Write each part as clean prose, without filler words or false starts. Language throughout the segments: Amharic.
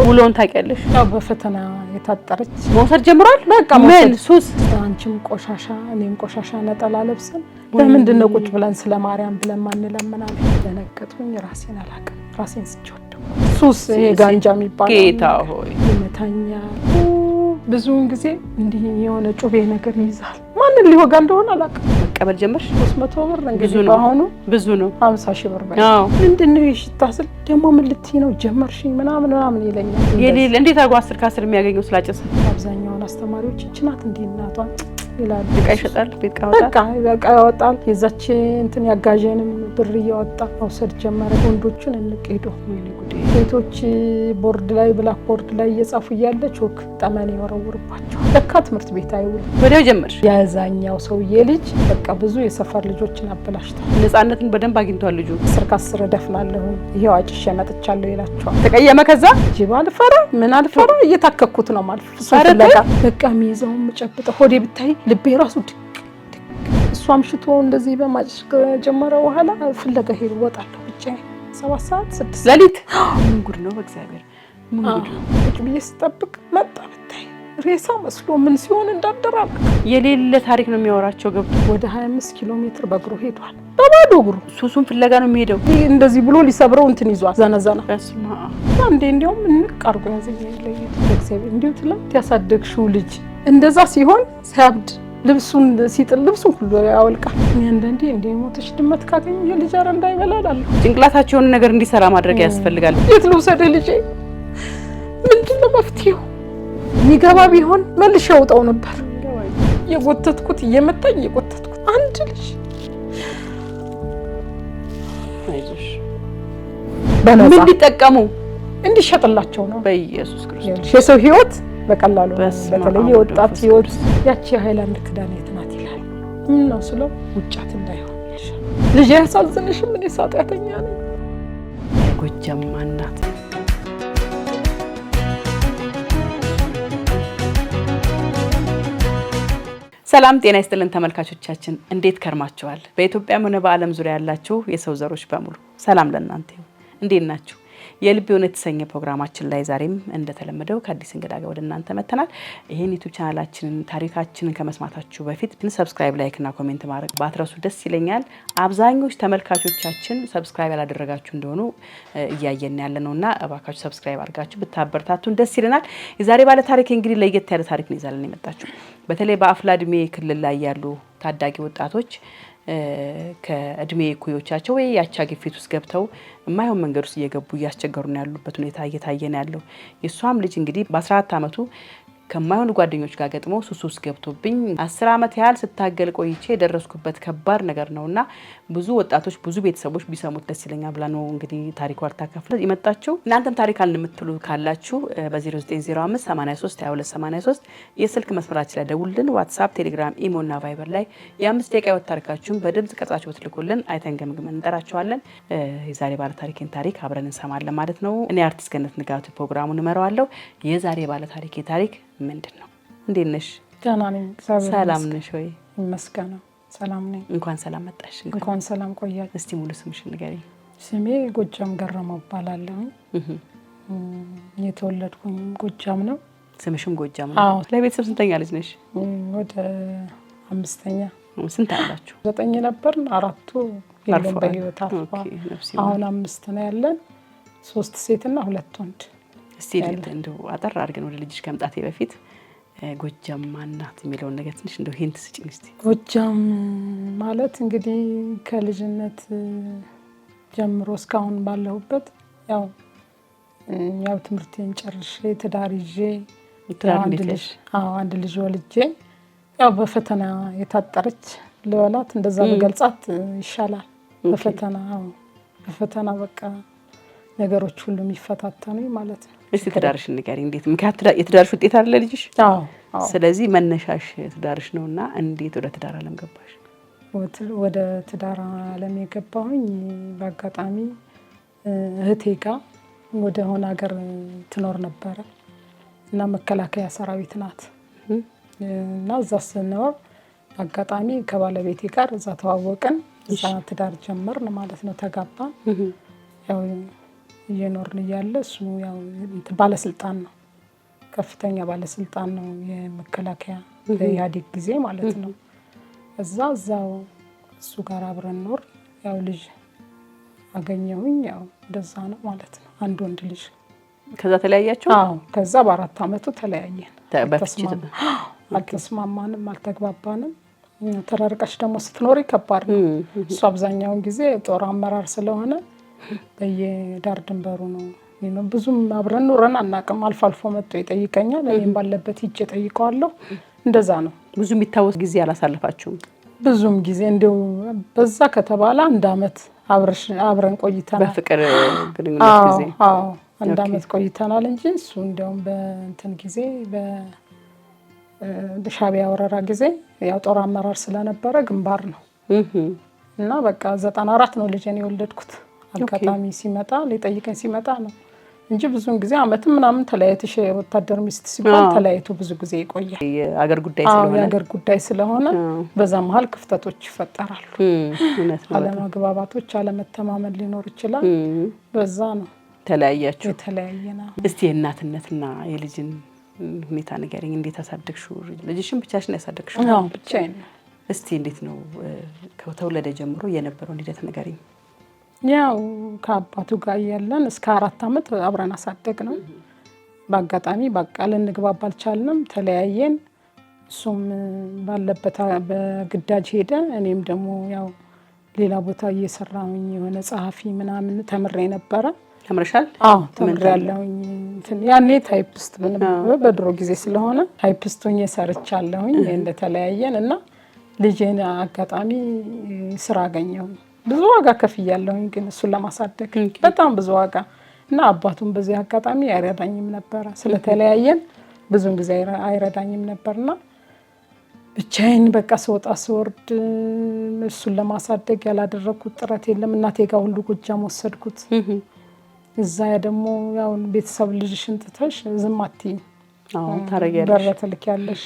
ውሎን ታውቂያለሽ? ያው በፈተና የታጠረች መውሰድ ጀምሯል። በቃ ምን ሱስ? አንቺም ቆሻሻ እኔም ቆሻሻ ነጠላ ለብሰን ለምንድን ነው ቁጭ ብለን ስለ ማርያም ብለን ማንለምናል? ደነገጥኩኝ። ራሴን አላውቅም። ራሴን ስጨወደው ሱስ ይሄ ጋንጃ የሚባለው ጌታ ሆይ ይመታኛ። ብዙውን ጊዜ እንዲህ የሆነ ጩቤ ነገር ይይዛል። ማንን ሊወጋ እንደሆነ አላውቅም። መቀበል ጀመርሽ? 300 ብር እንግዲህ በአሁኑ ብዙ ነው። 50 ሺህ ብር በይ። ምንድን ነው የሽታ ስል ደግሞ ምን ልትይ ነው ጀመርሽኝ ምናምን ይለኛል። የሌለ እንዴት አርጎ 10 ከ10 የሚያገኘው ስላጨሰ? አብዛኛውን አስተማሪዎች እችናት እንዴ እናቷን ይላል። እቃ ይሸጣል፣ ቤት ካወጣ በቃ ያወጣል። የዛች እንትን ያጋዠንም ብር እያወጣ መውሰድ ጀመረ። ወንዶቹን እንቅሄዱ ሴቶች ቦርድ ላይ ብላክ ቦርድ ላይ እየጻፉ እያለ ቾክ ጠመኔ ይወረውርባቸው። ለካ ትምህርት ቤት አይውል። ወዲያው ጀመርሽ? ያዛኛው ሰውዬ ልጅ በቃ ብዙ የሰፈር ልጆችን አበላሽቷል። ነፃነትን በደንብ አግኝቷል ልጁ። 10 ከ10 እደፍናለሁ ይሄው አጭሼ መጥቻለሁ ይላቸዋል። ተቀየመ። ከዛ ጅብ አልፈራ ምን አልፈራ እየታከኩት ነው ማለት በቃ የሚይዘውን የምጨብጠው ሆዴ ብታይ ልቤ ራሱ ድቅ እሷም ሽቶ እንደዚህ በማጭሽ ከጀመረ በኋላ ፍለጋ ሄድ ወጣለሁ ብቻ 7 ሰዓት 6 ሌሊት ምን ጉድ ነው በእግዚአብሔር ምን ጉድ ነው። ቁጭ ብዬ ስጠብቅ መጣ ብታይ ሬሳ መስሎ ምን ሲሆን እንዳደራል የሌለ ታሪክ ነው የሚያወራቸው። ገብቶ ወደ 25 ኪሎ ሜትር በእግሩ ሄዷል። በባዶ እግሩ ሱሱን ፍለጋ ነው የሚሄደው። እንደዚህ ብሎ ሊሰብረው እንትን ይዟል። ዘነዘና በስማ አንዴ እንዲያውም እንቅ አርጎ ያዘኝ ለየት በእግዚአብሔር እንዲሁ ትላንት ያሳደግሽው ልጅ እንደዛ ሲሆን ሲያብድ ልብሱን ሲጥል ልብሱን ሁሉ ያወልቃል። አንዳንዴ እንደ ሞተሽ ድመት ካገኘ የልጅ አረ እንዳይበላል ጭንቅላታቸውን ነገር እንዲሰራ ማድረግ ያስፈልጋል። የት ልውሰድ ልጄ? ምንድን ነው መፍትሄው? የሚገባ ቢሆን መልሼ ያውጣው ነበር። የጎተትኩት እየመታኝ የጎተትኩት አንድ ልጅ አይዞሽ በነፃ ምን ሊጠቀሙ እንዲሸጥላቸው ነው በኢየሱስ ክርስቶስ። የሰው ህይወት በቀላሉ በተለይ የወጣት ህይወት ያቺ ሃይላንድ ክዳን የት ናት ይላል። ምን ነው ስለው ውጫት እንዳይሆን ይልሻል። ልጅ ያሳዝንሽም እኔ ሳጥያተኛ ነኝ። ጎጃም ማናት? ሰላም ጤና ይስጥልን ተመልካቾቻችን፣ እንዴት ከርማችኋል? በኢትዮጵያም ሆነ በዓለም ዙሪያ ያላችሁ የሰው ዘሮች በሙሉ ሰላም ለእናንተ ይሁን። እንዴት ናችሁ? የልብ የሆነ የተሰኘ ፕሮግራማችን ላይ ዛሬም እንደተለመደው ከአዲስ እንግዳ ጋር ወደ እናንተ መተናል። ይሄን ዩቲዩብ ቻናላችንን ታሪካችንን ከመስማታችሁ በፊት ሰብስክራይብ፣ ላይክ እና ኮሜንት ማድረግ ባትረሱ ደስ ይለኛል። አብዛኞች ተመልካቾቻችን ሰብስክራይብ ያላደረጋችሁ እንደሆኑ እያየን ያለ ነውና እባካችሁ ሰብስክራይብ አድርጋችሁ ብታበረታቱን ደስ ይለናል። የዛሬ ባለ ታሪክ እንግዲህ ለየት ያለ ታሪክ ነው ይዛልን የመጣችሁ። በተለይ በአፍላ እድሜ ክልል ላይ ያሉ ታዳጊ ወጣቶች ከእድሜ እኩዮቻቸው ወይ ያቻ ግፊት ውስጥ ገብተው የማይሆን መንገድ ውስጥ እየገቡ እያስቸገሩ ነው ያሉበት ሁኔታ እየታየ ነው ያለው። የሷም ልጅ እንግዲህ በ14 ዓመቱ ከማይሆን ጓደኞች ጋር ገጥሞ ሱስ ውስጥ ገብቶብኝ 10 ዓመት ያህል ስታገል ቆይቼ የደረስኩበት ከባድ ነገር ነውና ብዙ ወጣቶች ብዙ ቤተሰቦች ቢሰሙት ደስ ይለኛል ብላ ነው እንግዲህ ታሪኳ ልታካፍል የመጣችው። እናንተም ታሪክ አለን የምትሉ ካላችሁ በ0905 83 22 83 የስልክ መስመራችን ላይ ደውሉልን። ዋትስአፕ፣ ቴሌግራም፣ ኢሞ እና ቫይበር ላይ የ5 ደቂቃ ህይወት ታሪካችሁን በድምጽ ቀርጻችሁ ብትልኩልን አይተን ገምግመን እንጠራችኋለን። የዛሬ ባለ ታሪኬን ታሪክ አብረን እንሰማለን ማለት ነው። እኔ አርቲስት ገነት ንጋቱ ፕሮግራሙን እመራዋለሁ። የዛሬ ባለ ታሪኬ ታሪክ ምንድን ነው? እንዴት ነሽ? ደህና ነኝ። ሰላም ነሽ ወይ? ይመስገን ሰላም ነኝ። እንኳን ሰላም መጣሽ። እንኳን ሰላም ቆያችሁ። እስቲ ሙሉ ስምሽን ንገሪኝ። ስሜ ጎጃም ገረመው እባላለሁ። የተወለድኩኝ ጎጃም ነው። ስምሽም ጎጃም ነው? ለቤተሰብ ስንተኛ ልጅ ነሽ? ወደ 5ኛ። ስንት አላችሁ? 9 ነበርን፣ 4ቱ የለም በህይወት አርፈዋል። አሁን 5 ነው ያለን፣ 3 ሴትና 2 ወንድ። እስቲ እንደው አጠር አድርገን ወደ ልጅሽ ከመምጣቴ በፊት ጎጃም ማናት የሚለውን ነገር ትንሽ እንደው ሂንት ስጪኝ እስቲ። ጎጃም ማለት እንግዲህ ከልጅነት ጀምሮ እስካሁን ባለሁበት ያው ትምህርቴን ጨርሼ ትዳር ይዤ አንድ ልጅ ወልጄ ያው በፈተና የታጠረች ለወላት እንደዛ በገልጻት ይሻላል። በፈተና በቃ ነገሮች ሁሉ የሚፈታተኑ ማለት ነው። እስቲ ትዳርሽ ንገሪኝ። እንዴት ምክንያት የትዳርሽ ውጤት አይደለ ልጅሽ? አዎ። ስለዚህ መነሻሽ ትዳርሽ ነውና እንዴት ወደ ትዳር ዓለም ገባሽ? ወደ ትዳር ዓለም የገባሁኝ በአጋጣሚ እህቴ ጋር ወደ ሆነ ሀገር ትኖር ነበረ እና መከላከያ ሰራዊት ናት እና እዛ ስንኖር አጋጣሚ ከባለቤቴ ጋር እዛ ተዋወቅን። እዛ ትዳር ጀመርን ማለት ነው። ተጋባን። ያው እየኖርን እያለ እሱ ያው ባለስልጣን ነው፣ ከፍተኛ ባለስልጣን ነው፣ የመከላከያ በኢህአዴግ ጊዜ ማለት ነው። እዛው እሱ ጋር አብረን ኖር። ያው ልጅ አገኘሁኝ። ያው እንደዛ ነው ማለት ነው። አንድ ወንድ ልጅ። ከዛ ተለያያችሁ? አዎ ከዛ በ4 አመቱ ተለያየን። አልተስማማንም፣ አልተግባባንም። ተራርቀሽ ደግሞ ስትኖሪ ከባድ ነው። እሱ አብዛኛውን ጊዜ ጦር አመራር ስለሆነ በየዳር ድንበሩ ነው። ብዙም አብረን ኑረን አናውቅም። አልፎ አልፎ መጥቶ ይጠይቀኛል፣ እኔም ባለበት ሂጄ ጠይቀዋለሁ። እንደዛ ነው። ብዙ የሚታወስ ጊዜ አላሳለፋችሁም? ብዙም ጊዜ እንደው በዛ ከተባለ 1 አመት አብረን ቆይተናል። በፍቅር ግንኙነት ጊዜ? አዎ 1 አመት ቆይተናል እንጂ እሱ እንደውም በእንትን ጊዜ በሻዕቢያ ወረራ ጊዜ ያው ጦር አመራር ስለነበረ ግንባር ነው። እና በቃ 94 ነው ልጄን የወለድኩት። አጋጣሚ ሲመጣ ሊጠይቀኝ ሲመጣ ነው እንጂ ብዙውን ጊዜ አመትም ምናምን ተለያይተሽ ወታደር ሚስት ሲባል ተለያይቶ ብዙ ጊዜ ይቆያል። የአገር ጉዳይ ስለሆነ የአገር ጉዳይ ስለሆነ በዛ መሀል ክፍተቶች ይፈጠራሉ። አለመግባባቶች፣ አለመተማመን ሊኖር ይችላል። በዛ ነው ተለያያችሁ። የተለያየና እስቲ የእናትነትና የልጅን ሁኔታ ንገሪኝ። እንዴት አሳደግሽው? ልጅሽን ብቻሽን ያሳደግሽው? አዎ ብቻዬን። እስቲ እንዴት ነው ከተወለደ ጀምሮ የነበረውን ሂደት ንገሪኝ። ያው ከአባቱ ጋር ያለን እስከ 4 አመት አብረን አሳደግ ነው። በአጋጣሚ በቃ ልንግባባ አልቻልንም፣ ተለያየን። እሱም ባለበት በግዳጅ ሄደ። እኔም ደግሞ ያው ሌላ ቦታ እየሰራሁኝ የሆነ ጸሐፊ ምናምን ተምሬ ነበረ። ተምረሻል? አዎ ተምሬያለሁኝ። ያኔ ታይፒስት በድሮ ጊዜ ስለሆነ ታይፒስት ሆኜ ሰርቻለሁኝ። እንደተለያየን እና ልጄን አጋጣሚ ስራ አገኘሁኝ። ብዙ ዋጋ ከፍያለሁኝ ግን እሱን ለማሳደግ በጣም ብዙ ዋጋ እና አባቱም በዚህ አጋጣሚ አይረዳኝም ነበረ። ስለተለያየን ብዙን ጊዜ አይረዳኝም ነበርና ብቻዬን በቃ ስወጣ ስወርድ እሱን ለማሳደግ ያላደረኩት ጥረት የለም። እናቴ ጋር ሁሉ ጎጃም ወሰድኩት። እዛ ደግሞ ያው ቤተሰብ ልጅሽን ትተሽ ዝም አትይም፣ ታረጊያለሽ፣ በር ትልኪያለሽ።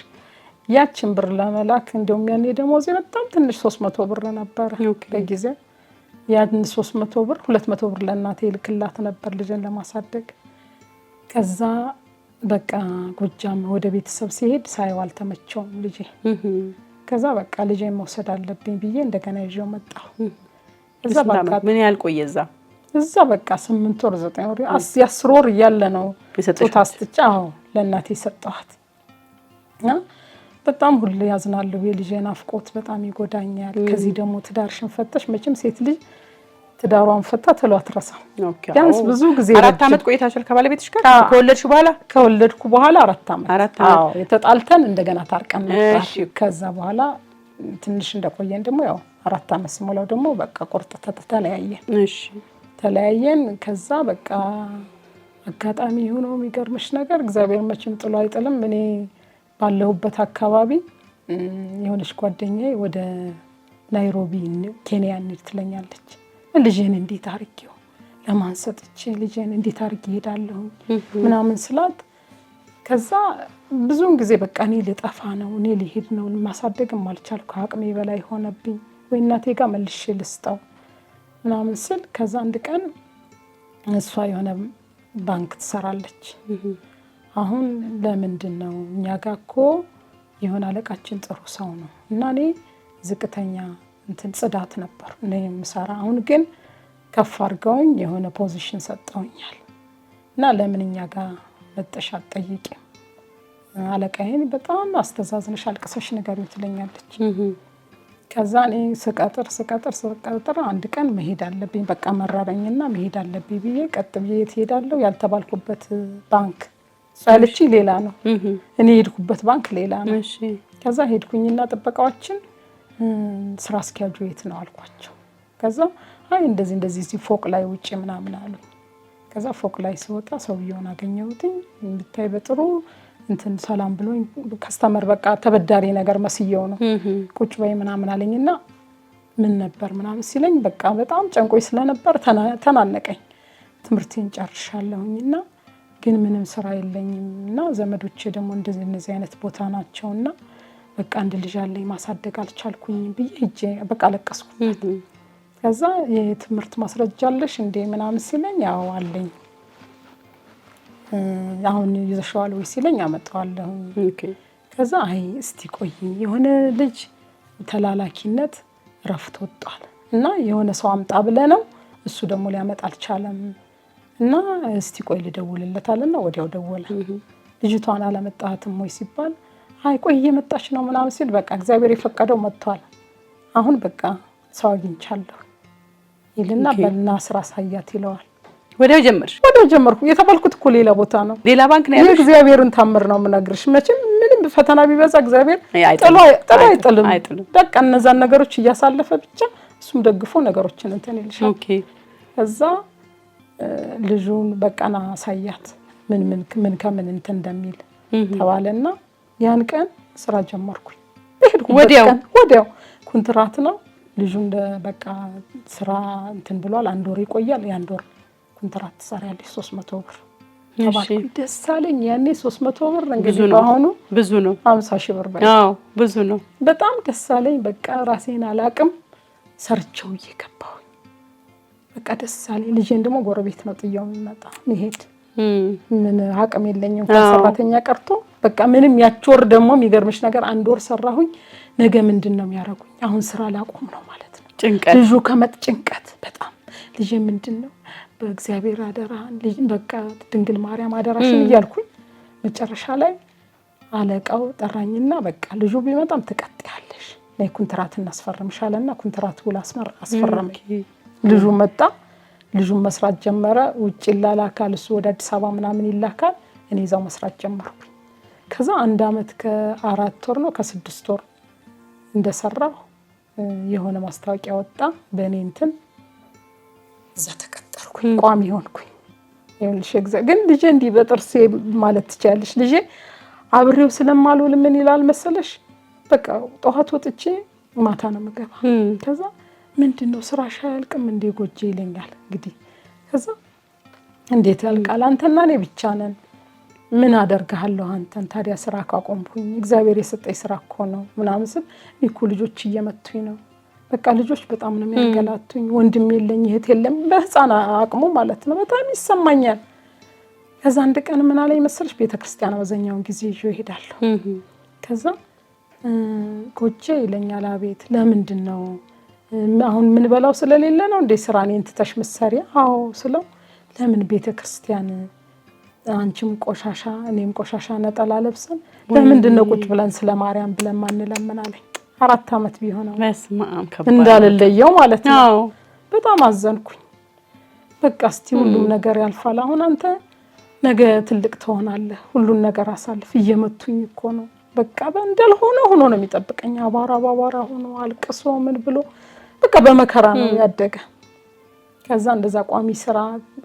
ያችን ብር ለመላክ እንደውም ያኔ ደሞዜ በጣም ትንሽ 300 ብር ነበረ በጊዜው። ያን 300 ብር 200 ብር ለእናቴ ልክላት ነበር ልጅን ለማሳደግ። ከዛ በቃ ጎጃም ወደ ቤተሰብ ሲሄድ ሳይው አልተመቸውም ልጄ። ከዛ በቃ ልጄን መውሰድ አለብኝ ብዬ እንደገና ይዤው መጣሁ። እዛ በቃ ምን ያህል ቆየ እዛ? እዛ በቃ 8 ወር 9 ወር 10 ወር እያለ ነው ጡት አስጥቻ ለእናቴ ሰጠኋት። በጣም ሁሌ ያዝናለሁ። የልጄ ናፍቆት በጣም ይጎዳኛል። ከዚህ ደግሞ ትዳርሽን ፈተሽ መቼም ሴት ልጅ ትዳሯን ፈታ ተሎ አትረሳም። ቢያንስ ብዙ ጊዜ 4 አመት ቆይታችኋል ከባለቤትሽ ጋር? ከወለድሽ በኋላ? ከወለድኩ በኋላ 4 አመት። አዎ የተጣልተን እንደገና ታርቀን ነበር። ከዛ በኋላ ትንሽ እንደቆየን ደግሞ ያው 4 አመት ሲሞላው ደግሞ በቃ ቁርጥ ተለያየን። እሺ ተለያየን። ከዛ በቃ አጋጣሚ ሆኖ የሚገርምሽ ነገር እግዚአብሔር መቼም ጥሎ አይጥልም። እኔ ባለሁበት አካባቢ የሆነች ጓደኛዬ ወደ ናይሮቢ ኬንያ እንሂድ ትለኛለች። ልጄን እንዴት አድርጌው ለማን ሰጥቼ ልጄን እንዴት አድርጌ እሄዳለሁ ምናምን ስላት፣ ከዛ ብዙውን ጊዜ በቃ እኔ ልጠፋ ነው፣ እኔ ልሄድ ነው፣ ማሳደግም አልቻልኩ፣ አቅሜ በላይ ሆነብኝ፣ ወይ እናቴ ጋር መልሼ ልስጠው ምናምን ስል፣ ከዛ አንድ ቀን እሷ የሆነ ባንክ ትሰራለች። አሁን ለምንድን ነው እኛ ጋር እኮ የሆነ አለቃችን ጥሩ ሰው ነው እና እኔ ዝቅተኛ እንትን ጽዳት ነበር እኔ የምሰራ፣ አሁን ግን ከፍ አድርገውኝ የሆነ ፖዚሽን ሰጠውኛል እና ለምን እኛ ጋር መጠሽ አትጠይቂም? አለቃዬን በጣም አስተዛዝነሽ አልቅሰሽ ንገሪው ትለኛለች። ከዛ እኔ ስቀጥር አንድ ቀን መሄድ አለብኝ በቃ መራረኝና መሄድ አለብኝ ብዬ ቀጥ ብዬ እሄዳለሁ። ያልተባልኩበት ባንክ ሳልቺ ሌላ ነው፣ እኔ ሄድኩበት ባንክ ሌላ ነው። ከዛ ሄድኩኝና ጥበቃዎችን ስራ አስኪያጁ የት ነው አልኳቸው። ከዛ አይ እንደዚህ ፎቅ ላይ ውጪ ምናምን አሉ። ከዛ ፎቅ ላይ ስወጣ ሰውየውን አገኘሁት። እንድታይ በጥሩ እንትን ሰላም ብሎኝ ከስተመር በቃ ተበዳሪ ነገር መስየው ነው ቁጭ በይ ምናምን አለኝና ምን ነበር ምናምን ሲለኝ በቃ በጣም ጨንቆይ ስለነበር ተናነቀኝ። ትምህርቴን ጨርሻለሁኝና ግን ምንም ስራ የለኝምና ዘመዶቼ ደግሞ እንደዚህ አይነት ቦታ ናቸውና በቃ አንድ ልጅ አለኝ ማሳደግ አልቻልኩኝ ብዬ እጄ በቃ ለቀስኩበት። ከዛ የትምህርት ማስረጃ አለሽ እንዴ ምናምን ሲለኝ ያው አለኝ አሁን ይዘሽዋል ወይ ሲለኝ አመጣዋለሁ ከዛ አይ እስቲ ቆይ የሆነ ልጅ ተላላኪነት ረፍት ወጣል እና የሆነ ሰው አምጣ ብለ ነው እሱ ደግሞ ሊያመጣ አልቻለም እና እስቲ ቆይ ልደውልለታልና ወዲያው ደወለ ልጅቷን አላመጣትም ወይ ሲባል አይ ቆይ እየመጣች ነው ምናምን ሲል በቃ እግዚአብሔር የፈቀደው መጥቷል አሁን በቃ ሰው አግኝቻለሁ ይልና በልና ስራ ሳያት ይለዋል ወዲያው ጀመርኩ የተባልኩት እኮ ሌላ ቦታ ነው ሌላ ባንክ ነው ያለው እግዚአብሔርን ታምር ነው የምነግርሽ መቼም ምንም ፈተና ቢበዛ እግዚአብሔር ጥሎ አይጥልም በቃ እነዛን ነገሮች እያሳለፈ ብቻ እሱም ደግፎ ነገሮችን እንትን ይልሻል ኦኬ ከዛ ልጁን በቃና ሳያት ምን ከምን እንትን እንደሚል ተባለና ያን ቀን ስራ ጀመርኩኝ ወዲያው ኮንትራት ነው ልጁ እንደ በቃ ስራ እንትን ብሏል አንድ ወር ይቆያል ያን ወር ኮንትራት ትሰሪያለሽ 300 ብር ተባልኩኝ ደስ አለኝ ያኔ 300 ብር እንግዲህ በአሁኑ ብዙ ነው 50 ሺህ ብር ብዙ ነው በጣም ደስ አለኝ በቃ ራሴን አላቅም ሰርቼው እየገባሁ በቃ ደስ አለኝ ልጄን ደግሞ ጎረቤት ነው ጥያው የሚመጣ መሄድ ምን አቅም የለኝም ከሰራተኛ ቀርቶ በቃ ምንም ያቾር ደግሞ የሚገርምሽ ነገር አንድ ወር ሰራሁኝ ነገ ምንድነው የሚያረጉኝ አሁን ስራ ላቆም ነው ማለት ነው ጭንቀት ልጁ ከመጥ ጭንቀት በጣም ልጄ ምንድነው በእግዚአብሔር አደራ ልጅ በቃ ድንግል ማርያም አደራሽን እያልኩኝ መጨረሻ ላይ አለቃው ጠራኝና በቃ ልጁ ቢመጣም ትቀጥያለሽ ላይ ኮንትራት እናስፈርምሻለና ኮንትራት ውል አስፈረመኝ ልጁ መጣ ልጁን መስራት ጀመረ ውጭ ይላካል እሱ ወደ አዲስ አበባ ምናምን ይላካል እኔ እዛው መስራት ጀመርኩ ከዛ 1 አመት ከ4 ወር ነው ከ6 ወር እንደሰራው የሆነ ማስታወቂያ ወጣ በእኔ እንትን እዛ ተቀጠርኩ ቋሚ ሆንኩኝ ይኸውልሽ ግን ልጄ እንዲህ በጥርሴ ማለት ትችያለሽ ልጄ አብሬው ስለማልውል ምን ይላል መሰለሽ በቃ ጠዋት ወጥቼ ማታ ነው የምገባ ከዛ ምንድነው ስራሽ አያልቅም እንዴ ጎጄ ይለኛል እንግዲህ ከዛ እንዴት ያልቃል አንተና እኔ ብቻ ነን ምን አደርጋለሁ አንተን ታዲያ ስራ ካቆምኩኝ እግዚአብሔር የሰጠኝ ስራ እኮ ነው ምናምን ስል እኮ ልጆች እየመቱኝ ነው በቃ ልጆች በጣም ነው የሚያንገላቱኝ ወንድም የለኝ እህት የለም በህፃን አቅሙ ማለት ነው በጣም ይሰማኛል ከዛ አንድ ቀን ምን አለኝ መሰለሽ ቤተክርስቲያን አብዛኛውን ጊዜ ይዤ እሄዳለሁ ከዛ ጎጄ ይለኛል አቤት ለምንድነው አሁን ምን በላው ስለሌለ ነው እንደ ስራኔ እንትተሽ መሰሪ አዎ ስለው ለምን ቤተክርስቲያን አንቺም ቆሻሻ እኔም ቆሻሻ ነጠላ ለብሰን ለምንድነው ቁጭ ብለን ስለማርያም ብለን ማንለምን አለኝ 4 አመት ቢሆነው መስማም ከባድ እንዳለለየው ማለት ነው በጣም አዘንኩኝ በቃ እስቲ ሁሉም ነገር ያልፋል አሁን አንተ ነገ ትልቅ ትሆናለህ ሁሉን ነገር አሳልፍ እየመቱኝ እኮ ነው በቃ በእንደል ሆኖ ነው የሚጠብቀኝ አባራ ሆኖ አልቅሶ ምን ብሎ በቃ በመከራ ነው ያደገ ከዛ እንደዛ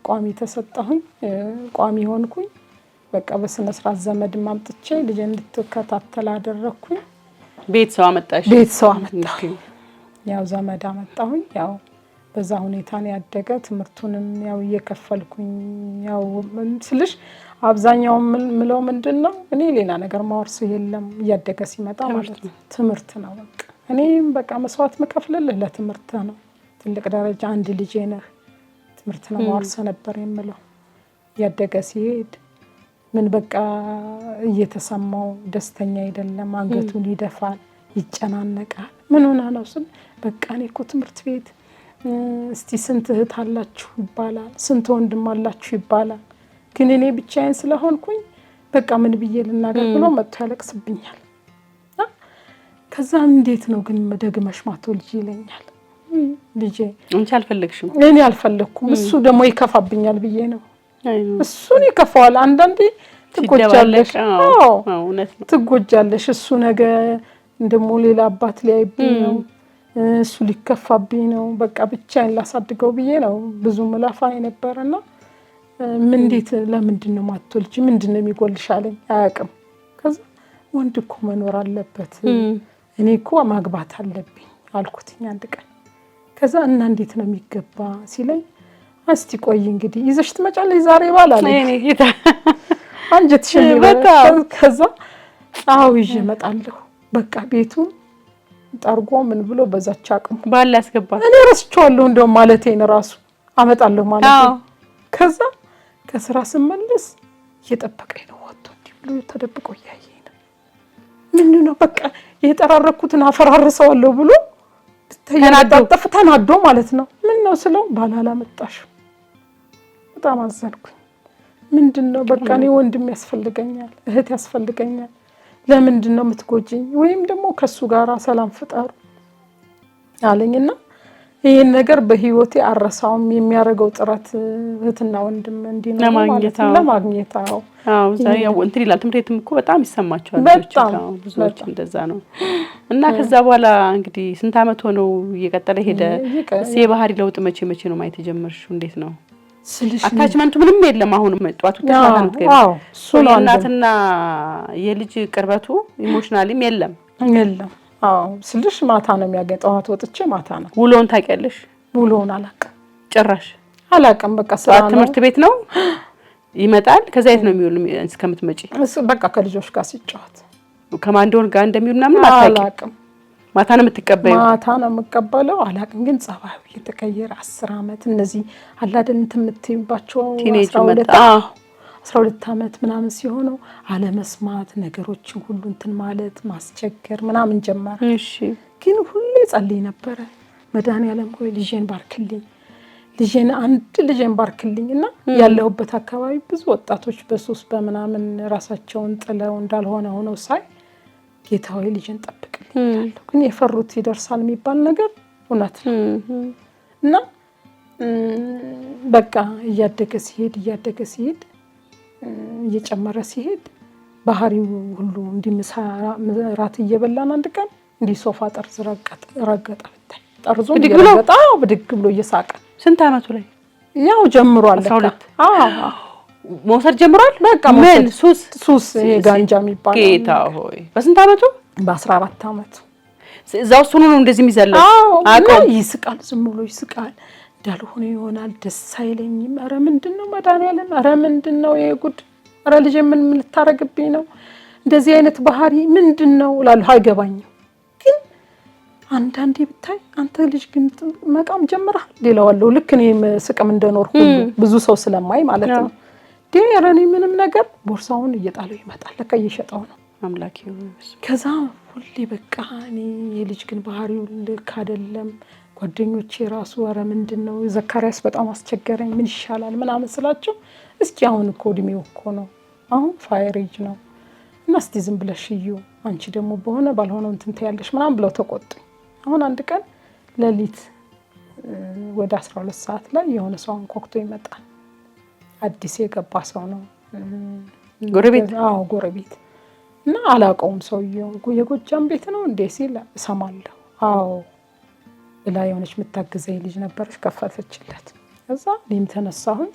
ቋሚ ተሰጣሁኝ ቋሚ ሆንኩኝ በቃ በስነ ስርዓት ዘመድ ማምጥቼ ልጅ እንድትከታተል አደረኩኝ ቤተሰው አመጣሽ ያው ዘመድ አመጣሁኝ ያው በዛ ሁኔታ ነው ያደገ ትምርቱንም ያው እየከፈልኩኝ ያው ስልሽ አብዛኛው ምለው ምንድነው እኔ ሌላ ነገር ማወርስ የለም ያደገ ሲመጣ ማለት ነው ትምርት ነው በቃ እኔም በቃ መስዋዕት መከፍለልህ ለትምርት ነው ትልቅ ደረጃ አንድ ልጅ ነህ ትምርት ነው ማወርስ ነበር የምለው ያደገ ሲሄድ ምን በቃ እየተሰማው ደስተኛ አይደለም አንገቱን ይደፋል ይጨናነቃል ምን ሆነ ነው ስል በቃ እኔ እኮ ትምርት ቤት እስቲ ስንት እህት አላችሁ ይባላል ስንት ወንድም አላችሁ ይባላል ግን እኔ ብቻዬን ስለሆንኩኝ በቃ ምን ብዬ ልናገር ብሎ መጥቶ ያለቅስብኛል ከዛ እንዴት ነው ግን መደግመሽ ማትወልጂ ይለኛል ልጄ አንቺ አልፈለግሽም እኔ አልፈለኩም እሱ ደግሞ ይከፋብኛል ብዬ ነው እሱን ይከፋዋል አንዳንዴ ትጎጃለሽ እውነት ነው ትጎጃለሽ እሱ ነገ እንደሞ ሌላ አባት ሊያይብኝ ነው እሱ ሊከፋብኝ ነው በቃ ብቻዬን ላሳድገው ብዬ ነው ብዙ መላፋ የነበረና ምን እንዴት ለምንድነው ማትወልጂ ምንድነው የሚጎልሽ አለኝ አያውቅም ከዛ ወንድ እኮ መኖር አለበት እኔ እኮ ማግባት አለብኝ አልኩት አንድ ቀን ከዛ እና እንዴት ነው የሚገባ ሲለኝ እስቲ ቆይ እንግዲህ ይዘሽ ትመጫለሽ ዛሬ ባላለ እኔ ጌታ አንጀትሽን በጣም ከዛ አው ይዤ እመጣለሁ በቃ ቤቱን ጠርጎ ምን ብሎ በዛች አቅም ባል ያስገባል። እኔ ረስቼዋለሁ እንደው ማለቴን ራሱ አመጣለሁ ማለት ነው። ከዛ ከስራ ስመለስ እየጠበቀኝ ነው ወጥቶ እንዲህ ብሎ ተደብቆ ያየኝ ነው። ምን ነው በቃ የጠራረኩትን አፈራርሰዋለሁ ብሎ ተናዶ ማለት ነው። ምን ነው ስለው ባላላ መጣሽ። በጣም አዘንኩኝ። ምንድነው በቃ እኔ ወንድም ያስፈልገኛል፣ እህት ያስፈልገኛል፣ ለምንድን ነው የምትጎጂኝ? ወይም ደግሞ ከሱ ጋር ሰላም ፍጠሩ አለኝና ይሄን ነገር በህይወቴ አረሳውም። የሚያደርገው ጥረት እህትና ወንድም እንዲኖር ማለት ነው ለማግኘት አዎ ዛሬው እንትን ይላል። ትምሬትም እኮ በጣም ይሰማቸዋል ብዙዎች እንደዛ ነው። እና ከዛ በኋላ እንግዲህ ስንት አመት ሆነው እየቀጠለ ሄደ? የባህሪ ለውጥ መቼ ነው ማየት የጀመርሽው? እንዴት ነው አታችመንቱ? ምንም የለም አሁን መጥቷቱ ተሳታን ከይ እናትና የልጅ ቅርበቱ ኢሞሽናሊም የለም። ስልሽ ማታ ነው የሚያገኝ። ጠዋት ወጥቼ ማታ ነው ውሎን ታውቂያለሽ? ውሎን አላውቅም፣ ጭራሽ አላውቅም። በቃ ስራ ትምህርት ቤት ነው ይመጣል። ከዛ የት ነው የሚውል እስከምትመጪ? በቃ ከልጆች ጋር ሲጫወት ከማንዶን ጋር እንደሚውልና ምን አላውቅም። ማታ ነው የምትቀበለው? ማታ ነው የምቀበለው። አላውቅም ግን ጸባዩ እየተቀየረ 10 አመት እነዚህ አላደን እንትምትይባቸው 12 አመት ምናምን ሲሆነው አለመስማት ነገሮችን ሁሉ እንትን ማለት ማስቸገር ምናምን ጀመረ። እሺ ግን ሁሌ ጸልይ ነበረ። መድኃኒዓለም ሆይ ልጄን ባርክልኝ፣ ልጄን ባርክልኝና ያለሁበት አካባቢ ብዙ ወጣቶች በሱስ በምናምን ራሳቸውን ጥለው እንዳልሆነ ሆነው ሳይ ጌታ ሆይ ልጄን ጠብቅልኝ እላለሁ። ግን የፈሩት ይደርሳል የሚባል ነገር እውነት ነው። እና በቃ እያደገ ሲሄድ እየጨመረ ሲሄድ ባህሪው ሁሉ እንዲምሳራት እየበላን አንድ ቀን እንዲህ ሶፋ ጠርዝ ረገጠ። ጠርዙ ብድግ ብሎ እየሳቀ ስንት አመቱ ላይ ያው ጀምሯል። 12 መውሰድ ጀምሯል። በቃ ምን ሱስ ጋንጃ የሚባል ጌታ ሆይ በስንት አመቱ? በ14 አመቱ እዛው እሱ ነው እንደዚህ የሚዘለው። ይስቃል፣ ዝም ብሎ ይስቃል። እንዳልሆነ ይሆናል። ደስ አይለኝም። ኧረ ምንድነው መድኃኒዓለም፣ ኧረ ምንድነው ይሄ ጉድ፣ ኧረ ልጄ ምን ልታረግብኝ ነው? እንደዚህ አይነት ባህሪ ምንድነው እላለሁ። አይገባኝም። ግን አንዳንዴ ብታይ አንተ ልጅ ግን መቃም ጀምረሃል ሌላዋለሁ። ልክ እኔ ስቅም እንደኖር ሁሉ ብዙ ሰው ስለማይ ማለት ነው። ዲያራኒ ምንም ነገር ቦርሳውን እየጣለው ይመጣል። ለካ እየሸጠው ነው። አምላኬ ከዛ ሁሌ በቃ እኔ የልጅ ግን ባህሪው ልክ አይደለም። ጓደኞቼ ራሱ ኧረ ምንድነው ዘካሪያስ በጣም አስቸገረኝ፣ ምን ይሻላል ምናምን ስላቸው እስኪ አሁን እኮ እድሜው እኮ ነው፣ አሁን ፋየር ኤጅ ነው እና እስቲ ዝም ብለሽ እዩ፣ አንቺ ደግሞ በሆነ ባልሆነው እንትን ትያለሽ ምናምን ብለው ተቆጡኝ። አሁን አንድ ቀን ሌሊት ወደ 12 ሰዓት ላይ የሆነ ሰው አንኳኩቶ ይመጣል። አዲስ የገባ ሰው ነው። ጎረቤት? አዎ ጎረቤት። እና አላውቀውም ሰውየው። የጎጃም ቤት ነው እንዴ ሲል እሰማለሁ። አዎ ብላ የሆነች የምታግዘኝ ልጅ ነበረች፣ ከፈተችለት። ከዛ እኔም ተነሳሁኝ።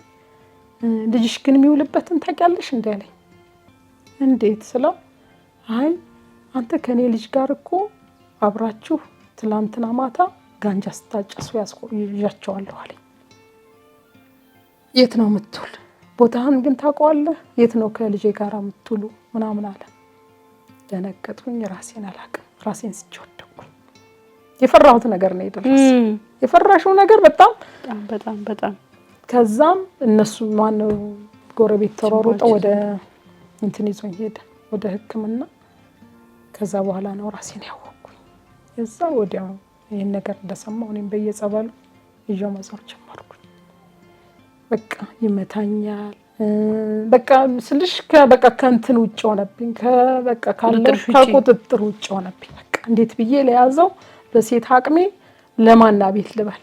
ልጅሽ ግን የሚውልበትን ታውቂያለሽ እንዴ አለኝ። እንዴት ስለው አይ አንተ ከኔ ልጅ ጋር እኮ አብራችሁ ትላንትና ማታ ጋንጃ ስታጨሱ ያስቆያቸዋለሁ አለኝ። የት ነው የምትውል? ቦታህን ግን ታውቀዋለህ? የት ነው ከልጄ ጋር የምትውሉ ምናምን አለ። ደነገጥኩኝ። ራሴን አላውቅም። ራሴን ስወደኩኝ። የፈራሁት ነገር ነው የደረሰው። የፈራሽው ነገር በጣም ከዛም እነሱ ማነው ጎረቤት ተሯሩጠው ወደ እንትን ይዞኝ ሄደ፣ ወደ ሕክምና። ከዛ በኋላ ነው ራሴን ያወቅኩኝ። እዛ ወዲያው ይሄን ነገር እንደሰማሁ እኔም በየጸበሉ ይዤው መዞር ጀመርኩኝ። በቃ ይመታኛል። በቃ ስልሽ በቃ ከእንትን ውጭ ሆነብኝ። በቃ ከቁጥጥር ውጭ ሆነብኝ። በቃ እንዴት ብዬ ለያዘው በሴት አቅሜ ለማና ቤት ልበል።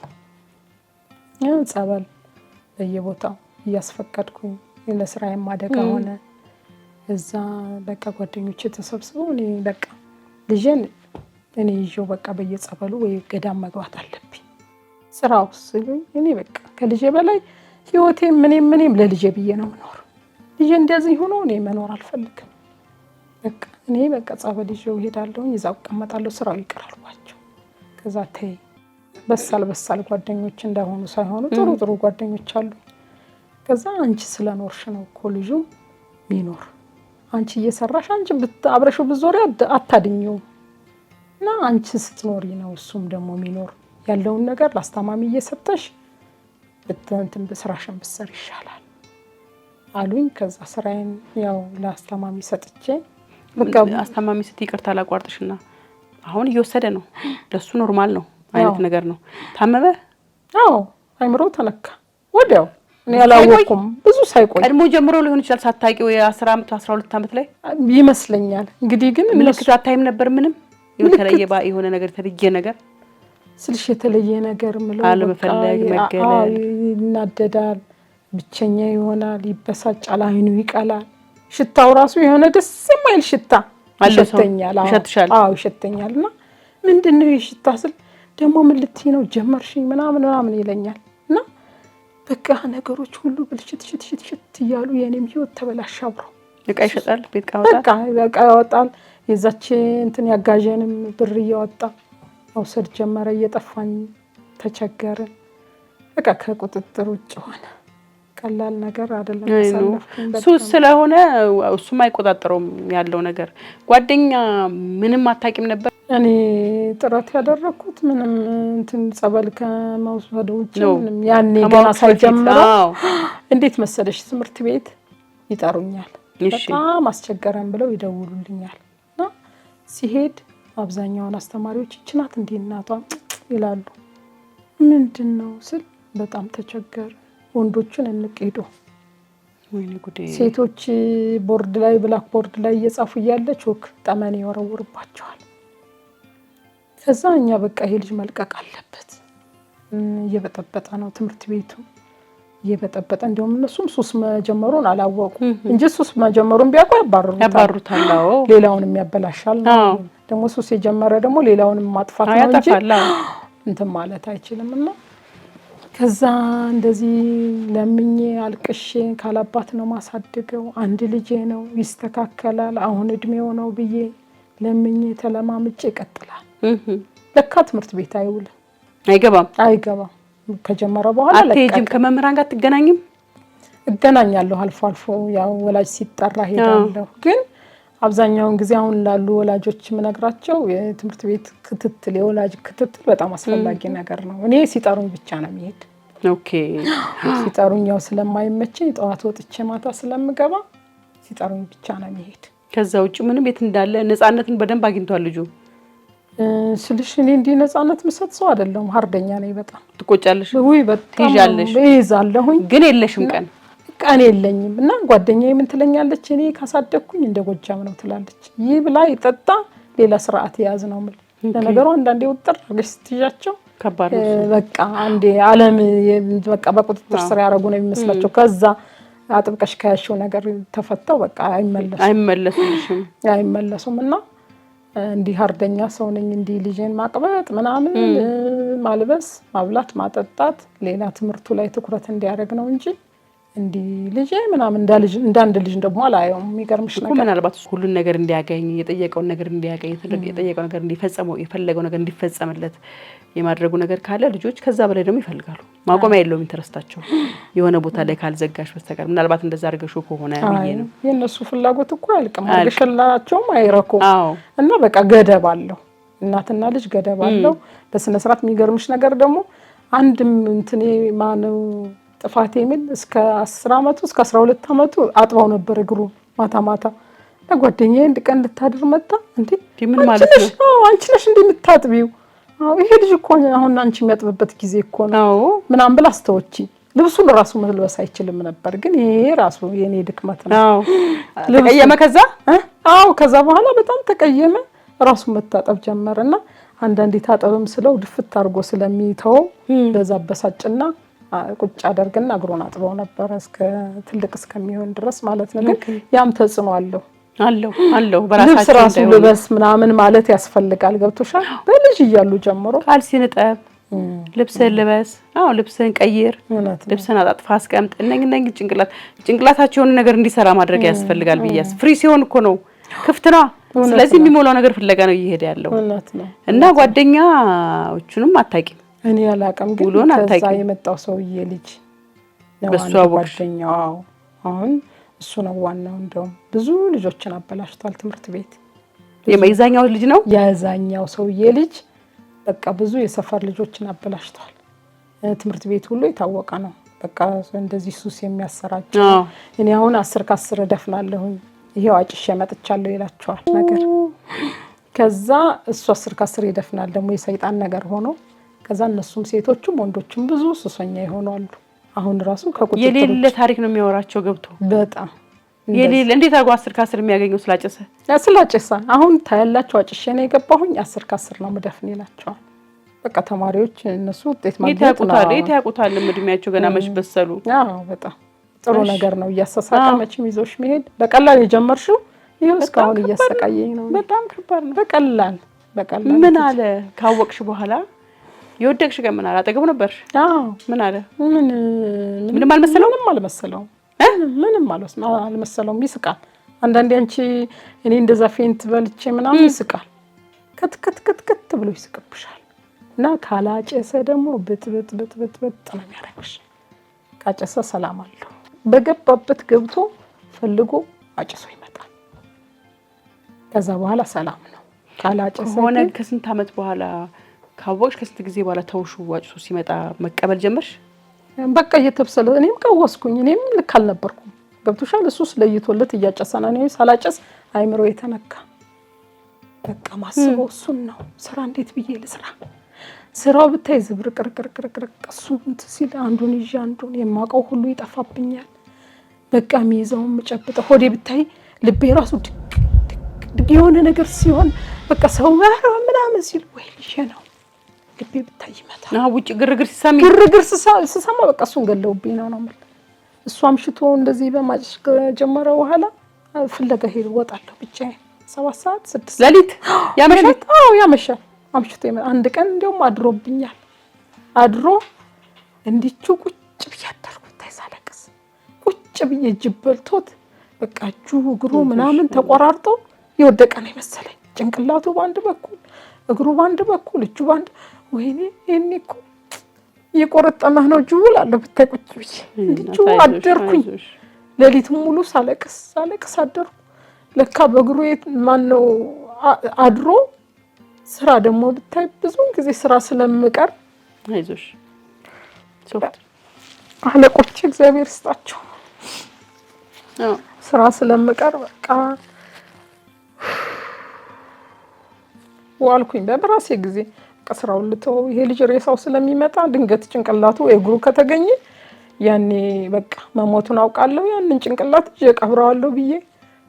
ጸበል በየቦታው እያስፈቀድኩኝ ለስራ የማደጋ ሆነ። እዛ በቃ ጓደኞቼ ተሰብስበው እኔ በቃ ልጄን እኔ ይዤው በቃ በየጸበሉ ወይ ገዳም መግባት አለብኝ ስራው ሲሉኝ እኔ በቃ ከልጄ በላይ ህይወቴ ምንም ለልጄ ብዬ ነው የምኖር። ልጄ እንደዚህ ሆኖ እኔ መኖር አልፈልግም። በቃ እኔ በቃ ጸበል ይዤው እሄዳለሁ፣ እዛው እቀመጣለሁ፣ ስራው ይቀራልባቸው። ከዛ ተይ በሳል ጓደኞች እንዳሆኑ ሳይሆኑ ጥሩ ጓደኞች አሉ። ከዛ አንቺ ስለኖርሽ ነው እኮ ልጁ ሚኖር። አንቺ እየሰራሽ አንቺ አብረሽው ብትዞሪ አታድኚው እና አንቺ ስትኖሪ ነው እሱም ደግሞ የሚኖር ያለውን ነገር ላስታማሚ እየሰጠሽ እንትን በስራሽን ብትሰሪ ይሻላል አሉኝ። ከዛ ስራዬን ያው ላስታማሚ ሰጥቼ አስታማሚ ስትይ ይቅርታ ላቋርጥሽና አሁን እየወሰደ ነው ለሱ ኖርማል ነው አይነት ነገር ነው። ታመመ? አዎ አይምሮ ተነካ ወዲያው። እኔ ያላወኩም ብዙ ሳይቆይ ቀድሞ ጀምሮ ሊሆን ይችላል ሳታውቂው የ10 አመት 12 አመት ላይ ይመስለኛል። እንግዲህ ግን ምልክት አታይም ነበር? ምንም የተለየ የሆነ ነገር የተለየ ነገር ስልሽ የተለየ ነገር ምለው አለመፈለግ መገለል፣ ይናደዳል፣ ብቸኛ ይሆናል፣ ይበሳጫል፣ አይኑ ይቀላል። ሽታው ራሱ የሆነ ደስ የማይል ሽታ ይሸተኛል። አዎ ይሸተኛልና ምንድነው የሽታ ስል ደግሞ ምን ልትይ ነው ጀመርሽኝ ምናምን ይለኛል። እና በቃ ነገሮች ሁሉ ብልሽት እያሉ የኔም ህይወት ተበላሽ አብሮ። እቃ ይሸጣል፣ ቤት በቃ ያወጣል። የዛች እንትን ያጋዠንም ብር እያወጣ መውሰድ ጀመረ። እየጠፋኝ ተቸገርን። በቃ ከቁጥጥር ውጭ ሆነ። ቀላል ነገር አይደለም። ሱስ ስለሆነ እሱም አይቆጣጠረውም ያለው ነገር። ጓደኛ ምንም አታውቂም ነበር? እኔ ጥረት ያደረኩት ምንም እንትን ጸበል ከመውሰድ ውጭ ምንም ያኔ ገና ሳይጀምረው እንዴት መሰለሽ ትምህርት ቤት ይጠሩኛል። በጣም አስቸገረን ብለው ይደውሉልኛል። እና ሲሄድ አብዛኛውን አስተማሪዎች ይችናት እንዴ እናቷ ይላሉ። ምንድነው ስል በጣም ተቸገረ። ወንዶችን እንቀይዶ ወይኔ ጉዴ። ሴቶች ቦርድ ላይ ብላክ ቦርድ ላይ እየጻፉ እያለ ቾክ ጠመኔ ይወረውርባቸዋል። ከዛ እኛ በቃ ይሄ ልጅ መልቀቅ አለበት እየበጠበጠ ነው ትምህርት ቤቱ እየበጠበጠ። እንደውም እነሱም ሱስ መጀመሩን አላወቁ እንጂ ሱስ መጀመሩን ቢያውቁ ያባሩታል። ሌላውንም ያበላሻል። ደግሞ ሱስ የጀመረ ደግሞ ሌላውንም ማጥፋት ነው እንጂ እንትን ማለት አይችልም። እና ከዛ እንደዚህ ለምኜ አልቅሼ ካላባት ነው ማሳደገው አንድ ልጄ ነው ይስተካከላል አሁን እድሜው ነው ብዬ ለምኜ ተለማምጬ ይቀጥላል። ለካ ትምህርት ቤት አይውልም፣ አይገባም። ከጀመረ በኋላ አትሄጂም? ከመምህራን ጋር አትገናኝም? እገናኛለሁ አልፎ አልፎ ያው ወላጅ ሲጠራ ሄዳለሁ። ግን አብዛኛውን ጊዜ አሁን ላሉ ወላጆች ምነግራቸው የትምህርት ቤት ክትትል የወላጅ ክትትል በጣም አስፈላጊ ነገር ነው። እኔ ሲጠሩኝ ብቻ ነው የሚሄድ። ኦኬ ሲጠሩኝ ያው ስለማይመቸኝ ጠዋት ወጥቼ ማታ ስለምገባ ሲጠሩኝ ብቻ ነው የሚሄድ። ከዛ ውጭ ምንም ቤት እንዳለ ነፃነትን በደንብ አግኝቷል ልጁ? ስልሽ እኔ እንዲህ ነፃነት ምሰጥ ሰው አይደለሁም። ሀርደኛ ነኝ በጣም። ትቆጫለሽ? ወይ በጣም ይዛለሁኝ። ግን የለሽም ቀን የለኝም። እና ጓደኛዬ ምን ትለኛለች? እኔ ካሳደግኩኝ እንደ ጎጃም ነው ትላለች። ይህ ብላ ይጠጣ ሌላ ስርዓት ያዝ ነው ማለት። ለነገሩ አንዳንዴ ወጥር አርገሽ ስትይዣቸው ከባድ ነው። በቃ አንዴ ዓለም በቃ በቁጥጥር ስር ያደረጉ ነው የሚመስላቸው። ከዛ አጥብቀሽ ከያሽው ነገር ተፈተው በቃ አይመለሱም። እና እንዲህ ሀርደኛ ሰው ነኝ። እንዲህ ልጄን ማቅበጥ ምናምን ማልበስ፣ ማብላት፣ ማጠጣት ሌላ ትምህርቱ ላይ ትኩረት እንዲያደርግ ነው እንጂ እንዲህ ልጄ ምናምን እንዳንድ ልጅ ደግሞ አላየውም። የሚገርምሽ ነገር ምናልባት ሁሉን ነገር እንዲያገኝ የጠየቀውን ነገር እንዲያገኝ የጠየቀው ነገር እንዲፈጸመው የፈለገው ነገር እንዲፈጸምለት የማድረጉ ነገር ካለ ልጆች ከዛ በላይ ደግሞ ይፈልጋሉ። ማቆሚያ የለውም ኢንተረስታቸው የሆነ ቦታ ላይ ካልዘጋሽ በስተቀር። ምናልባት እንደዛ አድርገሽው ከሆነ ብዬ ነው። የነሱ ፍላጎት እኮ አያልቅም። አድርገሽላቸውም አይረኩም። እና በቃ ገደብ አለው። እናትና ልጅ ገደብ አለው በስነ ስርዓት። የሚገርምሽ ነገር ደግሞ አንድም እንትኔ ማነው ጥፋቴ ምን እስከ 10 አመቱ እስከ 12 አመቱ አጥባው ነበር እግሩ ማታ። ለጓደኛዬ አንድ ቀን ልታድር መጣ። እንዴ ምን ማለት ነው? አንቺ ነሽ እንዴ የምታጥቢው? ይሄ ልጅ እኮ አሁን አንቺ የሚያጥብበት ጊዜ እኮ ነው ምናምን ብላ አስተወጪ። ልብሱን ራሱ መልበስ አይችልም ነበር። ግን ይሄ ራሱ የኔ ድክመት ነው። ተቀየመ። ከዛ በኋላ በጣም ተቀየመ። ራሱ መታጠብ ጀመረና አንዳንዴ ታጠብም ስለው ድፍት አድርጎ ስለሚተው በዛ በሳጭና ቁጭ አደርግና እግሩን አጥበው ነበር እስከ ትልቅ እስከሚሆን ድረስ ማለት ነው። ግን ያም ተጽዕኖ አለው በራሳቸው ራሱ ልበስ ምናምን ማለት ያስፈልጋል። ገብቶሻል? በልጅ እያሉ ጀምሮ ካልሲ ንጠብ፣ ልብስህን ልበስ፣ ልብስህን ቀይር፣ ልብስህን አጣጥፋ አስቀምጥ። እነኝ ጭንቅላታቸው የሆነ ነገር እንዲሰራ ማድረግ ያስፈልጋል ብያስ። ፍሪ ሲሆን እኮ ነው ክፍት ነው። ስለዚህ የሚሞላው ነገር ፍለጋ ነው እየሄደ ያለው። እና ጓደኛዎቹንም አታውቂም? እኔ አላውቅም። ግን ከዛ የመጣው ሰውዬ ልጅ ነው ጓደኛው። አሁን እሱ ነው ዋናው። እንደውም ብዙ ልጆችን አበላሽቷል ትምህርት ቤት። የማይዛኛው ልጅ ነው ያዛኛው ሰውዬ ልጅ በቃ ብዙ የሰፈር ልጆችን አበላሽቷል። ትምህርት ቤት ሁሉ የታወቀ ነው። በቃ እንደዚህ ሱስ የሚያሰራጭ እኔ አሁን 10 ከ10 እደፍናለሁኝ ይሄው አጭሼ መጥቻለሁ ይላቸዋል ነገር። ከዛ እሱ 10 ከ10 ይደፍናል ደግሞ የሰይጣን ነገር ሆኖ ከዛ እነሱም ሴቶችም ወንዶችም ብዙ ሱሰኛ ይሆናሉ። አሁን ራሱ ከቁጥጥር የሌለ ታሪክ ነው የሚያወራቸው ገብቶ በጣም የሌለ እንዴት አርጎ 10 ከ10 የሚያገኘው ስላጨሰ አሁን ታያላችሁ አጭሼ ነው የገባሁኝ 10 ከ10 ነው መደፍን ይላቸዋል። በቃ ተማሪዎች እነሱ ውጤት ማግኘት ነው የታያቁታል እድሜያቸው ገና መች በሰሉ። አዎ በጣም ጥሩ ነገር ነው እያሳሳቀ መቼም ይዞሽ መሄድ በቀላል የጀመርሽው ይሄው እስካሁን እያሰቃየኝ ነው። በጣም ከባድ ነው። በቀላል ምን አለ ካወቅሽ በኋላ የወደቅሽ ጋር ምን አለ አጠገቡ ነበርሽ? አዎ ምን አለ? ምንም አልመሰለውም። ምንም አልመሰለውም። ይስቃል። አንዳንዴ አንቺ እኔ እንደዛ ፌንት በልቼ ምናምን ይስቃል። ከት ብሎ ይስቅብሻል። እና ካላጨሰ ደግሞ ብጥ ነው የሚያደርግሽ። ካጨሰ ሰላም አለው። በገባበት ገብቶ ፈልጎ አጭሶ ይመጣል። ከዛ በኋላ ሰላም ነው። ካላጨሰ ሆነ ከስንት አመት በኋላ ካወቅሽ ከስንት ጊዜ በኋላ ተውሹ አጭሶ ሲመጣ መቀበል ጀመርሽ? በቃ እየተብሰለ እኔም ቀወስኩኝ። እኔም ልክ አልነበርኩም። ገብቶሻል። እሱስ ለይቶለት እያጨሰና ነው። ሳላጨስ አይምሮ የተነካ በቃ ማስበው እሱን ነው። ስራ እንዴት ብዬ ልስራ? ስራው ብታይ ዝብርቅርቅርቅርቅ እሱ እንትን ሲል አንዱን ይዤ አንዱን የማውቀው ሁሉ ይጠፋብኛል። በቃ የሚይዘውን መጨብጠው ሆዴ ብታይ ልቤ ራሱ ድግ የሆነ ነገር ሲሆን በቃ ሰው ምናምን ሲል ወይ ልጄ ነው ልቤ ብታይ ይመታል። ውጭ ግርግር ሲሰማ በቃ እሱን ገለውብኝ ነው ማለት። እሱ አምሽቶ እንደዚህ በማጭሽ ጀመረ በኋላ ፍለጋ ሄድ ወጣለሁ ብቻዬን 7 ሰዓት 6 ሌሊት ያመሻል። ያመሻል። አምሽቶ አንድ ቀን እንደውም አድሮብኛል። አድሮ እንዲቹ ቁጭ ብዬ አደርኩት። ታይሳለቅስ ቁጭ ብዬ ጅበልቶት በቃ እጁ እግሩ ምናምን ተቆራርጦ የወደቀ ነው መሰለኝ። ጭንቅላቱ ባንድ በኩል እግሩ ባንድ በኩል እጁ ባንድ ወይኔ እኔ እኮ የቆረጠመህ ነው እጁ እላለሁ ብታይ ቁጭ ብዬ እንዲቹ አደርኩኝ። ሌሊቱን ሙሉ ሳለቅስ አደርኩ። ለካ በእግሩ ማን ነው አድሮ ስራ ደግሞ ብታይ ብዙውን ጊዜ ስራ ስለምቀር አይዞሽ አለቆቼ እግዚአብሔር ይስጣቸው ስራ ስለምቀር በቃ ዋልኩኝ በራሴ ጊዜ ቀስራው ልተው ይሄ ልጅ ሬሳው ስለሚመጣ ድንገት ጭንቅላቱ እግሩ ከተገኘ ያኔ በቃ መሞቱን አውቃለሁ። ያንን ጭንቅላት እቀብረዋለሁ ብዬ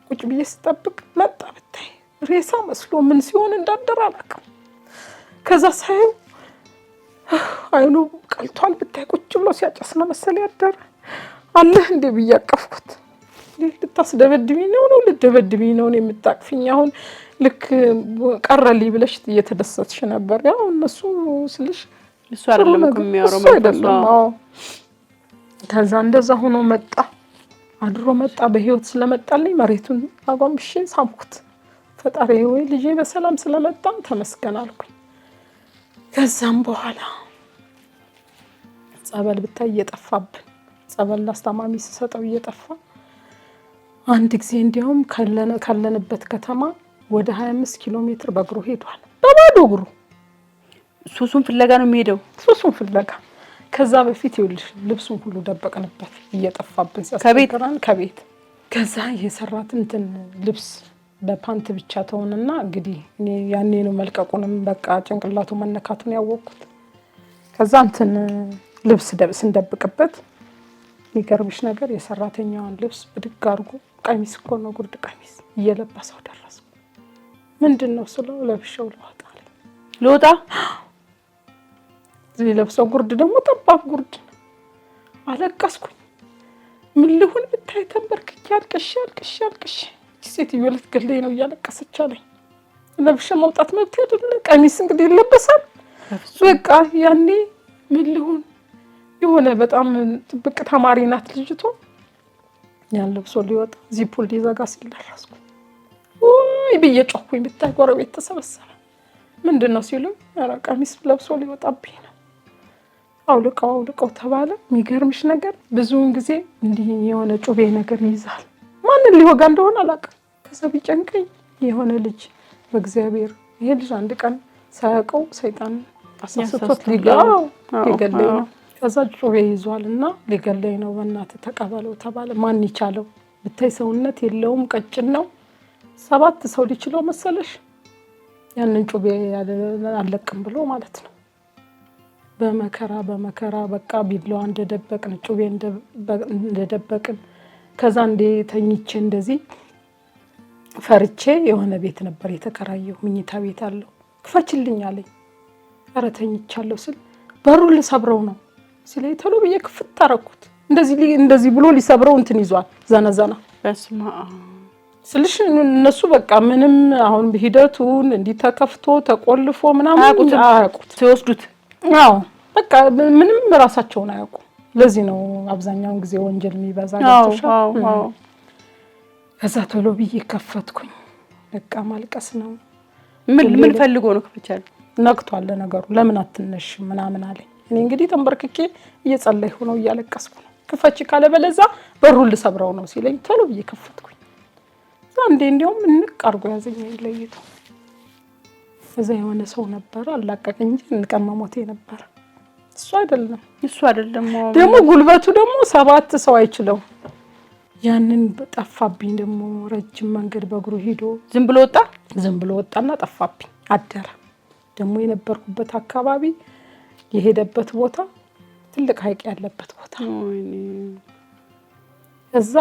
ቁጭ ብዬ ስጠብቅ መጣ ብታይ ሬሳ መስሎ ምን ሲሆን እንዳደረ አላውቅም። ከዛ ሳይው አይኑ ቀልቷል ብታይ ቁጭ ብሎ ሲያጨስ ነው መሰለኝ ያደረ። አለህ እንዴ ብዬ አቀፍኩት። ልታስደበድቢኝ ነው ልትደበድቢኝ ነው የምታቅፊኝ? አሁን ልክ ቀረልኝ ብለሽ እየተደሰትሽ ነበር። ያው እነሱ ስልሽ እሱ አይደለም እኮ የሚያወራው ነው። ከዛ እንደዛ ሆኖ መጣ አድሮ መጣ። በህይወት ስለመጣልኝ መሬቱን አጓንብሼ ሳምኩት። ፈጣሪ ወይ ልጄ በሰላም ስለመጣ ተመስገን አልኩኝ። ከዛም በኋላ ጸበል ብታይ እየጠፋብን ጸበል አስተማሚ ሲሰጠው እየጠፋ አንድ ጊዜ እንዲያውም ካለንበት ከተማ ወደ 25 ኪሎ ሜትር በእግሩ ሄዷል። በባዶ እግሩ ሱሱን ፍለጋ ነው የሚሄደው። ሱሱን ፍለጋ ከዛ በፊት ይኸውልሽ ልብሱን ሁሉ ደበቅንበት እየጠፋብን ሲያስቸግረን ከቤት ከዛ የሰራት እንትን ልብስ በፓንት ብቻ ተሆነና እንግዲህ ያኔ ነው መልቀቁንም በቃ ጭንቅላቱ መነካቱን ያወቅኩት። ከዛ እንትን ልብስ ስንደብቅበት የሚገርምሽ ነገር የሰራተኛዋን ልብስ ብድግ አድርጎ ቀሚስ እኮ ነው ጉርድ ቀሚስ እየለበሰው ደረሰው። ምንድነው ስለው ለብሼው ልወጣ እዚህ ለብሰው ጉርድ ደግሞ ጠባብ ጉርድ ነው። አለቀስኩኝ። ምን ልሁን ብታይ ተንበርክኬ አልቅሼ ሴትዮ ልትገለኝ ነው እያለቀሰች አለኝ። ለብሼ መውጣት መብት አይደለ? ቀሚስ እንግዲህ ይለበሳል። በቃ ያኔ ምን ልሁን የሆነ በጣም ጥብቅ ተማሪ ናት ልጅቷ። ያን ለብሶ ሊወጣ ዚፑል ሊዘጋ ሲል ደረስኩ። ወይ ብዬ ጮህኩኝ። ብታይ ጎረቤት ተሰበሰበ። ምንድነው ሲሉኝ ኧረ ቀሚስ ለብሶ ሊወጣብኝ ነው። አውልቀው ተባለ። የሚገርምሽ ነገር ብዙውን ጊዜ እንዲህ የሆነ ጩቤ ነገር ይይዛል። ማንን ሊወጋ እንደሆነ አላውቅም። ከዛ ቢጨንቀኝ የሆነ ልጅ በእግዚአብሔር ይሄ ልጅ አንድ ቀን ሳያውቀው ሰይጣን አሳስቶት ሊገለኝ ነው። ከዛ ጩቤ ይዟልና ሊገለኝ ነው፣ በእናትህ ተቀበለው ተባለ። ማን ይቻለው ብታይ ሰውነት የለውም፣ ቀጭን ነው። 7 ሰው ሊችለው መሰለሽ? ያንን ጩቤ አለቅም ብሎ ማለት ነው። በመከራ በቃ ቢላዋ እንደደበቅን ጩቤ እንደደበቅን ከዛ እንደ ተኝቼ እንደዚህ ፈርቼ የሆነ ቤት ነበር የተከራየው፣ ምኝታ ቤት አለው። ክፈችልኝ አለኝ። ኧረ ተኝቻለሁ ስል በሩን ልሰብረው ነው ሲለኝ ቶሎ ብዬ ክፍት አደረኩት። እንደዚህ ብሎ ሊሰብረው እንትን ይዟል ዘነዘና። በስመ አብ ስልሽ እነሱ በቃ ምንም አሁን ሂደቱን እንዲህ ተከፍቶ ተቆልፎ ምናምን አያውቁት ሲወስዱት። አዎ በቃ ምንም ራሳቸውን አያውቁ። ለዚህ ነው አብዛኛውን ጊዜ ወንጀል የሚበዛ ገብቶሻል። ከዛ ቶሎ ብዬ ከፈትኩኝ። በቃ ማልቀስ ነው። ምን ፈልጎ ነው ከፈቻለ? ነቅቷል ነገሩ። ለምን አትነሽ ምናምን አለኝ። እኔ እንግዲህ ተንበርክኬ እየጸለይኩ ነው፣ እያለቀስኩ ነው። ክፈች ካለ በለዛ በሩን ልሰብረው ነው ሲለኝ ቶሎ ብዬ ከፈትኩኝ። አንዴ እንዲያውም እንቅ አድርጎ ያዘኝ ለይቶ። እዛ የሆነ ሰው ነበር አላቀቀኝ እንጂ እንቀመሞቴ ነበር። እሱ አይደለም ደግሞ ጉልበቱ ደግሞ 7 ሰው አይችለው። ያንን ጠፋብኝ። ደግሞ ረጅም መንገድ በእግሩ ሄዶ ዝም ብሎ ወጣና ጠፋብኝ አደረ። ደግሞ የነበርኩበት አካባቢ የሄደበት ቦታ ትልቅ ሐይቅ ያለበት ቦታ እዛ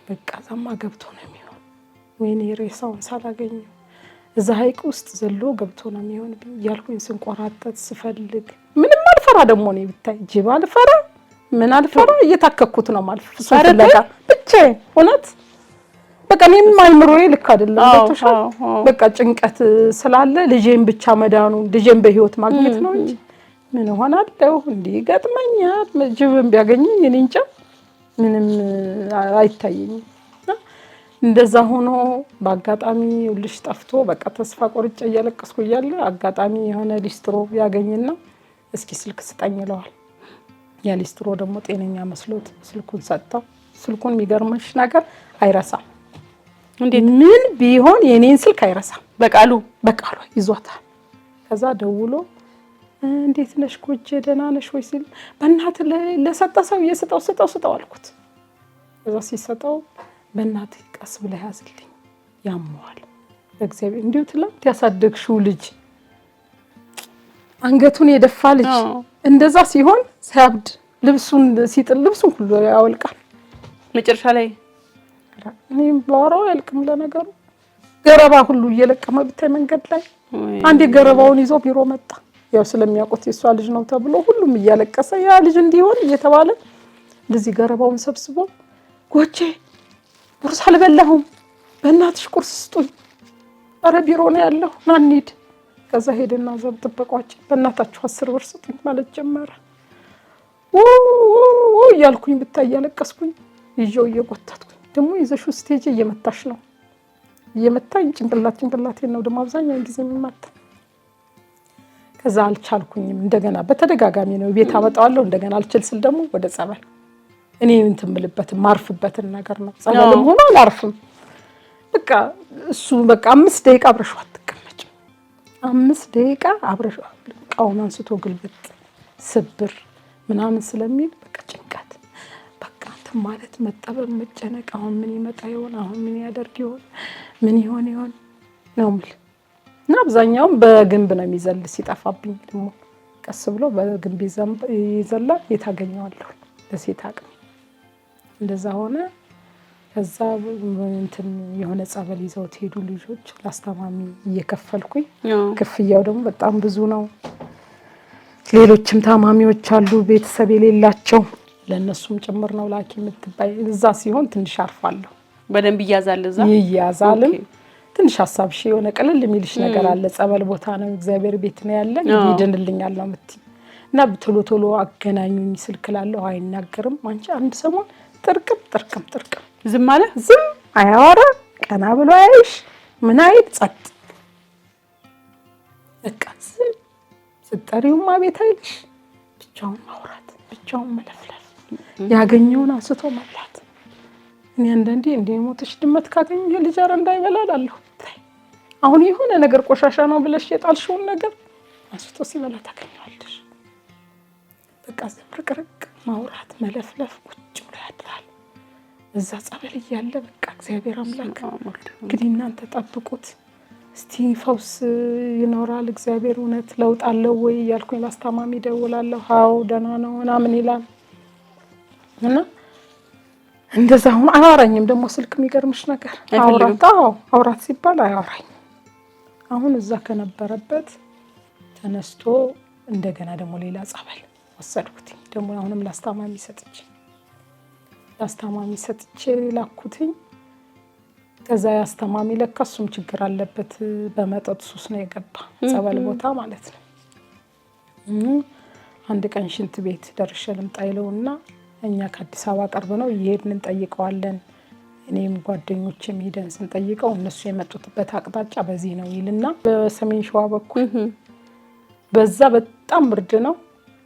በቃ ዛማ ገብቶ ነው የሚሆን። ወይኔ ሬሳውን ሳላገኘው እዛ ሐይቅ ውስጥ ዘሎ ገብቶ ነው የሚሆን እያልኩኝ ስንቆራጠጥ ስፈልግ ምንም አልፈራ። ደግሞ ነው ብታይ ጅብ አልፈራ ምን አልፈራ። እየታከኩት ነው ማለት ስለጋ ብቻ እውነት በቃ እኔም አይምሮዬ ልክ አይደለም። በቃ ጭንቀት ስላለ ልጄን ብቻ መዳኑ ልጄን በህይወት ማግኘት ነው እንጂ ምን ሆናለሁ እንዲህ ገጥመኛል። ጅብም ቢያገኘኝ እኔ እንጃ ምንም አይታየኝም። እንደዛ ሆኖ በአጋጣሚ ልጅ ጠፍቶ በቃ ተስፋ ቆርጬ እያለቀስኩ እያለ አጋጣሚ የሆነ ሊስትሮ ያገኝና እስኪ ስልክ ስጠኝ ይለዋል። ያ ሊስትሮ ደግሞ ጤነኛ መስሎት ስልኩን ሰጠው። ስልኩን የሚገርምሽ ነገር አይረሳም። እንዴት ምን ቢሆን የኔን ስልክ አይረሳም። በቃሉ ይዟታል። ከዛ ደውሎ እንዴት ነሽ ጎጄ ደህና ነሽ ወይ ሲል በእናት ለሰጠ ሰው ስጠው አልኩት። ከዛ ሲሰጠው በእናት ቀስ ብለህ ያዝልኝ ያመዋል በእግዚአብሔር እንዲሁ ትላንት ያሳደግሽው ልጅ አንገቱን የደፋ ልጅ እንደዛ ሲሆን ሲያብድ ልብሱን ሲጥል ልብሱን ሁሉ ያወልቃል። መጨረሻ ላይ እኔም ባወራው ያልቅም። ለነገሩ ገረባ ሁሉ እየለቀመ ብታይ መንገድ ላይ አንዴ ገረባውን ይዞ ቢሮ መጣ። ያው ስለሚያውቁት የሷ ልጅ ነው ተብሎ ሁሉም እያለቀሰ ያ ልጅ እንዲሆን እየተባለ እንደዚህ ገረባውን ሰብስቦ ጎቼ ቁርስ አልበላሁም በእናትሽ ቁርስ ስጡኝ፣ ኧረ ቢሮ ነው ያለው ና እንሂድ። ከዛ ሄደና ዘብ ጥበቃችን በእናታችሁ 10 ብር ስጡኝ ማለት ጀመረ። እያልኩኝ ብታይ እያለቀስኩኝ ይዤው እየጎተትኩኝ ደግሞ ይዘሽው ስቴጅ እየመታሽ ነው እየመታኝ ጭንቅላቴን ነው ደግሞ አብዛኛውን ጊዜ የሚመታ። ከዛ አልቻልኩኝም። እንደገና በተደጋጋሚ ነው ቤት አመጣዋለሁ። እንደገና አልችል ስል ደግሞ ወደ ጸበል እኔ እንትን የምልበትን ማርፍበትን ነገር ነው። ጸበልም ሆኖ አላርፍም። በቃ እሱ በቃ 5 ደቂቃ አብረሽው አትቀመጭም። 5 ደቂቃ አብረሽው እቃውን አንስቶ ግልብጥ ስብር ምናምን ስለሚል በቃ ጭንቀት በቃ እንትን ማለት መጠበብ መጨነቅ። አሁን ምን ይመጣ ይሆን? አሁን ምን ያደርግ ይሆን? ምን ይሆን ነው የምል እና አብዛኛውን በግንብ ነው የሚዘል። ሲጠፋብኝ ደግሞ ቀስ ብሎ በግንብ ይዘላል። የታገኘዋለሁ ለሴት አቅም እንደዛ ሆነ። ከዛ እንትን የሆነ ጸበል ይዘው ሄዱ ልጆች ላስተማሚ እየከፈልኩኝ። ክፍያው ደግሞ በጣም ብዙ ነው። ሌሎችም ታማሚዎች አሉ ቤተሰብ የሌላቸው ለነሱም ጭምር ነው ላኪ የምትባይ። እዛ ሲሆን ትንሽ አርፋለሁ። በደንብ ይያዛልም ትንሽ ሀሳብሽ የሆነ ቀለል የሚልሽ ነገር አለ። ጸበል ቦታ ነው እግዚአብሔር ቤት ነው ያለ ይድንልኛል ነው የምትይ። እና ቶሎ አገናኙኝ ስልክ ላለሁ አይናገርም። አንቺ አንድ ሰሞን ጥርቅም ዝም አለ። ዝም አያወራ ቀና ብሎ አይሽ ምን አይል ጸጥ በቃ ዝም ስትጠሪውማ ቤት አይልሽ። ብቻውን ማውራት ብቻውን መለፍለፍ ያገኘውን አንስቶ መብላት። እኔ አንዳንዴ እንደ ሞተሽ ድመት ካገኘ ልጅ አረ እንዳይበላል አለሁ። አሁን የሆነ ነገር ቆሻሻ ነው ብለሽ የጣልሽውን ነገር አንስቶ ሲበላ ታገኛለሽ። በቃ ዝብርቅርቅ ማውራት መለፍለፍ ቁጭ ብሎ ያድራል እዛ ጸበል እያለ። በቃ እግዚአብሔር አምላክ እንግዲህ እናንተ ጠብቁት እስቲ ፈውስ ይኖራል እግዚአብሔር እውነት ለውጥ አለው ወይ እያልኩኝ ላስታማሚ ደውላለሁ። አዎ ደህና ነው ምናምን ይላል እና እንደዛ አሁን አያወራኝም። ደግሞ ስልክ የሚገርምሽ ነገር አውራት ሲባል አያወራኝም። አሁን እዛ ከነበረበት ተነስቶ እንደገና ደግሞ ሌላ ጸበል ወሰድኩት። ደግሞ አሁንም ላስታማሚ ሰጥቼ ላኩትኝ። ከዛ ያስተማሚ ለካ እሱም ችግር አለበት በመጠጥ ሱስ ነው የገባ ጸበል ቦታ ማለት ነው። አንድ ቀን ሽንት ቤት ደርሼ ልምጣ ይለውና እኛ ከአዲስ አበባ ቀርብ ነው እየሄድን እንጠይቀዋለን። እኔም ጓደኞቼም ሄደን ስንጠይቀው እነሱ የመጡበት አቅጣጫ በዚህ ነው ይልና በሰሜን ሸዋ በኩል በዛ በጣም ብርድ ነው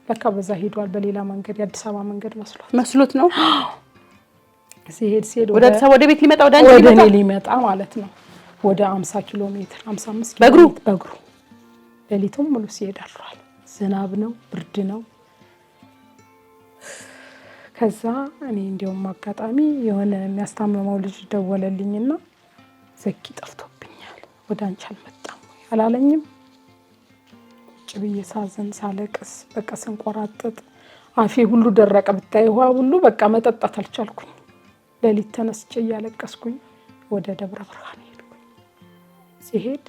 ለካ በዛ ሄዷል። በሌላ መንገድ የአዲስ አበባ መንገድ መስሎት ነው ሲሄድ ወደ አዲስ አበባ ወደ ቤት ሊመጣ ወደ እኔ ሊመጣ ማለት ነው። ወደ 50 ኪሎ ሜትር 55 ኪሎ ሜትር በእግሩ ሌሊቱም ሙሉ ሲሄድ አድሯል። ዝናብ ነው ብርድ ነው። ከዛ እኔ እንደውም አጋጣሚ የሆነ የሚያስታምመው ልጅ ደወለልኝና ዘኪ ጠፍቶብኛል ወደ አንቺ አልመጣም አላለኝም። ቁጭ ብዬ ሳዘን ሳለቅስ በቃ ስንቆራጥጥ አፌ ሁሉ ደረቀ ብታይ ውሃ ሁሉ በቃ መጠጣት አልቻልኩኝ። ሌሊት ተነስቼ እያለቀስኩኝ ወደ ደብረ ብርሃን ሄድኩኝ። ሲሄድ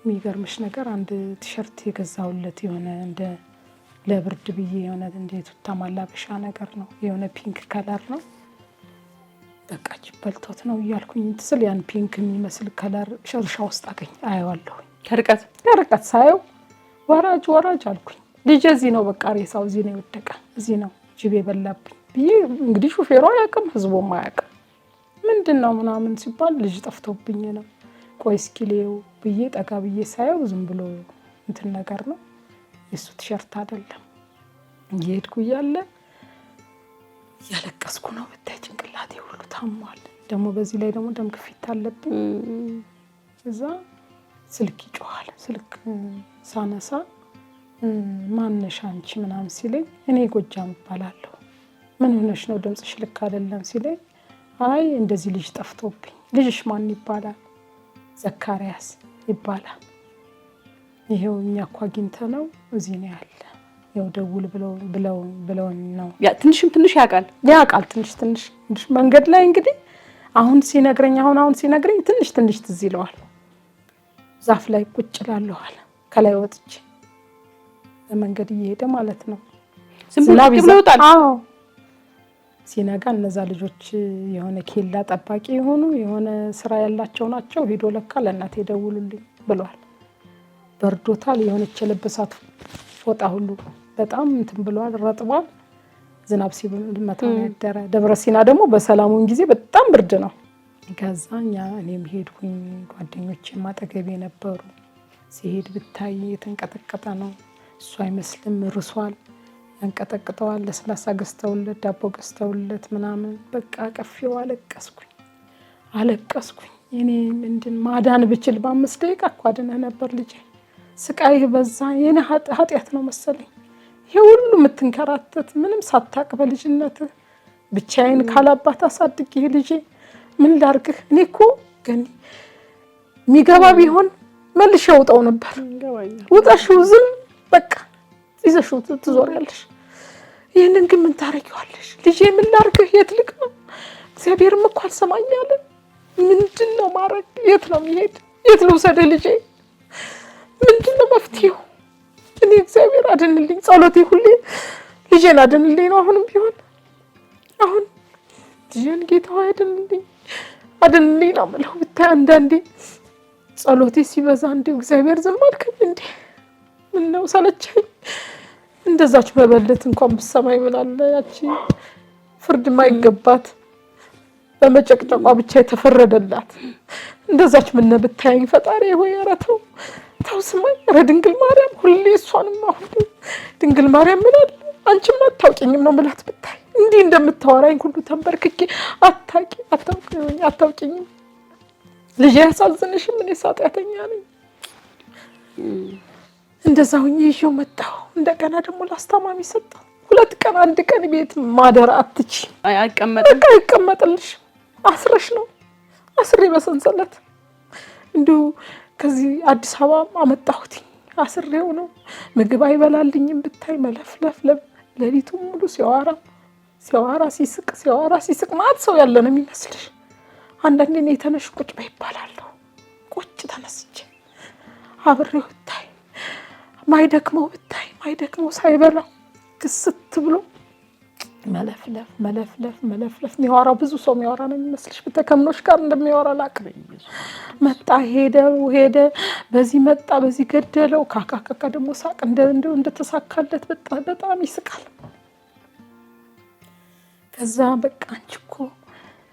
የሚገርምሽ ነገር አንድ ቲሸርት የገዛውለት የሆነ እንደ ለብርድ ብዬ የሆነ እንዴት ተማላበሻ ነገር ነው የሆነ ፒንክ ከለር ነው። በቃ ጅበልቶት ነው እያልኩኝ ትስል ያን ፒንክ የሚመስል ከለር ሸርሻ ውስጥ አየዋለሁ። ከርቀት ሳየው ወራጅ አልኩኝ። ልጅ እዚህ ነው በቃ ሬሳው እዚህ ነው የወደቀ እዚህ ነው ጅብ የበላብኝ ብዬ እንግዲህ ሹፌሯ አያውቅም ህዝቡም አያውቅም። ምንድነው ምናምን ሲባል ልጅ ጠፍቶብኝ ነው። ቆይ እስኪ ልየው ብዬ ጠጋ ብዬ ሳየው ዝም ብሎ እንትን ነገር ነው የሱ ቲሸርት አይደለም። እየሄድኩ እያለ ያለቀስኩ ነው ብታይ ጭንቅላቴ ሁሉ ታሟል። ደግሞ በዚህ ላይ ደግሞ ደም ግፊት አለብኝ። እዛ ስልክ ይጮሃል። ስልክ ሳነሳ ማነሽ አንቺ ምናምን ሲለኝ እኔ ጎጃም እባላለሁ። ምን ሆነሽ ነው ድምጽሽ ልክ አይደለም ሲለኝ አይ እንደዚህ ልጅ ጠፍቶብኝ። ልጅሽ ማን ይባላል? ዘካሪያስ ይባላል። ይሄው እኛ እኮ አግኝተነው እዚህ ነው ያለ። ያው ደውል ብለው ነው ያ ትንሽ ያውቃል ትንሽ መንገድ ላይ እንግዲህ አሁን ሲነግረኝ ትንሽ ትዝ ይለዋል። ዛፍ ላይ ቁጭ እላለሁ አለ ከላይ ወጥቼ በመንገድ እየሄደ ማለት ነው። ዝናብ ይወጣል። ሲነጋ እነዛ ልጆች የሆነ ኬላ ጠባቂ የሆነ ስራ ያላቸው ናቸው። ሄዶ ለካ ለእናቴ ደውሉልኝ ብሏል። በርዶታል። የሆነች የለበሳት ፎጣ ሁሉ በጣም እንትን ብሏል፣ ረጥቧል። ዝናብ ሲመታው ያደረ። ደብረ ሲና ደግሞ በሰላሙን ጊዜ በጣም ብርድ ነው። ከዛኛ እኔም ሄድኩኝ። ጓደኞቼም አጠገቤ ነበሩ። ሲሄድ ብታይ የተንቀጠቀጠ ነው። እሱ አይመስልም ርሷል። ያንቀጠቅጠዋል። ለስላሳ ገዝተውለት ዳቦ ገዝተውለት ምናምን በቃ ቀፊው አለቀስኩኝ። እኔ ምንድን ማዳን ብችል በ5 ደቂቃ እኮ አድነህ ነበር ልጄ። ስቃይህ በዛ። የኔ ኃጢአት ነው መሰለኝ ይሄ ሁሉ የምትንከራተት ምንም ሳታቅ በልጅነትህ ብቻዬን ካላባት አሳድግ ይሄ ልጄ ምን ላርግህ? እኔ እኮ ግን የሚገባ ቢሆን መልሼ ወጣው ነበር። ውጣሽው ዝም በቃ ይዘሽው ትዞሪያለሽ። ይሄንን ግን ምን ታረጊዋለሽ? ልጄ ምን ላርግህ? የት ልቅ ነው? እግዚአብሔርም እኮ አልሰማኝ አለ። ምንድነው ማረግ? የት ነው የሚሄድ? የት ልውሰድህ ልጄ? ምንድነው መፍትሄው? እኔ እግዚአብሔር አድንልኝ፣ ጸሎቴ ሁሌ ልጄን አድንልኝ ነው። አሁንም ቢሆን አሁን ልጄን ጌታ አድንልኝ ነው የምለው። ብታይ አንዳንዴ ጸሎቴ ሲበዛ እንደው እግዚአብሔር ዝም አልከኝ እንዴ? ምን ነው ሰለቸኝ። እንደዛች መበለት እንኳን ብትሰማኝ ምን አለ። ያቺ ፍርድ ማይገባት በመጨቅጨቋ ብቻ የተፈረደላት እንደዛች ምን ብታየኝ ፈጣሪ ሆይ ኧረ ተው ስማኝ። ኧረ ድንግል ማርያም ሁሌ እሷንም አሁን ድንግል ማርያም ምን አለ አንቺም አታውቂኝም ነው የምላት። ብታይ እንዲህ እንደምታወራኝ ሁሉ ተንበርክኬ አታውቂኝም ልጅ ያሳዝንሽም እኔ ኃጢአተኛ ነኝ። እንደዛው ይዤው መጣሁ። እንደገና ደግሞ ላስታማሚ ሰጠው። 2 ቀን 1 ቀን ቤት ማደር አትቺ አይቀመጥልሽ። አስረሽ ነው አስሬ በሰንሰለት እንዲሁ ከዚህ አዲስ አበባ አመጣሁት። አስሬው ነው። ምግብ አይበላልኝም ብታይ መለፍለፍ ሌሊቱን ሙሉ ሲያወራ ሲስቅ ማለት ሰው ያለ ነው የሚመስልሽ። አንዳንዴ እኔ ተነሽ ቁጭ በይ ይባላለሁ። ቁጭ ተነስቼ አብሬው ብታይ ማይደክመው ሳይበላ ክስት ብሎ መለፍለፍ የሚያወራው ብዙ ሰው የሚያወራ ነው የሚመስልሽ። ከተከምኖች ጋር እንደሚያወራ ላቅም መጣ ሄደ በዚህ መጣ በዚህ ገደለው ካካካካ ደግሞ ሳቅ እንደተሳካለት በጣም ይስቃል። ከዛ በቃ አንቺ እኮ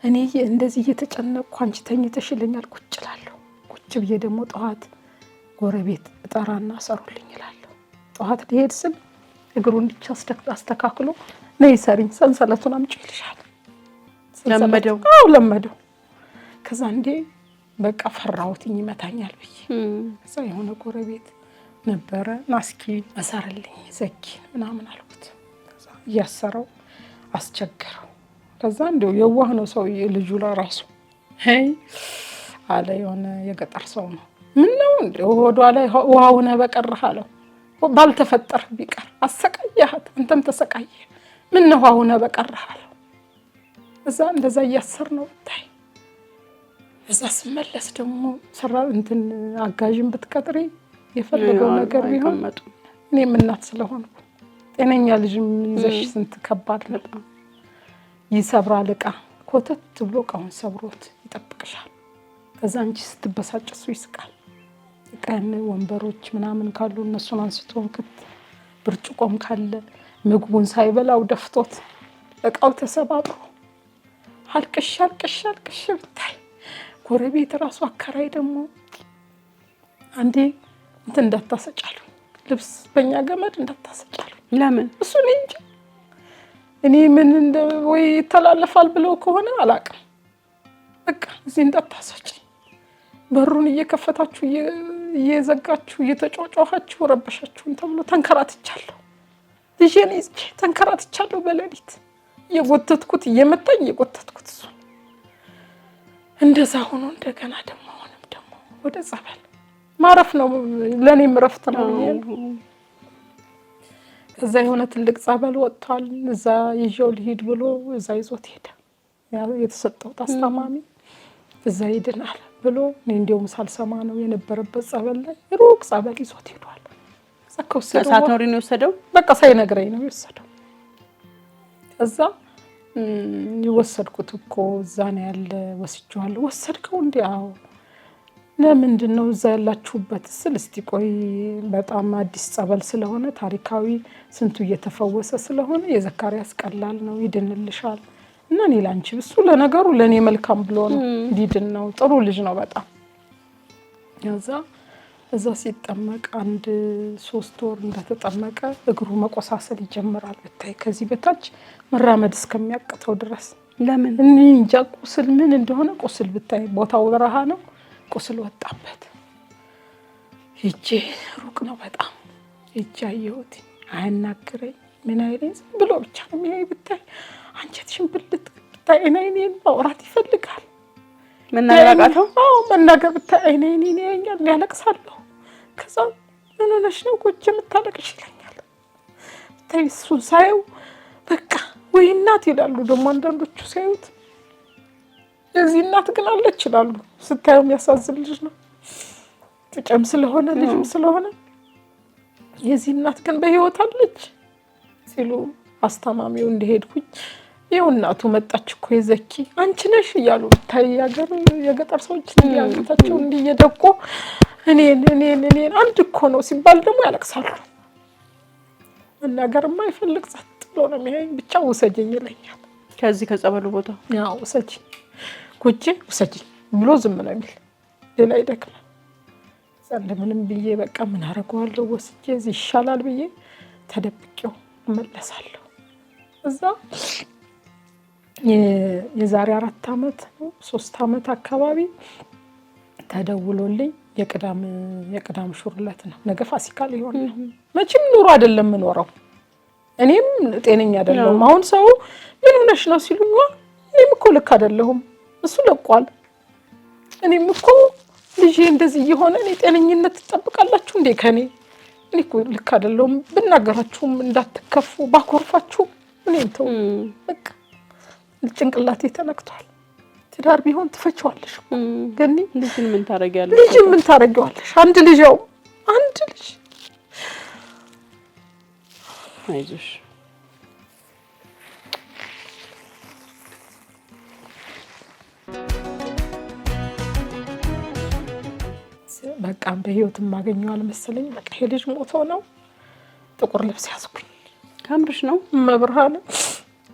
እኔ እንደዚህ እየተጨነቅኩ አንቺ ተኝተሽልኛል ቁጭ እላለሁ። ቁጭ ብዬ ደግሞ ጠዋት ጎረቤት እጠራና ሰሩልኝ እላለሁ። ጠዋት ሊሄድ ስል እግሩ እንዲቻ አስተካክሎ ነይ ሰሪኝ ሰንሰለቱን አምጪ ይልሻል። ለመደው። ከዛ እንዴ በቃ ፈራሁትኝ ይመታኛል ብዬ። ከዛ የሆነ ጎረቤት ነበረ ናስኪ እሰርልኝ ዘኪን ምናምን አልኩት። ከዛ እያሰረው አስቸገረው። ከዛ እንደው የዋህ ነው ሰው ልጁ ለራሱ ሄይ አለ። የሆነ የገጠር ሰው ነው። ምን ነው እንደው ሆዷ ላይ ውሃውን በቀረህ አለው። ባልተፈጠር ቢቀር አሰቃያት አንተም ተሰቃየ። ምን ነው ውሃውን በቀረህ አለው። እዛ እንደዛ እያሰር ነው ብታይ። እዛ ስመለስ ደግሞ ሰራ እንትን አጋዥም ብትቀጥሪ የፈለገው ነገር ቢሆን እኔም እናት ስለሆንኩ ጤነኛ ልጅም ይዘሽ ስንት ከባድ ነው። ይሰብራል ዕቃ ኮተት ብሎ ዕቃውን ሰብሮት ይጠብቅሻል። ከዛ አንቺ ስትበሳጭ እሱ ይስቃል። ዕቃን ወንበሮች ምናምን ካሉ እነሱን አንስቶ እንክት ብርጭቆም ካለ ምግቡን ሳይበላው ደፍቶት ዕቃው ተሰባብሮ አልቅሽ ብታይ። ጎረቤት ራሱ አከራይ ደግሞ አንዴ እንትን እንዳታሰጫሉ ልብስ በእኛ ገመድ እንዳታሰጫሉ። ለምን እሱ ነው እንጂ እኔ ምን ወይ ይተላለፋል ብለው ከሆነ አላውቅም። በቃ እዚህ እንዳታሰጪ በሩን እየከፈታችሁ እየዘጋችሁ እየተጫጫኋችሁ ረበሻችሁን ተብሎ ተንከራትቻለሁ። ልጄን ይዤ ተንከራትቻለሁ። በሌሊት እየጎተትኩት እየጎተትኩት እሱ እንደዛ ሆኖ እንደገና ደግሞ ወደ ጸበል ማረፍ ነው ለኔም ረፍት ነው። እዛ የሆነ ትልቅ ጸበል ወጥቷል። እዛ ይዤው ልሂድ ብሎ እዛ ይዞት ሄደ። የተሰጠው አስተማሚ እዛ ይድናል ብሎ እኔ እንደውም ሳልሰማ ነው የነበረበት ጸበል ላይ ሩቅ ጸበል ይዞት ሄዷል። እዛ ሳትኖሪ ነው የወሰደው? በቃ ሳይነግረኝ ነው የወሰደው። እዛ የወሰድኩት እኮ እዛ ነው ያለ ወስጄዋለሁ። ወሰድከው እንዴ? አዎ። ለምንድን ነው እዛ ያላችሁበት ስል እስቲ ቆይ በጣም አዲስ ጸበል ስለሆነ ታሪካዊ ስንቱ እየተፈወሰ ስለሆነ የዘካርያስ ቀላል ነው ይድንልሻል እና እኔ ላንቺ እሱ ለነገሩ ለኔ መልካም ብሎ ነው ሊድን ነው። ጥሩ ልጅ ነው በጣም። እዛ ሲጠመቅ 3 ወር እንደተጠመቀ እግሩ መቆሳሰል ይጀምራል። ብታይ ከዚህ በታች መራመድ እስከሚያቅተው ድረስ። ለምን እኔ እንጃ ቁስል ምን እንደሆነ ቁስል ብታይ ቦታው በረሃ ነው። ቁስል ወጣበት። ሂጄ ሩቅ ነው በጣም ሂጄ አየሁት። አያናግረኝ ምን አይለኝ ዝም ብሎ ብቻ ነው የሚያይ። ብታይ አንጀትሽን ብልት ብታይ አይኔን ማውራት ይፈልጋል። መናገራታው መናገር ብታይ አይኔን ያኛል ያለቅሳለሁ። ከዛ ምን ሆነሽ ነው ቁጭ የምታለቅሽ ይለኛል። ብታይ እሱን ሳየው በቃ ወይ እናት ይላሉ ደግሞ አንዳንዶቹ ሳዩት። የዚህ እናት ግን አለች ይላሉ። ስታየው የሚያሳዝን ልጅ ነው። ጥጭም ስለሆነ ልጅም ስለሆነ የዚህ እናት ግን በህይወት አለች ሲሉ አስተማሚው እንደሄድኩኝ ይኸው እናቱ መጣች እኮ የዘኪ አንቺ ነሽ እያሉ ብታይ የገጠር ሰዎች እንዲያንታቸው እንዲየደቁ እኔን አንድ እኮ ነው ሲባል ደግሞ ያለቅሳሉ። መናገርማ አይፈልግ ጸጥ ብሎ ነው የሚያየኝ። ብቻ ውሰጂኝ ይለኛል። ከዚህ ከጸበሉ ቦታ ያው ውሰጂኝ ኩጂ ውሰጂኝ ብሎ ዝም ነው የሚል። ሌላ ይደክማል። እንደምንም ብዬ በቃ ምን አደርገዋለሁ ወስጄ እዚህ ይሻላል ብዬ ተደብቄው እመለሳለሁ። እዛ የዛሬ 4 ዓመት 3 ዓመት አካባቢ ተደውሎልኝ የቅዳም ሹርለት ነው ነገ ፋሲካ ሊሆን ነው። መቼም ኑሮ አይደለም የምኖረው እኔም ጤነኛ አይደለሁም። አሁን ሰው ምን ሆነሽ ነው ሲሉኝ እኔም እኮ ልክ አይደለሁም እሱ ለቋል። እኔም እኮ ልጄ እንደዚህ እየሆነ እኔ ጤነኝነት ትጠብቃላችሁ እንዴ ከኔ? እኔ እኮ ልክ አይደለሁም። ብናገራችሁም እንዳትከፉ ባኮርፋችሁ እኔም ተው በቃ ጭንቅላቴ ተነክቷል። ትዳር ቢሆን ትፈችዋለሽ ግን ልጅን ምን ታረጊያለሽ? ልጅን ምን ታረጊዋለሽ? አንድ ልጅ አይዞሽ በቃ በህይወት ማገኘዋል መሰለኝ። በቃ ሄልጅ ሞቶ ነው። ጥቁር ልብስ ያስኩኝ ካምብርሽ ነው መብርሃን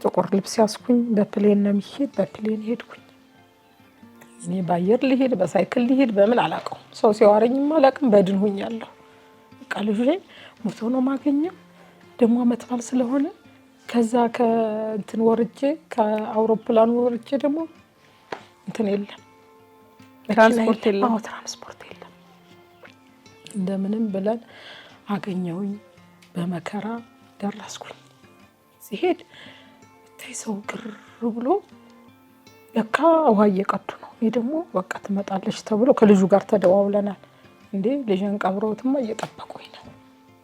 ጥቁር ልብስ ያስኩኝ። በፕሌን ነው የሚሄድ። በፕሌን ሄድኩኝ። እኔ ባየር ልሄድ በሳይክል ልሄድ በምን አላውቀው። ሰው ሲያወራኝም አላውቅም። በድን ሆኛለሁ። በቃ ልጅ ሞቶ ነው ማገኘው። ደግሞ አመት በዓል ስለሆነ ከዛ ከእንትን ወርጄ ከአውሮፕላኑ ወርጄ ደግሞ እንትን የለም ትራንስፖርት የለም። አዎ ትራንስፖርት የለም። እንደምንም ብለን አገኘሁኝ። በመከራ ደረስኩኝ። ሲሄድ ሰው ግር ብሎ ለካ ውሃ እየቀዱ ነው። እኔ ደግሞ በቃ ትመጣለች ተብሎ ከልጁ ጋር ተደዋውለናል። እንዴ ልጅን ቀብረውትማ እየጠበቁኝ ነው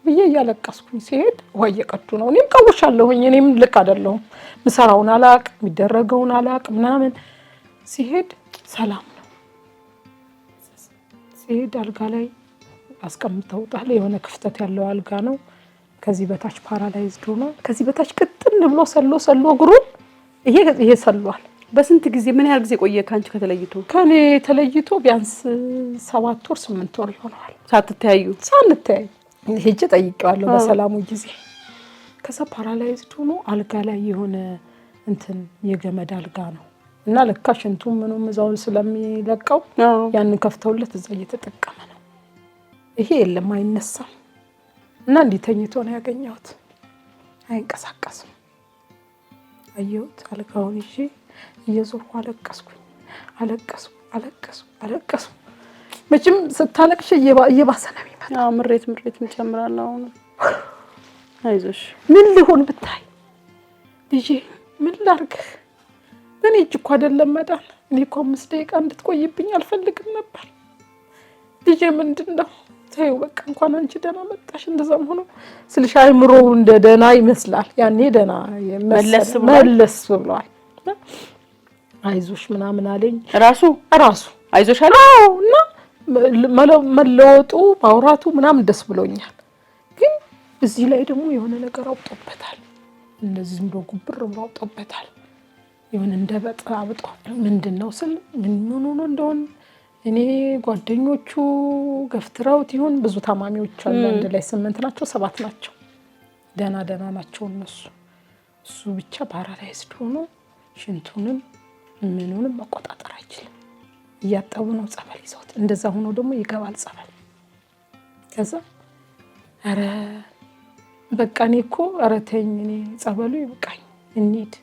ብዬ እያለቀስኩኝ ሲሄድ ውሃ እየቀዱ ነው። እኔም ቀውሻለሁኝ። እኔም ልክ አይደለሁም። ምሰራውን አላቅ የሚደረገውን አላቅ ምናምን። ሲሄድ ሰላም ነው። ሲሄድ አልጋ ላይ አስቀምጠውታል። የሆነ ክፍተት ያለው አልጋ ነው። ከዚህ በታች ፓራላይዝድ ሆኖ ከዚህ በታች ቅጥል ብሎ ሰሎ እግሩን ይሄ ሰሏል። በስንት ጊዜ ምን ያህል ጊዜ ቆየ ካንቺ ከተለይቶ? ከኔ ተለይቶ ቢያንስ 7 ወር 8 ወር ይሆናል። ሳትተያዩ? ሳንተያዩ ሄጄ ጠይቄዋለሁ በሰላሙ ጊዜ። ከዛ ፓራላይዝድ ሆኖ አልጋ ላይ የሆነ እንትን የገመድ አልጋ ነው እና ለካ ሽንቱ ምኑም እዛው ስለሚለቀው ያንን ከፍተውለት እዛ እየተጠቀመ ነው። ይሄ የለም አይነሳም። እና እንዲህ ተኝቶ ነው ያገኘሁት። አይንቀሳቀስም። አየሁት። አልጋውን ይዤ እየዞርኩ አለቀስኩ። መቼም ስታለቅሽ እየባሰ ነው የሚመጣው። ምሬት ይጨምራል። አሁን አይዞሽ ምን ሊሆን ብታይ ልጄ ምን ላርግ? በእኔ እጅ እኮ አይደለም መዳን። እኔ እኮ 5 ደቂቃ እንድትቆይብኝ አልፈልግም ነበር። ልጄ ምንድን ነው ተይው በቃ እንኳን አንቺ ደህና መጣሽ። እንደዛም ሆኖ ስልሽ አይምሮ እንደ ደህና ይመስላል። ያኔ ደህና መለስ ብሏል። አይዞሽ ምናምን አለኝ ራሱ አይዞሽ አለ። እና መለወጡ ማውራቱ ምናምን ደስ ብሎኛል። ግን እዚህ ላይ ደግሞ የሆነ ነገር አውጦበታል። እንደዚህ ዝም ብሎ ጉብር ብሎ አውጦበታል። የሆነ እንደበጣ አብጦ ምንድነው ስል ምን ሆኖ እንደሆነ እኔ ጓደኞቹ ገፍትራውት ይሁን ብዙ ታማሚዎች አሉ። አንድ ላይ 8 ናቸው 7 ናቸው። ደህና ናቸው እነሱ። እሱ ብቻ ፓራላይዝድ ሆኖ ሽንቱንም ምኑንም መቆጣጠር አይችልም። እያጠቡ ነው ጸበል ይዘውት። እንደዛ ሆኖ ደግሞ ይገባል ጸበል። ከዛ አረ በቃ እኔ እኮ ኧረ ተይኝ እኔ ጸበሉ ይብቃኝ እንሂድ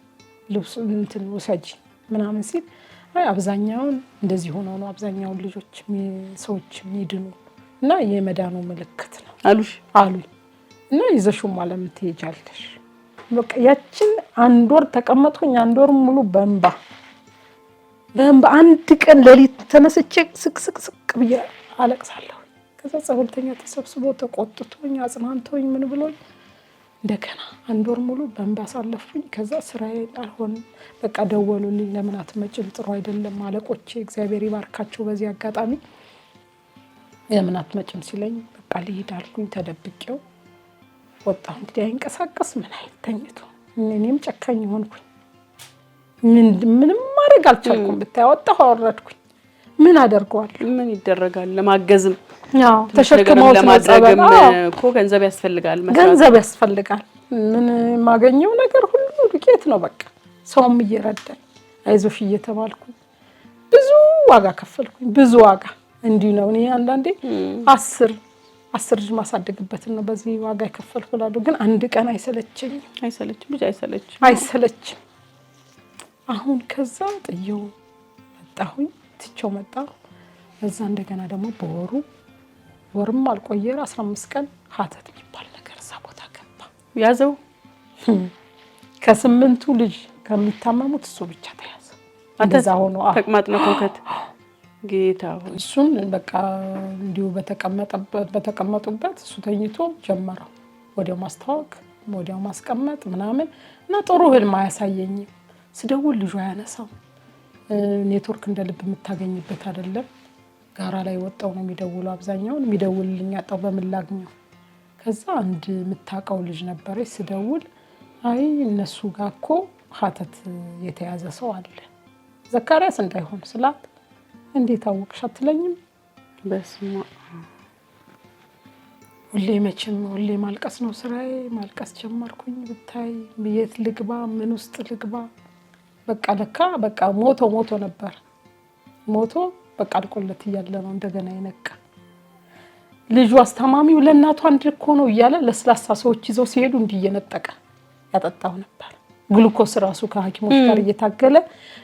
ልብስ እንትን ውሰጂ ምናምን ሲል አብዛኛውን እንደዚህ ሆኖ ነው አብዛኛውን ልጆች ሰዎች የሚድኑ እና የመዳኑ ምልክት ነው አሉኝ። እና ይዘሽው ማለት ትሄጃለሽ። በቃ ያችን 1 ወር ተቀመጥኩኝ። 1 ወር ሙሉ በእንባ አንድ ቀን ሌሊት ተነስቼ ስቅ ብዬ አለቅሳለሁ። ከዛ ጸበልተኛ ተሰብስቦ ተቆጥቶኝ አጽናንቶኝ ምን ብሎኝ እንደገና 1 ወር ሙሉ በእንባ አሳለፍኩኝ። ከዛ ስራዬ አልሆን በቃ ደወሉልኝ። ለምን አትመጭም? ጥሩ አይደለም አለቆቼ እግዚአብሔር ይባርካቸው። በዚህ አጋጣሚ ለምን አትመጭም ሲለኝ በቃ ልሂድ አልኩኝ። ተደብቄው ወጣሁ። እንግዲህ አይንቀሳቀስ ምን አይተኝቶ እኔም ጨካኝ ሆንኩኝ። ምንም ማድረግ አልቻልኩም። ብታይ ወጣሁ አወረድኩኝ። ምን አደርገዋለሁ? ምን ይደረጋል? ለማገዝም ተሸክመው ለማድረግም እኮ ገንዘብ ያስፈልጋል። ምን ማገኘው ነገር ሁሉ ዱቄት ነው። በቃ ሰውም እየረዳኝ አይዞሽ እየተባልኩ ብዙ ዋጋ ከፈልኩኝ። ብዙ ዋጋ እንዲህ ነው። እኔ አንዳንዴ 10 ልጅ ማሳደግበትን ነው በዚህ ዋጋ ይከፈልኩላሉ። ግን አንድ ቀን አይሰለችም። አሁን ከዛ ጥየው መጣሁኝ። ትቼው መጣሁ። እዛ እንደገና ደግሞ በወሩ ወርም አልቆየ 15 ቀን ሀተት የሚባል ነገር እዛ ቦታ ገባ ያዘው። ከ8ቱ ልጅ ከሚታመሙት እሱ ብቻ ተያዘ። እንደዛ ሆኖ ተቅማጥ ነው ተውከት ጌታው እሱን በቃ እንዲሁ በተቀመጡበት እሱ ተኝቶ ጀመረው ወዲያው ማስታወክ ወዲያው ማስቀመጥ ምናምን እና ጥሩ ህልም አያሳየኝም። ስደውል ልጁ አያነሳም። ኔትወርክ እንደልብ የምታገኝበት አይደለም። ጋራ ላይ ወጣው ነው የሚደውለው። አብዛኛውን የሚደውልልኝ አጣው በምን ላግኘው። ከዛ አንድ የምታውቀው ልጅ ነበረች። ስደውል አይ እነሱ ጋር እኮ ሀተት የተያዘ ሰው አለ ዘካሪያስ እንዳይሆን ስላት እንዴት አወቅሽ አትለኝም? በስማ ሁሌ ማልቀስ ነው ስራዬ። ማልቀስ ጀመርኩኝ። ብታይ የት ልግባ ምን ውስጥ ልግባ? በቃ ለካ በቃ ሞቶ ነበር። ሞቶ በቃ አልቆለት እያለ ነው እንደገና ይነቃ። ልጁ አስተማሚው ለእናቷ አንድ እኮ ነው እያለ ለስላሳ ሰዎች ይዘው ሲሄዱ እንዲየነጠቀ ያጠጣው ነበር። ግሉኮስ ራሱ ከሐኪሞች ጋር እየታገለ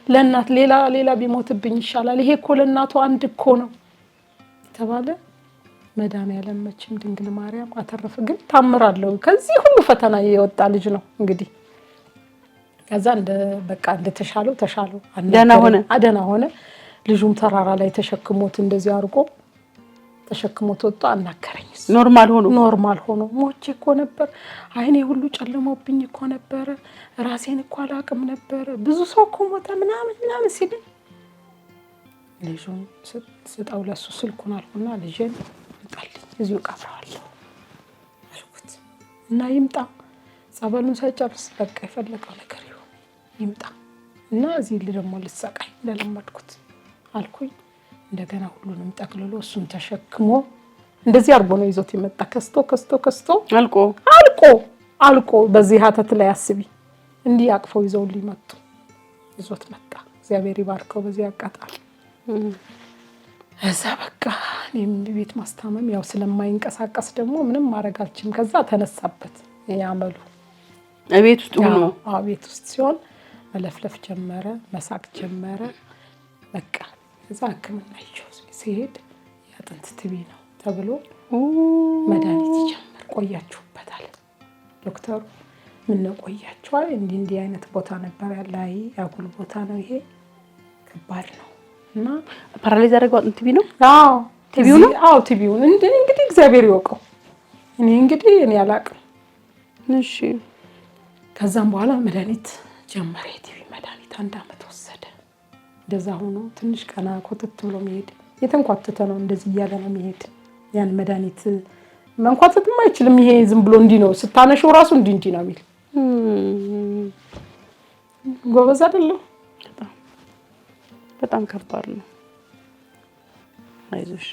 ለእናት ሌላ ቢሞትብኝ ይሻላል፣ ይሄ እኮ ለእናቷ አንድ እኮ ነው ተባለ። መድኃኒዓለም መቼም ድንግል ማርያም አተረፈ። ግን ታምራለሁ። ከዚህ ሁሉ ፈተና የወጣ ልጅ ነው እንግዲህ። ከዛ እንደተሻለው ደህና ሆነ። ልጁም ተራራ ላይ ተሸክሞት እንደዚህ አድርጎ ተሸክሞት ወጣ። አናከረኝ። ኖርማል ሆኖ ሞቼ እኮ ነበር፣ አይኔ ሁሉ ጨለሞብኝ እኮ ነበር፣ ራሴን እኮ አላቅም ነበር፣ ብዙ ሰው እኮ ሞተ ምናምን ሲል ልጁን ስጠው ለሱ ስልኩን አልኩና ልጄን ይጣልኝ እዚሁ ቀብረዋለሁ አልኩት እና ይምጣ ጸበሉን ሳይጨርስ በቃ የፈለገው ነገር ይምጣ እና እዚህ ደግሞ ልሰቃይ እንደለመድኩት አልኩኝ። እንደገና ሁሉንም ጠቅልሎ እሱን ተሸክሞ እንደዚህ አርጎ ነው ይዞት የመጣ። ከስቶ አልቆ በዚህ ሀተት ላይ አስቢ እንዲህ አቅፈው ይዘውልኝ መጡ። ይዞት መጣ። እግዚአብሔር ይባርከው። በዚህ አቃጣል እዛ በቃ እኔም ቤት ማስታመም ያው ስለማይንቀሳቀስ ደግሞ ምንም ማድረግ አልችልም። ከዛ ተነሳበት ያመሉ ቤት ውስጥ ሆኖ ቤት ውስጥ ሲሆን መለፍለፍ ጀመረ፣ መሳቅ ጀመረ። በቃ እዛ ሕክምና ይዤው ሲሄድ የአጥንት ትቢ ነው ተብሎ መድኃኒት ጀመር። ቆያችሁበታል ዶክተሩ። ምን ነው ቆያችኋል? እንዲህ አይነት ቦታ ነበር ያለ። አይ ያጉል ቦታ ነው ይሄ፣ ከባድ ነው እና ፓራላይዝ ያደረገው አጥንት ትቢ ነው። ቲቢው ነው። ቲቢውን እንግዲህ እግዚአብሔር ይወቀው። እኔ አላቅም። እሺ። ከዛም በኋላ መድኃኒት ጀመረ። የቲቢ መድኃኒት 1 አመት ወሰደ። እንደዛ ሆኖ ትንሽ ቀና ኮተት ብሎ መሄድ የተንኳተተ ነው። እንደዚህ እያለ ነው መሄድ። ያን መድኃኒት መንኳተትም አይችልም። ይሄ ዝም ብሎ እንዲህ ነው ስታነሽው ራሱ እንዲህ ነው የሚል ጎበዝ አይደለም። በጣም ከባድ ነው። አይዞሽ።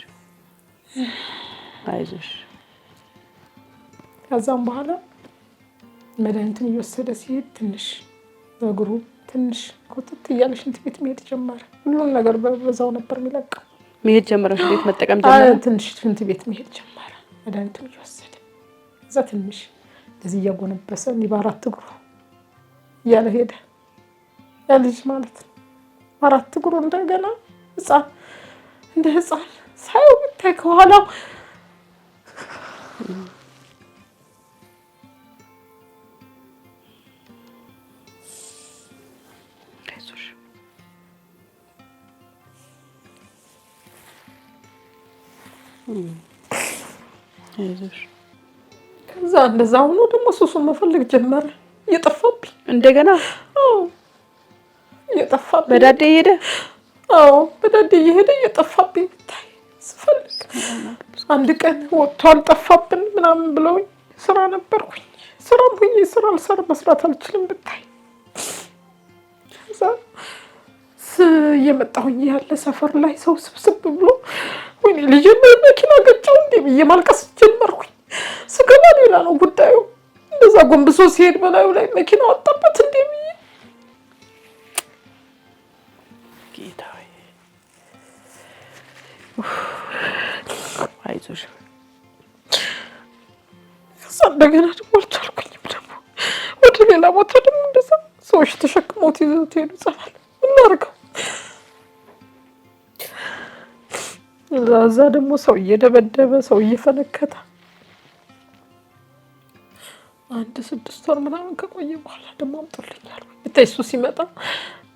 ከዛም በኋላ መድኃኒትን እየወሰደ ሲሄድ ትንሽ በእግሩ ትንሽ ኮተት እያለ ሽንት ቤት መሄድ ጀመረ። ሁሉም ነገር በዛው ነበር የሚለቀው። መሄድ ጀመረ። ሽንት ቤት መጠቀም ጀመረ። ትንሽ ሽንት ቤት መሄድ ጀመረ መድኃኒቱን እየወሰደ። እዛ ትንሽ እንደዚህ እያጎነበሰ በአራት እግሩ እያለ ሄደ። ያ ልጅ ማለት ነው። አራት እግሩ እንደገና እንደ ህፃን ሳይው ብታይ ከኋላው ከዛ እንደዛ ሆኖ ደግሞ ሱሱን መፈለግ ጀመረ። እየጠፋብኝ እንደገና እየጠፋብኝ በዳዴ ሄደ። በዳዴ እየሄደ እየጠፋብኝ ብታይ ስፈልግ አንድ ቀን ወጥቶ አልጠፋብን ምናምን ብለውኝ ስራ ነበርኩኝ። ስራም ሁኜ ስራ መስራት አልችልም ብታይ። ከዛ እየመጣሁኝ ያለ ሰፈር ላይ ሰው ስብስብ ብሎ ወይኔ ልጄ መኪና ገጨው እንዴ ብዬ ማልቀስ ጀመርኩኝ። ስገባ ሌላ ነው ጉዳዩ። እንደዛ ጎንብሶ ሲሄድ በላዩ ላይ መኪና ወጣበት እንዴ ብዬ ጌታዬ አይዞሽ። ከዛ እንደገና ደግሞ አልቻልኩኝም። ደግሞ ወደ ሌላ ቦታ ደግሞ እንደዛ ሰዎች ተሸክሞት ይዘውት ሄዱ። ጸበል ምን ላድርገው? እዛ ደግሞ ሰው እየደበደበ ሰው እየፈነከተ 6 ወር ምናምን ከቆየ በኋላ ደግሞ አምጦልኛል። ብታይ እሱ ሲመጣ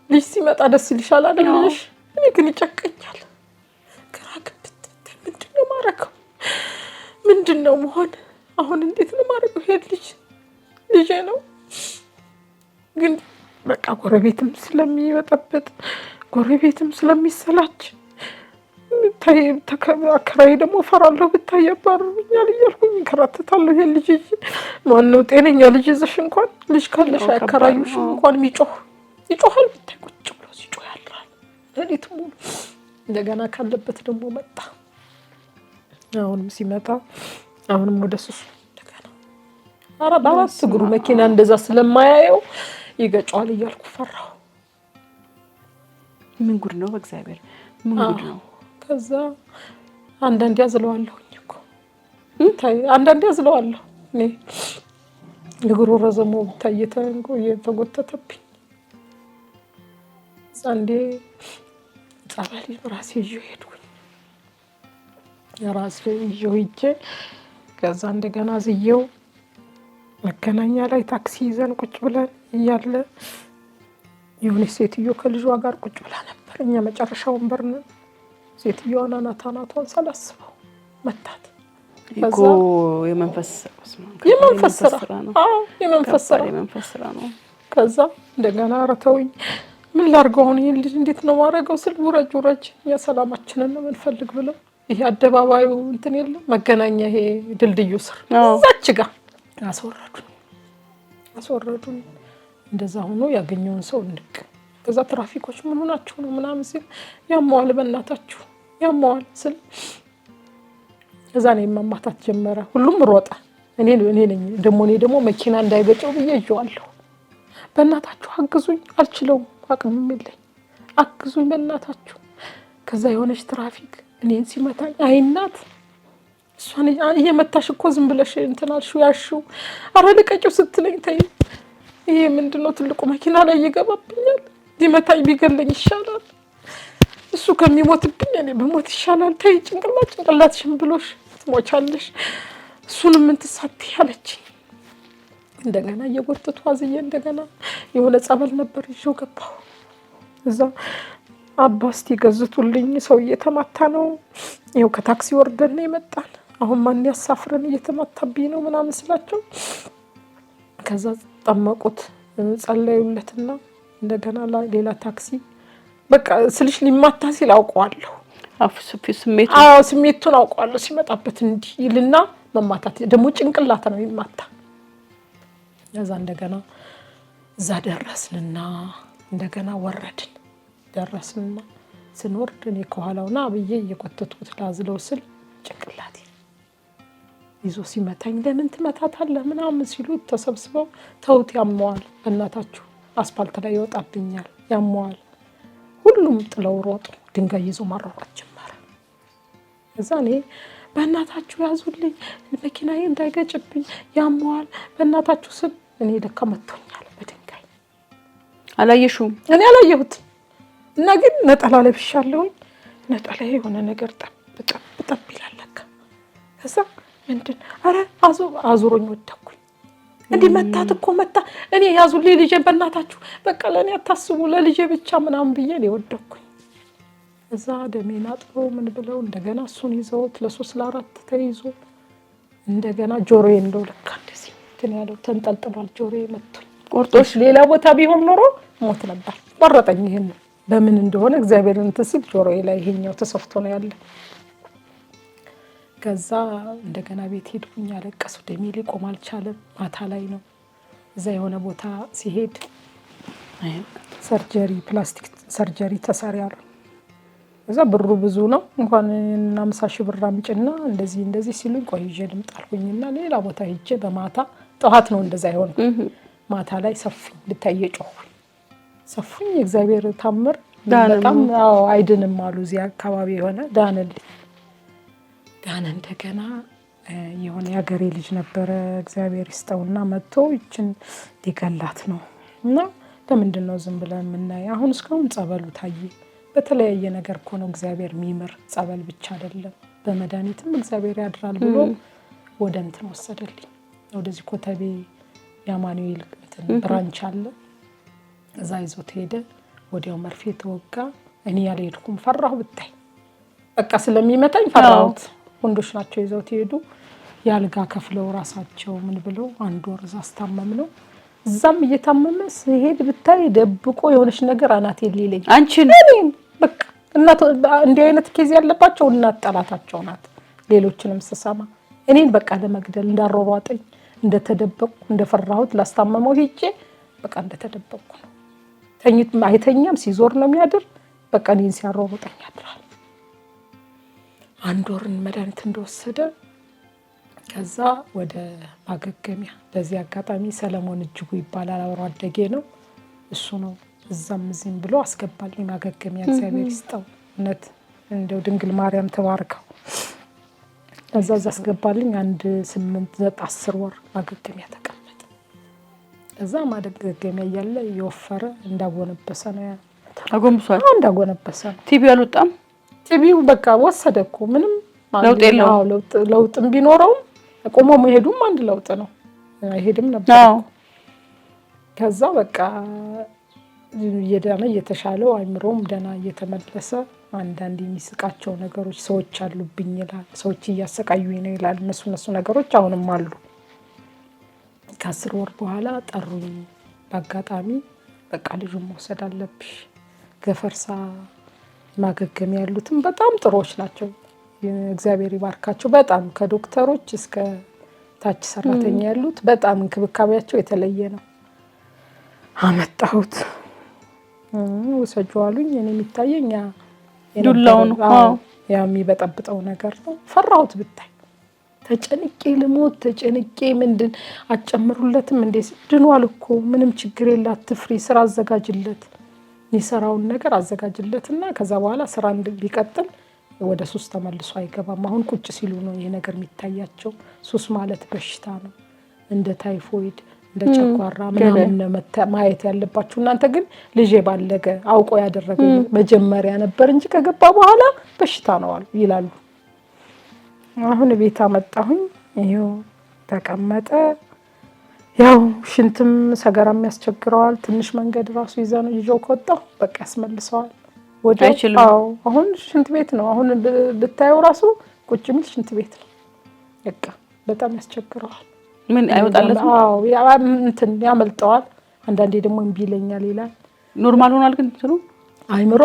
ልጅ ሲመጣ ደስ ይልሻል አይደል? ልጅ እኔ ግን ይጨቀኛል። ግራ ግብት ምንድን ነው ማረከው? ምንድን ነው መሆን? አሁን እንዴት ነው ማረከው? ሄድ ልጄ ነው ግን በቃ ጎረቤትም ስለሚበጠበጥ ጎረቤትም ስለሚሰላች አከራይ ደግሞ እፈራለሁ ብታይ ያባርሩኛል እያልኩኝ እንከራተታለሁ። ይሄን ልጅ ማነው ጤነኛ ልጅ ይዘሽ እንኳን ልጅ ካለሽ አከራዩሽ እንኳን ይጮሃል ብታይ ቁጭ ብሎ ሲጮህ ያድራል ሌሊት ሙሉ። እንደገና ካለበት ደግሞ መጣ። አሁንም ሲመጣ አሁንም ወደ ሱሱ እንደገና በአራት እግሩ መኪና እንደዛ ስለማያየው ይገጫዋል እያልኩ ፈራሁ። ምን ጉድ ነው በእግዚአብሔር ምን ጉድ ነው። ከዛ አንዳንዴ ያዝለዋለሁኝ እኮ አንዳንዴ ያዝለዋለሁ እኔ እግሩ ረዘሞ እየተጎተተብኝ አንዴ ጸበል ራሴ ይዤው ሄድኩኝ። ራሴ ይዤው ሂጄ ከዛ እንደገና ዝየው መገናኛ ላይ ታክሲ ይዘን ቁጭ ብለን እያለ የሆነች ሴትዮ ከልጇ ጋር ቁጭ ብላ ነበር። እኛ መጨረሻ ወንበር ነን። ሴትዮዋን አናቷን ሳላስበው መታት። እኮ የመንፈስ ስራ ነው። ከዛ እንደገና ረተውኝ ምን ላድርገው አሁን ይሄን ልጅ እንዴት ነው ማድረገው ስል ውረጅ የሰላማችንን ነው የምንፈልግ ብለው ይሄ አደባባዩ እንትን የለም መገናኛ ይሄ ድልድዩ ስር እዛች ጋር አስወረዱን። እንደዛ ሆኖ ያገኘውን ሰው እንቅ ከዛ ትራፊኮች ምን ሆናችሁ ነው ምናምን ሲል ያማዋል በእናታችሁ ያማዋል ስል እዛ ነው መማታት ጀመረ። ሁሉም ሮጠ። እኔ ነኝ ደግሞ መኪና እንዳይገጨው ብዬ ይዤዋለሁ። በእናታችሁ አግዙኝ፣ አልችለውም፣ አቅምም የለኝ፣ አግዙኝ በእናታችሁ። ከዛ የሆነች ትራፊክ እኔን ሲመታኝ አይናት እሷን እየመታሽ እኮ ዝም ብለሽ እንትን አልሽው ያልሽው ኧረ ልቀቂው ስትለኝ ተይ ይሄ ምንድነው ትልቁ መኪና ላይ ይገባብኛል፣ ሊመታኝ ቢገለኝ ይሻላል እሱ ከሚሞትብኝ እኔ በሞት ይሻላል፣ ተይ ጭንቅላትሽን ብሎሽ ትሞቻለሽ፣ እሱንም ምን ትሳትይ አለችኝ። እንደገና እየጎተቱ አዝዬ እንደገና የሆነ ጸበል ነበር ይዤው ገባሁ። እዛ አባስቲ ገዝቱልኝ ሰው እየተማታ ነው፣ ይኸው ከታክሲ ወርደን የመጣን አሁን ማን ያሳፍረን እየተማታብኝ ነው ምናምን ስላቸው ከዛ ጠመቁት፣ ጸለዩለትና እንደገና ሌላ ታክሲ በቃ ስልሽ ሊማታ ሲል አውቀዋለሁ። ስሜቱን አውቀዋለሁ። ሲመጣበት እንዲህ ይልና መማታት ደግሞ ጭንቅላት ነው ይማታ። ከዛ እንደገና እዛ ደረስንና እንደገና ወረድን። ደረስንና ስንወርድ እኔ ከኋላውና ብዬ እየቆተትኩት ላዝለው ስል ጭንቅላቴ ይዞ ሲመታኝ ለምን ትመታታለህ ምናምን ሲሉ ተሰብስበው ተውት፣ ያመዋል፣ በእናታችሁ አስፓልት ላይ ይወጣብኛል፣ ያመዋል። ሁሉም ጥለው ሮጡ። ድንጋይ ይዞ ማሯሯጥ ጀመረ። እዛ እኔ በእናታችሁ ያዙልኝ መኪናዬ እንዳይገጭብኝ ያመዋል በእናታችሁ ስል እኔ ለካ መቶኛል በድንጋይ። አላየሽውም? እኔ አላየሁትም። እና ግን ነጠላ ለብሻለሁኝ። ነጠላ የሆነ ነገር ጠብ ይላል ለካ። ከዛ ምንድን ኧረ አዙሮኝ ወደኩኝ። እንዲህ መታት እኮ መታ። እኔ ያዙልኝ ልጄን በእናታችሁ በቃ ለእኔ አታስቡ ለልጄ ብቻ ምናምን ብዬ እኔ ወደኩኝ። እዛ ደሜን አጥበው ምን ብለው እንደገና እሱን ይዘውት ለ3 ለ4 ተይዞ እንደገና ጆሮዬ እንደው ለካ እንደዚህ እንትን ያለው ተንጠልጥሏል። ጆሮዬ መቶኝ ቆርጦሽ ሌላ ቦታ ቢሆን ኖሮ ሞት ነበር። ቆረጠኝ። ይሄን በምን እንደሆነ እግዚአብሔር እንትን ሲል ጆሮዬ ላይ ይሄኛው ተሰፍቶ ነው ያለ። ከዛ እንደገና ቤት ሄድኩኝ። አለቀሱ። ደሜ ሊቆም አልቻለም። ማታ ላይ ነው። እዛ የሆነ ቦታ ሲሄድ ሰርጀሪ ፕላስቲክ ሰርጀሪ ተሰሪ አሉ። እዛ ብሩ ብዙ ነው እንኳን 50 ሺህ ብር አምጪና እንደዚህ ሲሉኝ ቆይ ይዤ ልምጣ አልኩኝና ሌላ ቦታ ሄጄ በማታ ጠዋት ነው እንደዛ ይሆን ማታ ላይ ሰፉኝ። ልታየ ጮህኩኝ። ሰፉኝ። እግዚአብሔር ታምር በጣም አይድንም አሉ። እዚህ አካባቢ የሆነ ዳነ። እንደገና የሆነ ያገሬ ልጅ ነበረ እግዚአብሔር ይስጠውና መጥቶ ይችን ሊገላት ነው እና ለምንድን ነው ዝም ብለን የምናየው? አሁን እስካሁን ጸበሉ ታየ። በተለያየ ነገር እኮ ነው እግዚአብሔር የሚምር፣ ጸበል ብቻ አይደለም። በመድኃኒትም እግዚአብሔር ያድራል ብሎ ወደ እንትን ወሰደልኝ። ወደዚህ ኮተቤ የአማኑኤል ብራንች አለ፣ እዛ ይዞት ሄደ። ወዲያው መርፌ ተወጋ። እኔ ያልሄድኩም ፈራሁ ብታይ፣ በቃ ስለሚመታኝ ፈራሁት። ወንዶች ናቸው ይዘውት ሄዱ። ያልጋ ከፍለው ራሳቸው ምን ብለው 1 ወር እዛ አስታመም ነው። እዛም እየታመመ ሲሄድ ብታይ ደብቆ የሆነች ነገር አናት የሌለኝ አንቺን በቃ እናት እንዲህ አይነት ኬዝ ያለባቸው እናት ጠላታቸው ናት። ሌሎችንም ስሰማ እኔን በቃ ለመግደል እንዳሮሯጠኝ እንደተደበቁ እንደፈራሁት ላስታመመው ሄጄ በቃ እንደተደበቁ ነው። ተኝት አይተኛም፣ ሲዞር ነው የሚያድር። በቃ እኔን ሲያሮሩጠኝ ያድራል። 1 ወርን መድኃኒት እንደወሰደ ከዛ ወደ ማገገሚያ። በዚህ አጋጣሚ ሰለሞን እጅጉ ይባላል፣ አብሮ አደጌ ነው። እሱ ነው እዛም እዚህም ብሎ አስገባልኝ ማገገሚያ። እግዚአብሔር ይስጠው እውነት እንደው ድንግል ማርያም ተባርከው። እዛ አስገባልኝ 1 8 9 10 ወር ማገገሚያ ተቀመጠ። እዛ ማገገሚያ እያለ የወፈረ እንዳጎነበሰ ነው። አጎንብሷል። እንዳጎነበሰ ነው። ቲቢው አልወጣም። ቲቢው በቃ ወሰደ እኮ ምንም ለውጥ የለውም። ለውጥም ቢኖረውም ቆሞ መሄዱም አንድ ለውጥ ነው። አይሄድም ነበር። ከዛ በቃ እየዳነ እየተሻለው አይምሮም ደና እየተመለሰ አንዳንድ የሚስቃቸው ነገሮች ሰዎች አሉብኝ ይላል። ሰዎች እያሰቃዩኝ ነው ይላል። እነሱ ነገሮች አሁንም አሉ። ከ10 ወር በኋላ ጠሩኝ በአጋጣሚ። በቃ ልጁን መውሰድ አለብሽ። ገፈርሳ ማገገሚያ ያሉትም በጣም ጥሩዎች ናቸው። እግዚአብሔር ይባርካቸው። በጣም ከዶክተሮች እስከ ታች ሰራተኛ ያሉት በጣም እንክብካቤያቸው የተለየ ነው። አመጣሁት። ወሰጂው አሉኝ። እኔ የሚታየኝ ዱላው ነው። ያ የሚበጠብጠው ነገር ነው። ፈራሁት ብታይ። ተጨንቄ ልሞት ተጨንቄ ምንድን አጨምሩለትም እንዴ ድኗል እኮ ምንም ችግር የላት ትፍሪ ስራ አዘጋጅለት የሰራውን ነገር አዘጋጅለትና ከዛ በኋላ ስራ እንዲቀጥል ወደ ሱስ ተመልሶ አይገባም። አሁን ቁጭ ሲሉ ነው ይሄ ነገር የሚታያቸው። ሱስ ማለት በሽታ ነው፣ እንደ ታይፎይድ እንደ ጨጓራ ምናምን ማየት ያለባችሁ እናንተ። ግን ልጄ ባለገ አውቆ ያደረገ መጀመሪያ ነበር እንጂ ከገባ በኋላ በሽታ ነው ይላሉ። አሁን ቤት አመጣሁኝ። ይሄው ተቀመጠ። ያው ሽንትም ሰገራም ያስቸግረዋል። ትንሽ መንገድ ራሱ ይዘው ከወጣሁ በቃ ያስመልሰዋል። ወዲያው አሁን ሽንት ቤት ነው። አሁን ብታየው ራሱ ቁጭ የሚል ሽንት ቤት ነው። በቃ በጣም ያስቸግረዋል። ምን አይወጣለትም? እንትን ያመልጠዋል። አንዳንዴ ደግሞ እምቢ ይለኛል ይላል። ኖርማል ሆኗል ግን እንትኑ አይምሮ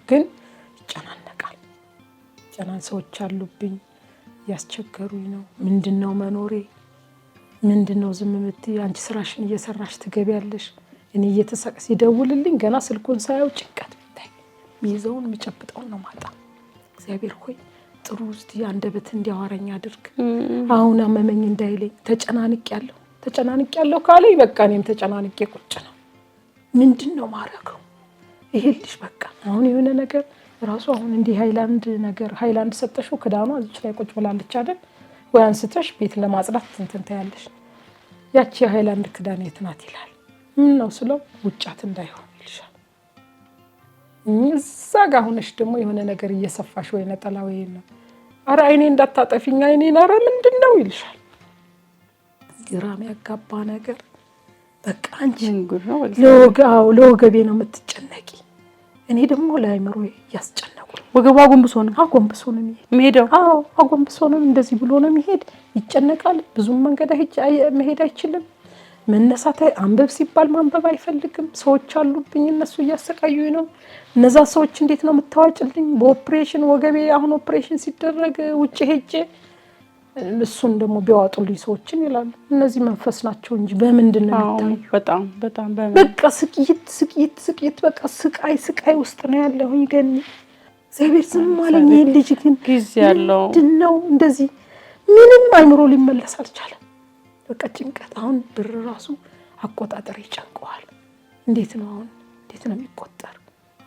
ግን ይጨናነቃል። ሰዎች አሉብኝ ያስቸገሩኝ ነው። ምንድነው መኖሬ? ምንድነው ዝም የምትይ? አንቺ ስራሽን እየሰራሽ ትገቢያለሽ። እኔ ሲደውልልኝ ገና ስልኩን ሳየው ጭንቀት ብታይ ሚይዘውን የሚጨብጠውን ነው ማጣ። እግዚአብሔር ሆይ ጥሩ ውስጥ አንደበት እንዲያወራኝ አድርግ። አሁን አመመኝ እንዳይለኝ። ተጨናንቅ ያለው ካለኝ በቃ እኔም ተጨናንቄ ቁጭ ነው። ምንድነው ማረገው? ይሄልሽ በቃ አሁን የሆነ ነገር ራሱ አሁን እንዲህ ሃይላንድ ሰጠሽው ክዳኗ እዚች ላይ ቁጭ ብላለች አይደል? ወይ አንስተሽ ቤት ለማጽዳት እንትን ታያለሽ። ያቺ የሃይላንድ ክዳን የት ናት ይላል። ምን ነው ስለው ውጫት እንዳይሆን ይልሻል። እዛ ጋር ሆነሽ ደግሞ የሆነ ነገር እየሰፋሽ ወይ ነጠላ ወይ ነው አረ አይኔ እንዳታጠፊኝ አይኔን አረ ምንድነው ይልሻል። ግራም ያጋባ ነገር በቃ አንቺ ለወገቤ ነው የምትጨነቂ። እኔ ደግሞ ለአይምሮ ያስጨነቁ። ወገቡ አጎንብሶ ነው የሚሄደው። አጎንብሶ ነው እንደዚህ ብሎ ነው የሚሄድ። ይጨነቃል። ብዙም መንገድ መሄድ አይችልም። መነሳት አንበብ ሲባል ማንበብ አይፈልግም። ሰዎች አሉብኝ እነሱ እያሰቃዩኝ ነው። እነዛ ሰዎች እንዴት ነው የምታዋጭልኝ? በኦፕሬሽን ወገቤ አሁን ኦፕሬሽን ሲደረግ ውጭ ሄጄ እሱን ደግሞ ቢያዋጡልኝ ሰዎችን ይላሉ። እነዚህ መንፈስ ናቸው እንጂ በምንድን ነው የሚታዩ? በጣም በቃ ስቅይት በቃ ስቃይ ውስጥ ነው ያለሁኝ። ገኒ እግዚአብሔር ዝም አለኝ። ይሄ ልጅ ግን ጊዜ ያለው ምንድነው እንደዚህ ምንም አይምሮ ሊመለስ አልቻለም። በቃ ጭንቀት። አሁን ብር ራሱ አቆጣጠር ይጨንቀዋል። እንዴት ነው የሚቆጠር?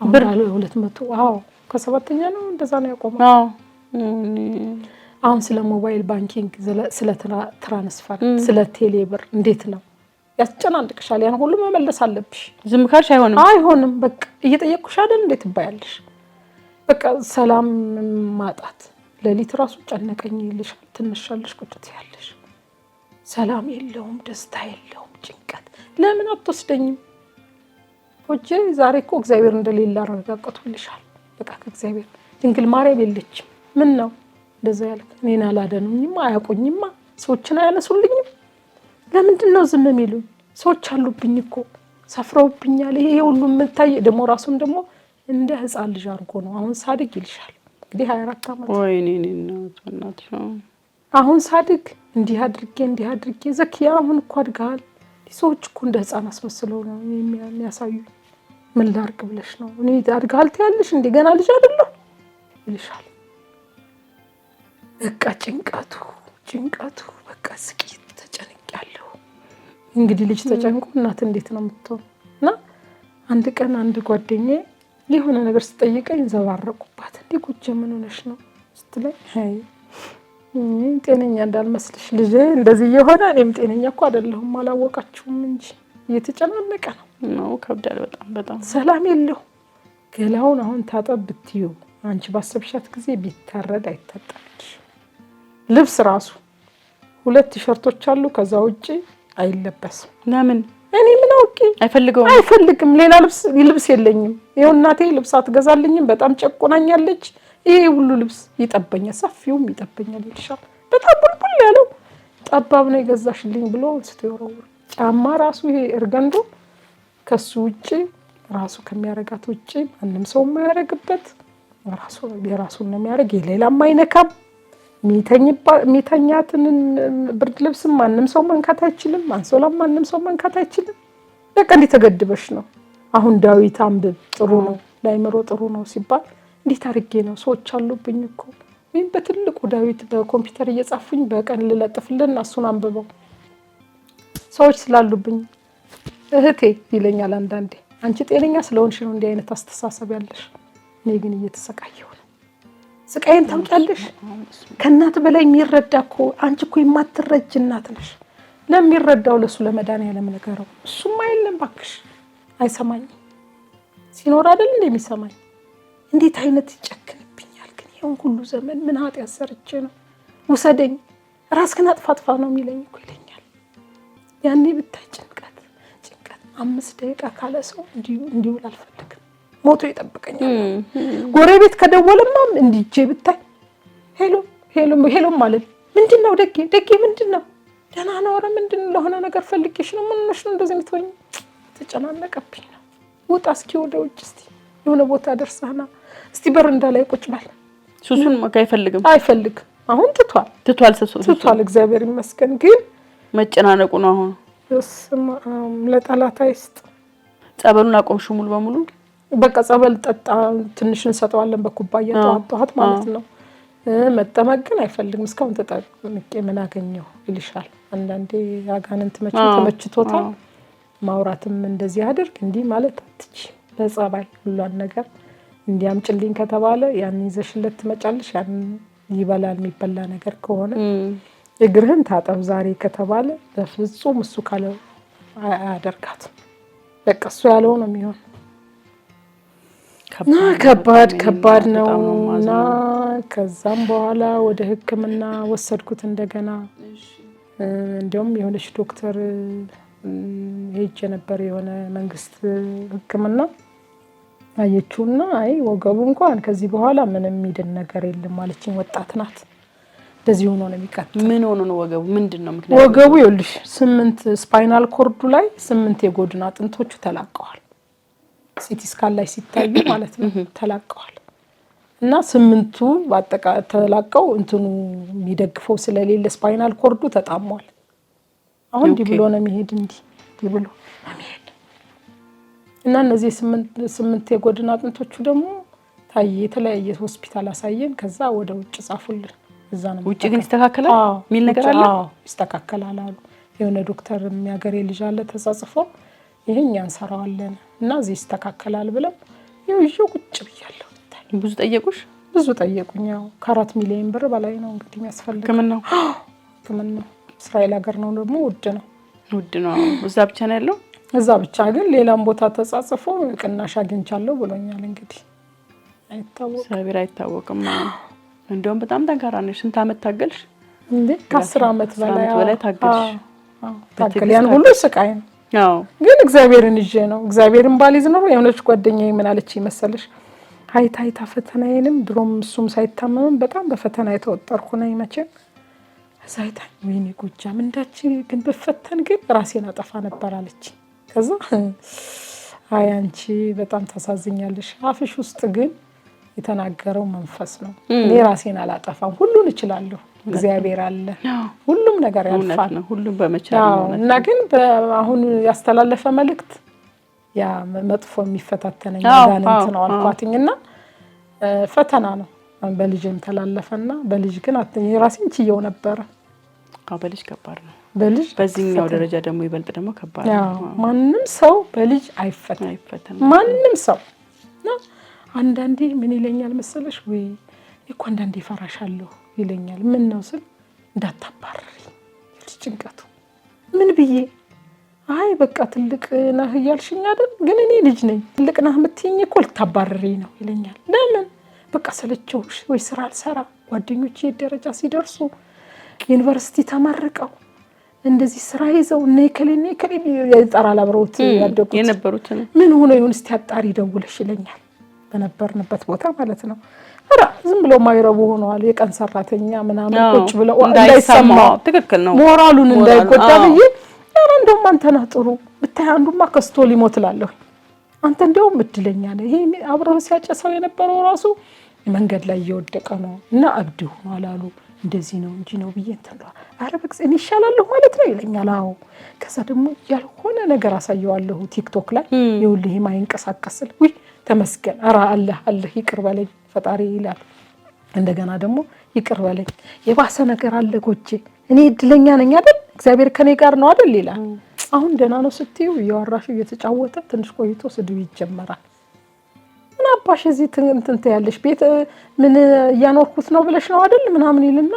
ብር 200 ከሰባተኛ ነው እንደዛ ነው ያቆመው። አሁን ስለ ሞባይል ባንኪንግ ስለ ትራንስፈር ስለ ቴሌ ብር እንዴት ነው ያስጨናንቅሻል። ያን ሁሉ መመለስ አለብሽ። ዝም ካልሽ አይሆንም። በቃ እየጠየቅኩሽ አይደል እንዴት ትባያለሽ? በቃ ሰላም ማጣት ሌሊት ራሱ ጨነቀኝ ይልሻል። ትንሻለሽ፣ ቁጭ ትያለሽ። ሰላም የለውም፣ ደስታ የለውም፣ ጭንቀት። ለምን አትወስደኝም? ወጄ ዛሬ እኮ እግዚአብሔር እንደሌለ አረጋግጦልሻል። በቃ ከእግዚአብሔር ድንግል ማርያም የለችም። ምን ነው እንደዛ ያልክ? እኔን አላደኑኝማ፣ አያውቁኝማ፣ ሰዎችን አያነሱልኝም። ለምንድን ነው ዝም የሚሉኝ? ሰዎች አሉብኝ እኮ ሰፍረውብኛል። ይሄ ሁሉ የምታይ ደግሞ ራሱን ደግሞ እንደ ህፃን ልጅ አድርጎ ነው አሁን ሳድግ ይልሻል። እንግዲህ 24 ዓመት ወይኔ እናት አሁን ሳድግ እንዲህ አድርጌ ዘኪያ አሁን እኮ አድጋል። ሰዎች እኮ እንደ ህፃን አስመስለው ነው የሚያሳዩ። ምን ላርቅ ብለሽ ነው? እኔ አድጋል ትያለሽ እንዴ? ገና ልጅ አይደለሁ ይልሻል። በቃ ጭንቀቱ በቃ ስቂት ተጨንቄያለሁ። እንግዲህ ልጅ ተጨንቆ እናት እንዴት ነው የምትሆን? እና አንድ ቀን አንድ ጓደኛዬ የሆነ ነገር ስጠይቀኝ ዘባረቁባት። እንዴ ቁጭ ምን ሆነሽ ነው ስትለኝ፣ አይ ጤነኛ እንዳልመስልሽ ልጄ እንደዚህ የሆነ እኔም ጤነኛ እኮ አይደለሁም፣ አላወቃችሁም እንጂ እየተጨናነቀ ነው። ከብዳል በጣም ሰላም የለው። ገላውን አሁን ታጠብ ብትዩ አንቺ ባሰብሻት ጊዜ ቢታረድ አይታጠብልሽ። ልብስ ራሱ 2 ቲሸርቶች አሉ፣ ከዛ ውጪ አይለበስም። ለምን? እኔ ምን አውቄ። አይፈልግም። ሌላ ልብስ የለኝም። ይኸው እናቴ ልብስ አትገዛልኝም፣ በጣም ጨቁናኛለች። ይሄ ሁሉ ልብስ ይጠበኛል፣ ሰፊውም ይጠበኛል ይልሻል። በጣም ቡልቡል ያለው ጠባብ ነው የገዛሽልኝ ብሎ አንስቶ ይወረውር። ጫማ ራሱ ይሄ እርገንዶ ከሱ ውጪ ራሱ ከሚያረጋት ውጪ ማንም ሰው የማያረግበት ራሱ የራሱን ነው የሚያረግ። የሌላም አይነካም። ሚተኛትን ብርድ ልብስም ማንም ሰው መንካት አይችልም። አንሶላም ማንም ሰው መንካት አይችልም። በቃ እንዲህ ተገድበሽ ነው። አሁን ዳዊት አንብብ ጥሩ ነው ላይምሮ ጥሩ ነው ሲባል እንዴት አድርጌ ነው? ሰዎች አሉብኝ እኮ ወይም በትልቁ ዳዊት በኮምፒውተር እየጻፉኝ በቀን ልለጥፍልን እሱን አንብበው ሰዎች ስላሉብኝ እህቴ ይለኛል አንዳንዴ። አንቺ ጤነኛ ስለሆንሽ ነው እንዲህ አይነት አስተሳሰብ ያለሽ። እኔ ግን እየተሰቃየሁ ነው። ስቃይን ታውቂያለሽ? ከእናት በላይ የሚረዳ እኮ አንቺ እኮ የማትረጅ እናት ነሽ። ለሚረዳው ለሱ ለመድኃኒዓለም ነገረው። እሱም አይደለም እባክሽ፣ አይሰማኝም። ሲኖር አይደል እንደሚሰማኝ። እንዴት አይነት ይጨክንብኛል ግን ይሄን ሁሉ ዘመን ምን ኃጢአት ሰርቼ ነው? ውሰደኝ፣ ራስህን አጥፋ ነው የሚለኝ እኮ ይለኛል። ያኔ ብታይ ጭንቀት 5 ደቂቃ ካለ ሰው እንዲውል አልፈልግም። ሞቶ ይጠብቀኛል። ጎረቤት ከደወለማ እንዲጄ ብታይ ሄሎ ማለት ምንድነው? ደጌ ምንድነው? ደህና ነው? ኧረ ምንድነው? ለሆነ ነገር ፈልጌሽ ነው። ምን ሆነሽ ነው እንደዚህ የምትሆኝ? ተጨናነቀብኝ ነው። ውጣ እስኪ ወደ ውጭ እስቲ የሆነ ቦታ ደርሰህና እስቲ በረንዳ ላይ ቁጭ በል። ሱሱን አይፈልግም። አሁን ትቷል። እግዚአብሔር ይመስገን። ግን መጨናነቁ ነው አሁን። ለጠላት አይስጥ። ጸበሉን አቆምሽው ሙሉ በሙሉ? በቃ ጸበል ጠጣ፣ ትንሽ እንሰጠዋለን በኩባያ ጠዋት ማለት ነው። መጠመቅ ግን አይፈልግም። እስካሁን ተጠምቄ ምን አገኘው ይልሻል። አንዳንዴ አጋንንት ተመችቶታል። ማውራትም እንደዚህ አድርግ እንዲህ ማለት አትች። በጸባይ ሁሏን ነገር እንዲያምጭልኝ ከተባለ ያን ይዘሽለት ትመጫለሽ። ያን ይበላል። የሚበላ ነገር ከሆነ እግርህን ታጠብ ዛሬ ከተባለ በፍጹም እሱ ካለው አያደርጋትም። በቃ እሱ ያለው ነው የሚሆን። ከባድ ነው። እና ከዛም በኋላ ወደ ሕክምና ወሰድኩት እንደገና። እንዲያውም የሆነች ዶክተር ሄጄ ነበር፣ የሆነ መንግስት ሕክምና አየችውና አይ ወገቡ እንኳን ከዚህ በኋላ ምንም የሚድን ነገር የለም ማለችኝ። ወጣት ናት። እንደዚህ ሆኖ ነው የሚቀጥለው። ምን ሆኖ ነው ወገቡ? ምንድነው ምክንያቱ? ወገቡ ይኸውልሽ 8 ስፓይናል ኮርዱ ላይ 8 የጎድን አጥንቶቹ ተላቀዋል። ሲቲ ስካን ላይ ሲታዩ ማለት ነው ተላቀዋል። እና 8ቱ በአጠቃላይ ተላቀው እንትኑ የሚደግፈው ስለሌለ ስፓይናል ኮርዱ ተጣሟል። አሁን እንዲህ ብሎ ነው የሚሄድ፣ እንዲህ ብሎ ነው የሚሄድ። እና እነዚህ 8 የጎድን አጥንቶቹ ደግሞ ታየ። የተለያየ ሆስፒታል አሳየን። ከዛ ወደ ውጭ ጻፉልን። እዛ ነው ውጭ ግን ይስተካከላል የሚል ነገር አለ። ይስተካከላል አሉ። የሆነ ዶክተር የሚያገሬ ልጅ አለ ተጻጽፎ ይሄን ያንሰራዋለን እና እዚህ ይስተካከላል ብለው ይዤው ቁጭ ብያለሁ። ብዙ ጠየቁሽ? ብዙ ጠየቁኝ። ያው ከ4 ሚሊዮን ብር በላይ ነው እንግዲህ የሚያስፈልገው። ህክምናው እስራኤል ሀገር ነው ደግሞ ውድ ነው። ውድ ነው። እዛ ብቻ ነው ያለው። እዛ ብቻ ግን ሌላም ቦታ ተጻጽፎ ቅናሽ አግኝቻለሁ ብሎኛል። እንግዲህ አይታወቅም። እንደውም በጣም ጠንካራ ነሽ። ስንት አመት ታገልሽ እንዴ? ከ10 አመት በላይ ታገልሽ። ታገሊያን ሁሉ ስቃይ ነው። ግን እግዚአብሔርን ይዤ ነው። እግዚአብሔርን ባሊዝ ነው። የሆነች ጓደኛዬ ምን አለች መሰለሽ? ሃይታ ፈተናዬንም ድሮም እሱም ሳይታመም በጣም በፈተና የተወጠርኩ ነኝ መቼም ሳይታ ወይኔ ጎጃም እንዳች ግን በፈተን ግን ራሴን አጠፋ ነበር አለች። ከዛ አይ አንቺ በጣም ታሳዝኛለሽ፣ አፍሽ ውስጥ ግን የተናገረው መንፈስ ነው። እኔ ራሴን አላጠፋም፣ ሁሉን እችላለሁ፣ እግዚአብሔር አለ፣ ሁሉም ነገር ያልፋል፣ ሁሉም በመቻል ነው። እና ግን አሁን ያስተላለፈ መልእክት ያ መጥፎ የሚፈታተነኝ ጋንንት ነው አልኳትኝና ፈተና ነው። በልጅም ተላለፈና በልጅ ግን ራሴን ችየው ነበር። በልጅ ከባድ ነው። በልጅ በዚህኛው ደረጃ ደግሞ ይበልጥ ደግሞ ከባድ ነው። ማንም ሰው በልጅ አይፈተንም። ማንም ሰው ነው። አንዳንዴ ምን ይለኛል መሰለሽ? ወይ እኮ አንዳንዴ ፈራሻለሁ ይለኛል። ምን ነው ስል እንዳታባረሪ ጭንቀቱ ምን ብዬ አይ በቃ ትልቅ ነህ እያልሽኝ አይደል? ግን እኔ ልጅ ነኝ። ትልቅ ነህ የምትይኝ እኮ ልታባረሪ ነው ይለኛል። ለምን በቃ ሰለቸውሽ ወይ ስራ አልሰራ ጓደኞቼ ደረጃ ሲደርሱ ዩኒቨርሲቲ ተመርቀው እንደዚህ ስራ ይዘው እነ ከሌ ይጠራል አብረውት ያደጉት የነበሩትን ምን ሆኖ ይሁን እስቲ አጣሪ ደውለሽ ይለኛል። በነበርንበት ቦታ ማለት ነው። አራ ዝም ብሎ ማይረቡ ሆነዋል። የቀን ሰራተኛ ምናምን ቁጭ ብለው እንዳይሰማው ትክክል ነው ሞራሉን እንዳይጎዳ ብዬ እንደውም አንተ ነህ ጥሩ ብታይ አንዱማ ከስቶ ሊሞት እላለሁ። አንተ እንደውም እድለኛ ነህ። ይሄ አብረው ሲያጨሰው የነበረው ራሱ መንገድ ላይ እየወደቀ ነው እና እብድ ሆኗል አሉ። እንደዚህ ነው እንጂ ነው ብዬ እንተለው አረ በቃ እኔ ይሻላለሁ ማለት ነው ይለኛል። አዎ ከዛ ደግሞ ያልሆነ ነገር አሳየዋለሁ ቲክቶክ ላይ ይኸውልህ ማይንቀሳቀስል ወይ ተመስገን አራ አላህ ይቅር በለኝ ፈጣሪ ይላል። እንደገና ደግሞ ይቅር በለኝ የባሰ ነገር አለ ጎጄ እኔ እድለኛ ነኝ አይደል እግዚአብሔር ከኔ ጋር ነው አይደል ይላል። አሁን ደህና ነው ስትዩ እያወራሽ እየተጫወተ ትንሽ ቆይቶ ስድብ ይጀመራል። እና አባሽ እዚህ እንትን ያለሽ ቤት ምን እያኖርኩት ነው ብለሽ ነው አይደል ምናምን ይልና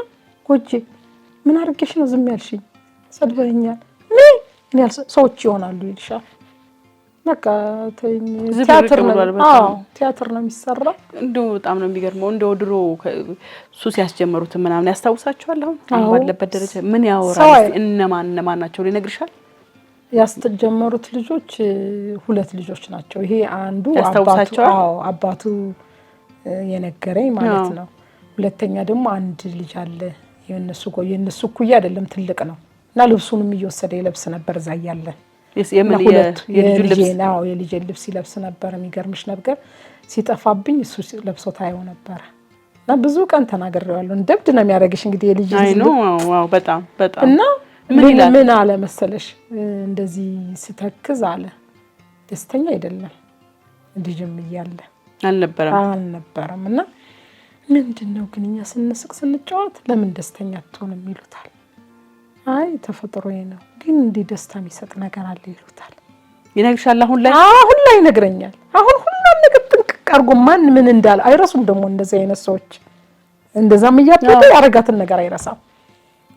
ጎጄ ምን አድርገሽ ነው ዝም ያልሽኝ? ሰድበኛል እኔ ሰዎች ይሆናሉ ይልሻል። በቃ ቲያትር ነው የሚሰራው። እንደው በጣም ነው የሚገርመው። እንደው ድሮ ሱስ ያስጀመሩት ምናምን ያስታውሳቸዋል። አሁን ባለበት ደረጃ ምን ያወራል? እነማን ናቸው ሊነግርሻል? ያስጀመሩት ልጆች 2 ልጆች ናቸው። ይሄ አንዱ አባቱ የነገረኝ ማለት ነው። ሁለተኛ ደግሞ አንድ ልጅ አለ የነሱ እኩያ አይደለም ትልቅ ነው እና ልብሱንም እየወሰደ ይለብስ ነበር እዛ እያለ የልጅ ልብስ ይለብስ ነበር። የሚገርምሽ ነገር ሲጠፋብኝ እሱ ለብሶ ታየው ነበር እና ብዙ ቀን ተናግሬዋለሁ። እንደብድ ነው የሚያደርግሽ እንግዲህ የልጅ ነው። ዋው በጣም እና ምን አለ መሰለሽ እንደዚህ ስተክዝ አለ ደስተኛ አይደለም ልጅም እያለ አልነበረም እና ምንድነው ግን እኛ ስንስቅ ስንጫወት ለምን ደስተኛ አትሆንም ይሉታል። አይ ተፈጥሮዬ ነው ግን እንዴ ደስታ የሚሰጥ ነገር አለ ይሉታል። ይነግርሻል አሁን ላይ ይነግረኛል። አሁን ሁሉም ነገር ጥንቅቅ አድርጎ ማን ምን እንዳለ አይረሱም። ደግሞ እንደዚህ አይነት ሰዎች እንደዛም እያደረገ ያረጋትን ነገር አይረሳም።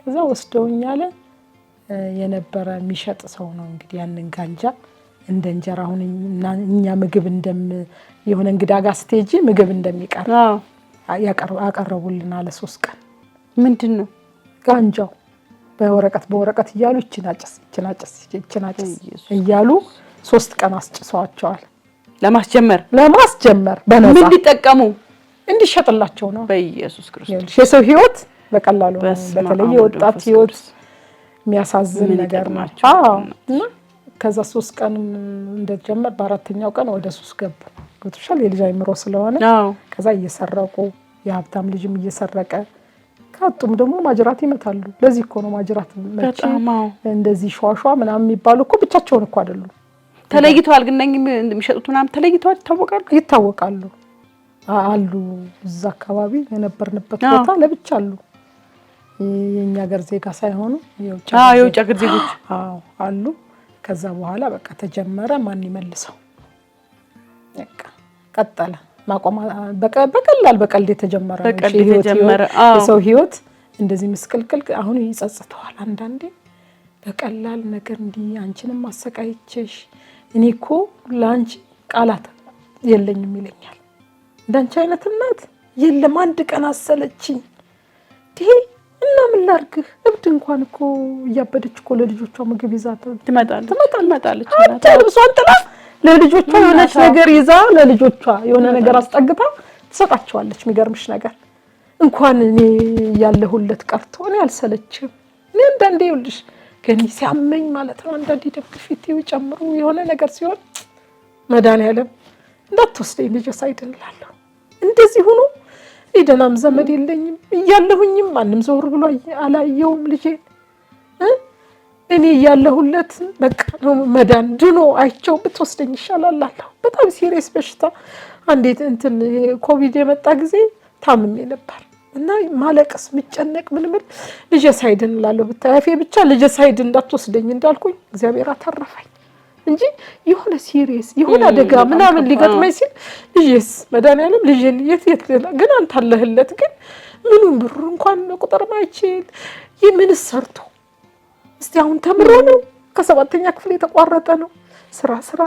ከዛ ወስደውኛል የነበረ የሚሸጥ ሰው ነው እንግዲህ ያንን ጋንጃ እንደ እንጀራ አሁን እኛ ምግብ የሆነ እንግዳ ጋር ስቴጂ ምግብ እንደሚቀር ያቀርቡልና ለ3 ቀን ምንድነው ጋንጃው በወረቀት እያሉ ይችናጨስ እያሉ 3 ቀን አስጭሰዋቸዋል። ለማስጀመር በነፃ ምን ሊጠቀሙ እንዲሸጥላቸው ነው። በኢየሱስ ክርስቶስ የሰው ህይወት በቀላሉ በተለይ የወጣት ህይወት የሚያሳዝን ነገር ናቸው። እና ከዛ 3 ቀን እንደጀመር በ4ኛው ቀን ወደ 3 ገቡ። ገብቶሻል የልጅ አይምሮ ስለሆነ ከዛ እየሰረቁ የሀብታም ልጅም እየሰረቀ ካጡም ደግሞ ማጅራት ይመታሉ። ለዚህ እኮ ነው ማጅራት መቼ እንደዚህ ሸዋሸዋ ምናምን የሚባሉ እኮ ብቻቸውን እኮ አይደሉም። ተለይተዋል። ግን ነኝ የሚሸጡት ምናምን ተለይተዋል ይታወቃሉ አሉ። እዛ አካባቢ የነበርንበት ቦታ ለብቻ አሉ። የኛ ሀገር ዜጋ ሳይሆኑ የውጭ ሀገር ዜጎች አሉ። ከዛ በኋላ በቃ ተጀመረ። ማን ይመልሰው በቃ ቀጠለ። በቀልድ የተጀመረ የሰው ህይወት እንደዚህ ምስቅልቅል አሁን ይጸጽተዋል። አንዳንዴ በቀላል ነገር እንዲህ አንቺንም ማሰቃይቼሽ እኔ እኮ ላንቺ ቃላት የለኝም ይለኛል። እንዳንቺ አይነት እናት የለም አንድ ቀን አሰለችኝ ይሄ እና ምን ላድርግህ እብድ እንኳን እኮ እያበደች እኮ ለልጆቿ ምግብ ይዛ ትመጣለች ልብሷን ጥላ ለልጆቿ የሆነች ነገር ይዛ ለልጆቿ የሆነ ነገር አስጠግታ ትሰጣቸዋለች። የሚገርምሽ ነገር እንኳን እኔ ያለሁለት ቀርቶ እኔ አልሰለችም። እኔ አንዳንዴ ይኸውልሽ ግን ሲያመኝ ማለት ነው አንዳንዴ ደም ግፊቴው ጨምሮ የሆነ ነገር ሲሆን መድኃኒዓለም እንዳትወስደኝ ልጅ ሳይድን እላለሁ። እንደዚህ ሆኖ ደህናም ዘመድ የለኝም እያለሁኝም ማንም ዞር ብሎ አላየውም ልጄን እኔ እያለሁለት በቃ ነው መዳን ድኖ አይቼው ብትወስደኝ ይሻላል እላለሁ። በጣም ሲሪየስ በሽታ አንዴት እንትን ኮቪድ የመጣ ጊዜ ታምሜ ነበር እና ማለቅስ ምጨነቅ ምንም ልጅ ሳይድን እላለሁ። ብታያፌ ብቻ ልጅ ሳይድን እንዳትወስደኝ እንዳልኩኝ እግዚአብሔር አተረፈኝ እንጂ የሆነ ሲሪየስ የሆነ አደጋ ምናምን ሊገጥመኝ ሲል ልጅስ መድኃኒዓለም ልጅን የት ግን አንተ አለህለት ግን ምኑን ብሩ እንኳን ቁጥር ማይችል ምን ሰርቶ እስቲ አሁን ተምሮ ነው ከ7ኛ ክፍል የተቋረጠ ነው ስራ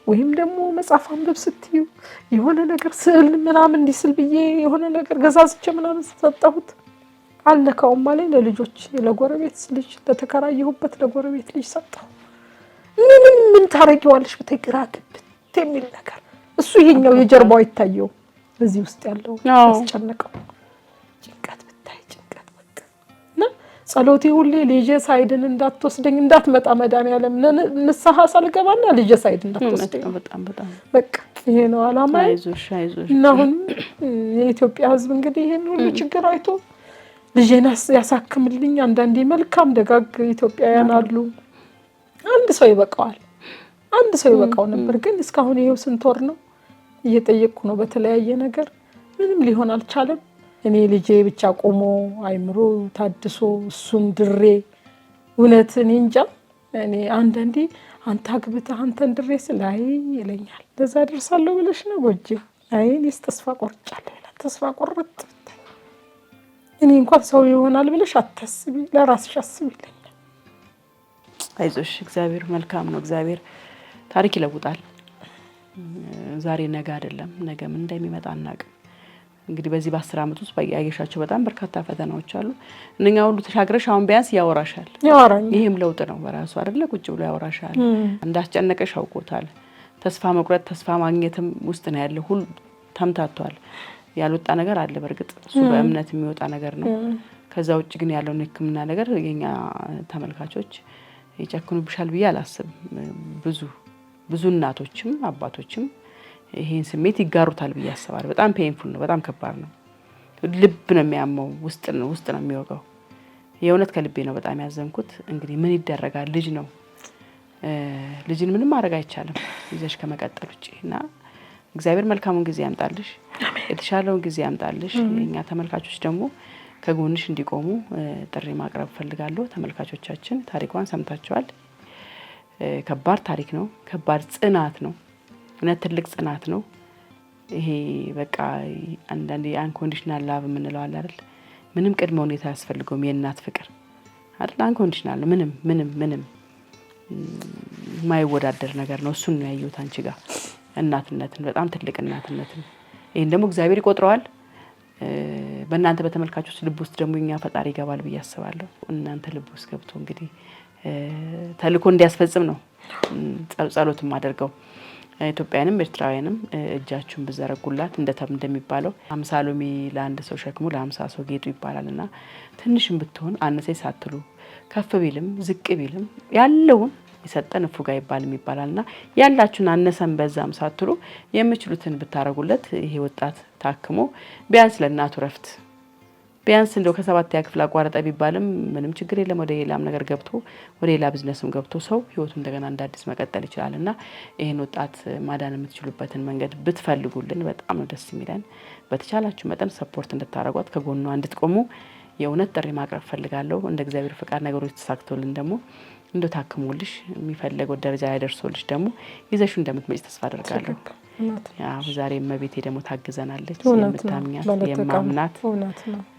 ወይም ደግሞ መጽሐፍ አንብብ ስትዩ የሆነ ነገር ስዕል ምናምን እንዲስል ብዬ የሆነ ነገር ገዛዝቼ ምናምን ሰጠሁት አልነካውም ማለት ለልጆች ለጎረቤት ልጅ ለተከራየሁበት ለጎረቤት ልጅ ሰጠሁ። ምን ታረጊዋለሽ በተግራ ግብት የሚል ነገር እሱ ይሄኛው የጀርባው አይታየው እዚህ ውስጥ ያለው አስጨነቀው ጭንቀት ብታይ ጭንቀት በቃ እና ጸሎቴ ሁሌ ልጄ ሳይድን እንዳትወስደኝ እንዳትመጣ መድኃኒዓለም ንስሐ ሳልገባና ልጄ ሳይድን እንዳትወስደኝ በጣም በቃ ይሄ ነው አላማዬ። አይዞሽ እና አሁን የኢትዮጵያ ሕዝብ እንግዲህ ይሄን ሁሉ ችግር አይቶ ልጄን ያሳክምልኝ አንዳንዴ መልካም ደጋግ ኢትዮጵያውያን አሉ። አንድ ሰው ይበቃዋል አንድ ሰው ይበቃው ነበር ግን እስካሁን ይሄው ስንት ወር ነው እየጠየቅኩ ነው በተለያየ ነገር ምንም ሊሆን አልቻለም። እኔ ልጄ ብቻ ቆሞ አይምሮ ታድሶ እሱን ድሬ እውነት እኔ እንጃ እኔ አንዳንዴ አንተ አግብተህ አንተን ድሬ ስላይ ይለኛል ለዛ ደርሳለሁ ብለሽ ነው ጎጂ እኔስ ተስፋ ቆርጫለሁ ይላል። ተስፋ ቆርጥ እኔ እንኳን ሰው ይሆናል ብለሽ አታስቢ ለራስሽ አስቢ ይለኛል። አይዞሽ እግዚአብሔር መልካም ነው። እግዚአብሔር ታሪክ ይለውጣል። ዛሬ ነገ አይደለም ነገ ምን እንደሚመጣ አናውቅም። እንግዲህ በዚህ በ10 አመት ውስጥ ያየሻቸው በጣም በርካታ ፈተናዎች አሉ። እነኛ ሁሉ ተሻግረሽ አሁን ቢያንስ ያወራሻል። ይሄም ለውጥ ነው በራሱ አይደለ ቁጭ ብሎ ያወራሻል። እንዳስጨነቀሽ አውቆታል። ተስፋ መቁረጥ ተስፋ ማግኘትም ውስጥ ነው ያለው ሁሉ ተምታቷል። ያልወጣ ነገር አለ በርግጥ እሱ በእምነት የሚወጣ ነገር ነው። ከዛ ውጭ ግን ያለው ህክምና ነገር የኛ ተመልካቾች ይጨክኑብሻል ብዬ አላስብም። ብዙ እናቶችም አባቶችም ይሄን ስሜት ይጋሩታል ብዬ አስባለሁ። በጣም ፔንፉል ነው በጣም ከባድ ነው። ልብ ነው የሚያመው ውስጥ ነው የሚወጋው። የእውነት ከልቤ ነው በጣም ያዘንኩት። እንግዲህ ምን ይደረጋል ልጅ ነው ልጅን ምንም ማድረግ አይቻልም ይዘሽ ከመቀጠል ውጪና እግዚአብሔር መልካሙን ጊዜ ያምጣልሽ የተሻለውን ጊዜ ያምጣልሽ። የኛ ተመልካቾች ደግሞ ከጎንሽ እንዲቆሙ ጥሪ ማቅረብ ፈልጋለሁ። ተመልካቾቻችን ታሪኳን ሰምታችኋል። ከባድ ታሪክ ነው ከባድ ጽናት ነው እና ትልቅ ጽናት ነው ይሄ በቃ አንዳንዴ አንኮንዲሽናል ላቭ የምንለው አለ አይደል ምንም ቅድመ ሁኔታ ያስፈልገውም የእናት ፍቅር አይደል አንኮንዲሽናል ምንም የማይወዳደር ነገር ነው። እሱን ነው ያየሁት አንቺ ጋር እናትነትን በጣም ትልቅ እናትነትን ይሄን ደግሞ እግዚአብሔር ይቆጥረዋል። በእናንተ በተመልካቾች ልብ ውስጥ ደግሞ እኛ ፈጣሪ ይገባል ብዬ አስባለሁ። እናንተ ልብ ውስጥ ገብቶ እንግዲህ ተልኮ እንዲያስፈጽም ነው ጸሎትም አድርገው ኢትዮጵያንም ኤርትራውያንም እጃችሁን በዘረጉላት እንደሚባለው 50 ሎሚ ለአንድ ሰው ሸክሙ ለ50 ሰው ጌጡ ይባላልና ትንሽም ብትሆን አነሰይ ሳትሉ ከፍ ቢልም ዝቅ ቢልም ያለውን ይሰጠን ፉጋ ይባላልና ያላችሁን አነሰን በዛም ሳትሉ የምችሉትን ብታረጉለት ይሄ ወጣት ታክሞ ቢያንስ ለእናቱ ረፍት ቢያንስ እንደው ከ7ኛ ክፍል አቋረጠ ቢባልም ምንም ችግር የለም ወደ ሌላም ነገር ገብቶ ወደ ሌላ ቢዝነስም ገብቶ ሰው ህይወቱን እንደገና እንዳዲስ መቀጠል ይችላልና ይሄን ወጣት ማዳን የምትችሉበትን መንገድ ብትፈልጉልን በጣም ነው ደስ የሚለን። በተቻላችሁ መጠን ሰፖርት እንድታረጓት ከጎኗ እንድትቆሙ የእውነት ጥሪ ማቅረብ ፈልጋለሁ። እንደ እግዚአብሔር ፍቃድ ነገሮች ተሳክቶልን ደግሞ እንደታከሙልሽ የሚፈልገው ደረጃ ያደርሶልሽ ደግሞ ይዘሽ እንደምትመጪ ተስፋ አደርጋለሁ። ያው ዛሬ እመቤቴ ደግሞ ታግዘናለች። የምታምኛት የማምናት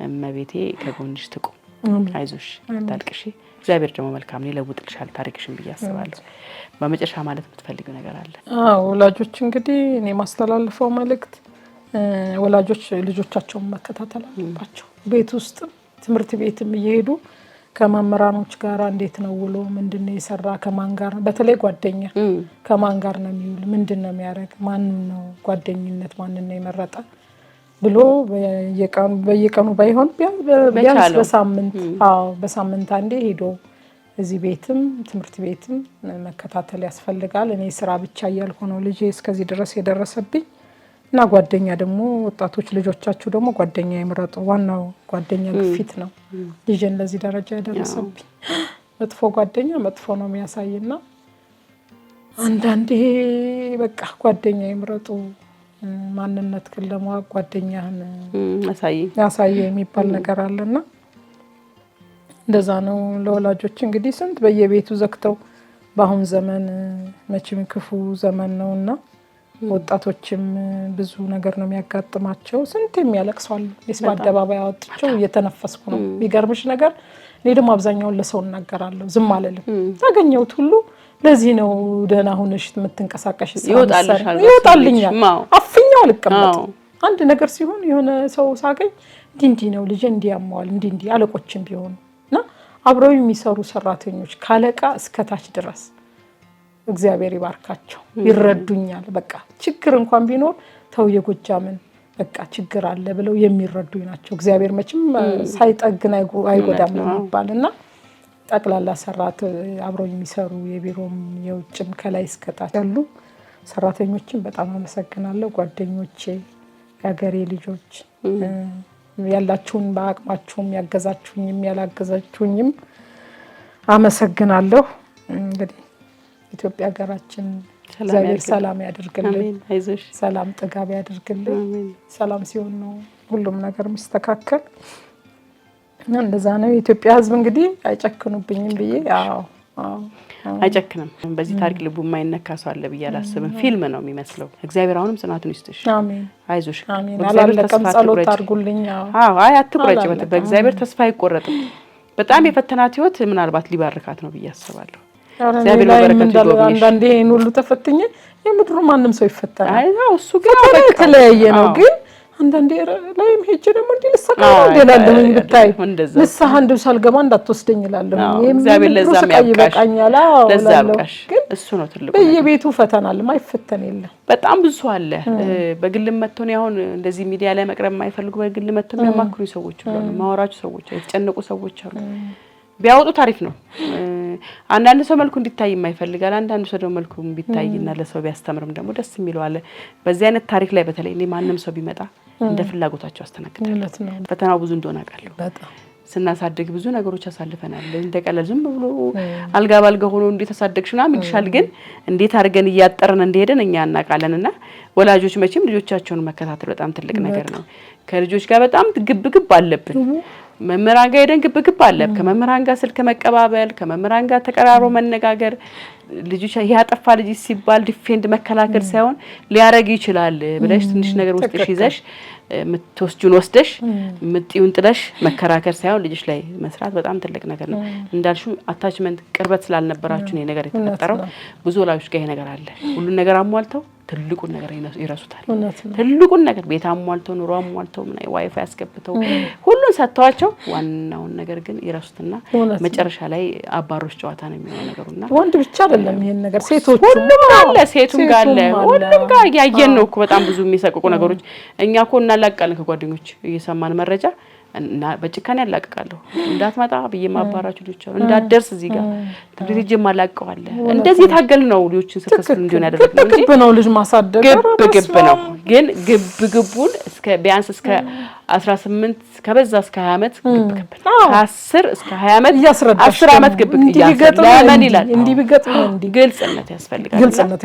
እመቤቴ ከጎንሽ ትቁም። አይዞሽ ታልቅሺ እግዚአብሔር ደግሞ መልካም ይለውጥልሻል ታሪክሽን ብዬ አስባለሁ በመጨረሻ ማለት የምትፈልጊው ነገር አለ ወላጆች እንግዲህ እኔ ማስተላልፈው መልእክት ወላጆች ልጆቻቸውን መከታተል አለባቸው ቤት ውስጥ ትምህርት ቤትም እየሄዱ ከመምህራኖች ጋር እንዴት ነው ውሎ ምንድነው የሰራ ከማን ጋር በተለይ ጓደኛ ከማን ጋር ነው የሚውል ምንድነው የሚያደርግ ማን ነው ጓደኝነት ማን ነው የመረጠ ብሎ በየቀኑ ባይሆን ቢያንስ በሳምንት አንዴ ሄዶ እዚህ ቤትም ትምህርት ቤትም መከታተል ያስፈልጋል እኔ ስራ ብቻ እያልኩ ነው ልጄ እስከዚህ ድረስ የደረሰብኝ እና ጓደኛ ደግሞ ወጣቶች ልጆቻችሁ ደግሞ ጓደኛ ይምረጡ ዋናው ጓደኛ ግፊት ነው ልጄን ለዚህ ደረጃ ያደረሰብኝ መጥፎ ጓደኛ መጥፎ ነው የሚያሳይና አንዳንዴ በቃ ጓደኛ ይምረጡ ማንነት ለማወቅ ጓደኛህን ያሳይ የሚባል ነገር አለና እንደዛ ነው ለወላጆች እንግዲህ ስንት በየቤቱ ዘግተው በአሁን ዘመን መቼም ክፉ ዘመን ነውና ወጣቶችም ብዙ ነገር ነው የሚያጋጥማቸው ስንት የሚያለቅሳሉ በአደባባይ አወጥቸው እየተነፈስኩ ነው ቢገርምሽ ነገር እኔ ደግሞ አብዛኛውን ለሰው እናገራለሁ ዝም አልልም ታገኘውት ሁሉ ለዚህ ነው ደህና ሆነሽ የምትንቀሳቀሽ ይወጣልኛል አፍኛው አልቀመጥ አንድ ነገር ሲሆን የሆነ ሰው ሳገኝ እንዲ ነው ልጅ እንዲያማዋል እንዲ አለቆችም ቢሆኑና አብረው የሚሰሩ ሰራተኞች ካለቃ እስከታች ድረስ እግዚአብሔር ይባርካቸው ይረዱኛል በቃ ችግር እንኳን ቢኖር ተው የጎጃምን በቃ ችግር አለ ብለው የሚረዱኝ ናቸው እግዚአብሔር መቼም ሳይጠግን አይጎዳም ይባልና ጠቅላላ ሰራት አብረው የሚሰሩ የቢሮም የውጭም ከላይ እስከታች ያሉ ሰራተኞችን በጣም አመሰግናለሁ ጓደኞቼ ያገሬ ልጆች ያላችሁን በአቅማችሁም ያገዛችሁኝም ያላገዛችሁኝም አመሰግናለሁ እንግዲህ ኢትዮጵያ ሀገራችን እግዚአብሔር ሰላም ያድርግልን አሜን አይዞሽ ሰላም ጥጋብ ያድርግልን ሰላም ሲሆን ነው ሁሉም ነገር የሚስተካከል እንደዛ ነው የኢትዮጵያ ህዝብ እንግዲህ አይጨክኑብኝም ብዬ አይጨክንም በዚህ ታሪክ ልቡ የማይነካ ሰው አለ ብዬ አላስብም ፊልም ነው የሚመስለው እግዚአብሔር አሁንም ጽናቱን ይስጥሽ አሜን አይዞሽ አሜን አላለቀም ጸሎት አድርጉልኝ አይ አትቁረጪ በእግዚአብሔር ተስፋ አይቆረጥም በጣም የፈተናት ህይወት ምናልባት ሊባርካት ነው ብዬ አስባለሁ እግዚአብሔር በረከቱ ይጎብኝሽ አንዳንዴ ይሄን ሁሉ ተፈትኜ የምድሩ ማንም ሰው ይፈተናል አይ ነው እሱ ግን ተለያየ ነው ግን አንዳንዴ ላይም ሄጄ ደግሞ እንዲልሰቃው እንደላለሁኝ ብታይ ንስሐ እንደው ሳልገባ እንዳትወስደኝ ይላልኝ እግዚአብሔር ለዛም ያብቃኛል ለዛብቃሽ ግን እሱ ነው ትልቁ በየቤቱ ፈተናል ማይፈተን የለም በጣም ብዙ አለ በግልም መጥተው ነው አሁን እንደዚህ ሚዲያ ላይ መቅረብ የማይፈልጉ በግል መጥተው የሚያማክሩ ሰዎች አሉ ማወራጩ ሰዎች የተጨነቁ ሰዎች አሉ ቢያወጡ ታሪክ ነው አንዳንድ ሰው መልኩ እንዲታይ የማይፈልጋል አንዳንድ ሰው ደግሞ መልኩ ቢታይና ለሰው ቢያስተምርም ደግሞ ደስ የሚለው አለ በዚህ አይነት ታሪክ ላይ በተለይ እኔ ማንንም ሰው ቢመጣ እንደ ፍላጎታቸው አስተናግዳለሁ ፈተናው ብዙ እንደሆነ አውቃለሁ በጣም ስናሳድግ ብዙ ነገሮች አሳልፈናል እንደቀለል ዝም ብሎ አልጋ ባልጋ ሆኖ እንዴተሳደግሽና ምንሻል ግን እንዴት አድርገን እያጠረን እንደሄደን እኛ እናቃለንና ወላጆች መቼም ልጆቻቸውን መከታተል በጣም ትልቅ ነገር ነው ከልጆች ጋር በጣም ግብግብ አለብን መምህራን ጋር ሄደን ግብግብ አለ ከመምህራን ጋር ስልክ መቀባበል ከመምህራን ጋር ተቀራሮ መነጋገር ልጆች ያጠፋ ልጅ ሲባል ዲፌንድ መከላከል ሳይሆን ሊያረግ ይችላል ብለሽ ትንሽ ነገር ውስጥሽ ይዘሽ ምትወስጁን ወስደሽ ምጥዩን ጥለሽ መከራከር ሳይሆን ልጅሽ ላይ መስራት በጣም ትልቅ ነገር ነው እንዳልሹ አታችመንት ቅርበት ስላልነበራችሁ ነው ነገር የተፈጠረው ብዙ ወላጆች ጋር ይሄ ነገር አለ ሁሉ ነገር አሟልተው ትልቁን ነገር ይረሱታል ትልቁን ነገር ቤት አሟልተው ኑሮ አሟልተው ምን ዋይፋይ ያስገብተው ሁሉን ሰጥተዋቸው ዋናውን ነገር ግን ይረሱትና መጨረሻ ላይ አባሮች ጨዋታ ነው የሚሆነው ነገሩና ወንድ ብቻ አይደለም ይሄን ነገር ሴቶች ሁሉም አለ ሴቱም ጋር አለ ሁሉም ጋር ያየን ነው እኮ በጣም ብዙ የሚሰቅቁ ነገሮች እኛ እኮ እናላቀልን ከጓደኞች እየሰማን መረጃ እና በጭካኔ ያላቀቃለሁ እንዳትመጣ በየማባራችሁ ልጆች አሉ እንዳትደርስ እዚህ ጋር ትብሪጅ ማላቀዋለ እንደዚህ ታገል ነው ልጆችን ሰክሰስፉል እንዲሆን ያደረገው እንጂ ግብ ነው ልጅ ማሳደግ ግብ ነው ግን ግብግቡን እስከ ቢያንስ እስከ 18 ከበዛ እስከ 20 አመት ግብ ከ10 እስከ 20 አመት 10 አመት ግብ ለምን ይላል እንዲህ ቢገጥም እንዲህ ግልጽነት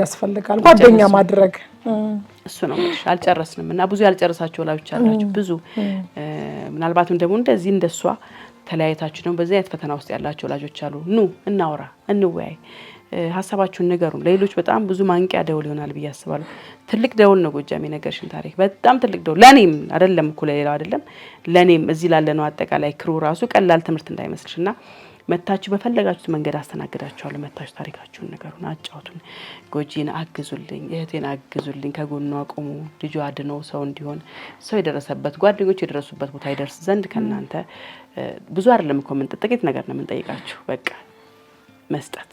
ያስፈልጋል ጓደኛ ማድረግ እሱ ነው ማለት አልጨረስንም እና ብዙ ያልጨረሳችሁ ወላጆች አላችሁ ብዙ ምናልባትም ደግሞ እንደዚህ እንደሷ ተለያይታችሁ ነው በዚህ አይነት ፈተና ውስጥ ያላችሁ ወላጆች አሉ ኑ እናውራ እንወያይ ሀሳባችሁን ንገሩን። ለሌሎች በጣም ብዙ ማንቂያ ደውል ይሆናል ብዬ አስባለሁ። ትልቅ ደውል ነው ጎጃም የነገርሽን ታሪክ፣ በጣም ትልቅ ደውል ለኔም አይደለም እኮ ለሌላው አይደለም፣ ለኔም እዚህ ላለ ነው አጠቃላይ ክሩ ራሱ ቀላል ትምህርት እንዳይመስልሽና መታችሁ በፈለጋችሁት መንገድ አስተናግዳችኋለሁ። መታችሁ ታሪካችሁን ንገሩን፣ አጫውቱን። ጎጂን አግዙልኝ፣ እህቴን አግዙልኝ፣ ከጎኗ አቁሙ። ልጇ አድነው ሰው እንዲሆን ሰው የደረሰበት ጓደኞች የደረሱበት ቦታ ይደርስ ዘንድ ከናንተ ብዙ አይደለም እኮ ጥቂት ነገር ነው የምንጠይቃችሁ። በቃ መስጠት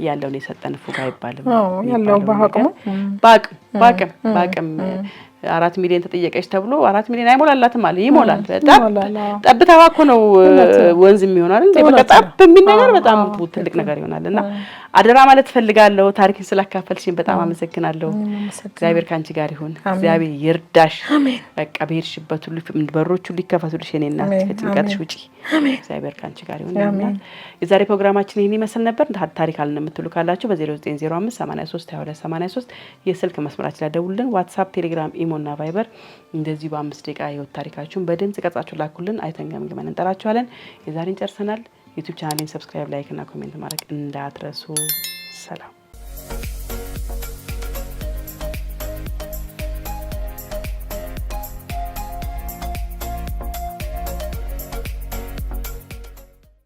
ያለውን የሰጠን ፉጋ አይባልም። ያለው ባቅም 4 ሚሊዮን ተጠየቀች ተብሎ 4 ሚሊዮን አይሞላላትም አለ። ይሞላል። ጠብታዋ እኮ ነው ወንዝ የሚሆነው አይደል? በቃ ጠብ የሚል ነገር በጣም ትልቅ ነገር ይሆናልና አደራ ማለት ፈልጋለሁ። ታሪክን ስላካፈልሽኝ በጣም አመሰግናለሁ። እግዚአብሔር ካንቺ ጋር ይሁን። እግዚአብሔር ይርዳሽ። በቃ በሄድሽበት ሁሉ በሮቹ ሊከፈቱልሽ የኔ እናት፣ ከጭንቀትሽ ውጪ እግዚአብሔር ካንቺ ጋር ይሁን። የዛሬ ፕሮግራማችን ይሄን ይመስል ነበር። ታሪክ አለን የምትሉ ካላችሁ በ0905 83 22 83 የስልክ መስመራችን ላይ ደውሉልን። ዋትስአፕ፣ ቴሌግራም፣ ኢሞ እና ቫይበር እንደዚህ በ5 ደቂቃ ህይወት ታሪካችሁን በድምጽ ቀርጻችሁ ላኩልን። አይተን ገምግመን እንጠራችኋለን። የዛሬን ጨርሰናል። ዩቲዩብ ቻናሌን ሰብስክራይብ፣ ላይክ እና ኮሜንት ማድረግ እንዳትረሱ። ሰላም።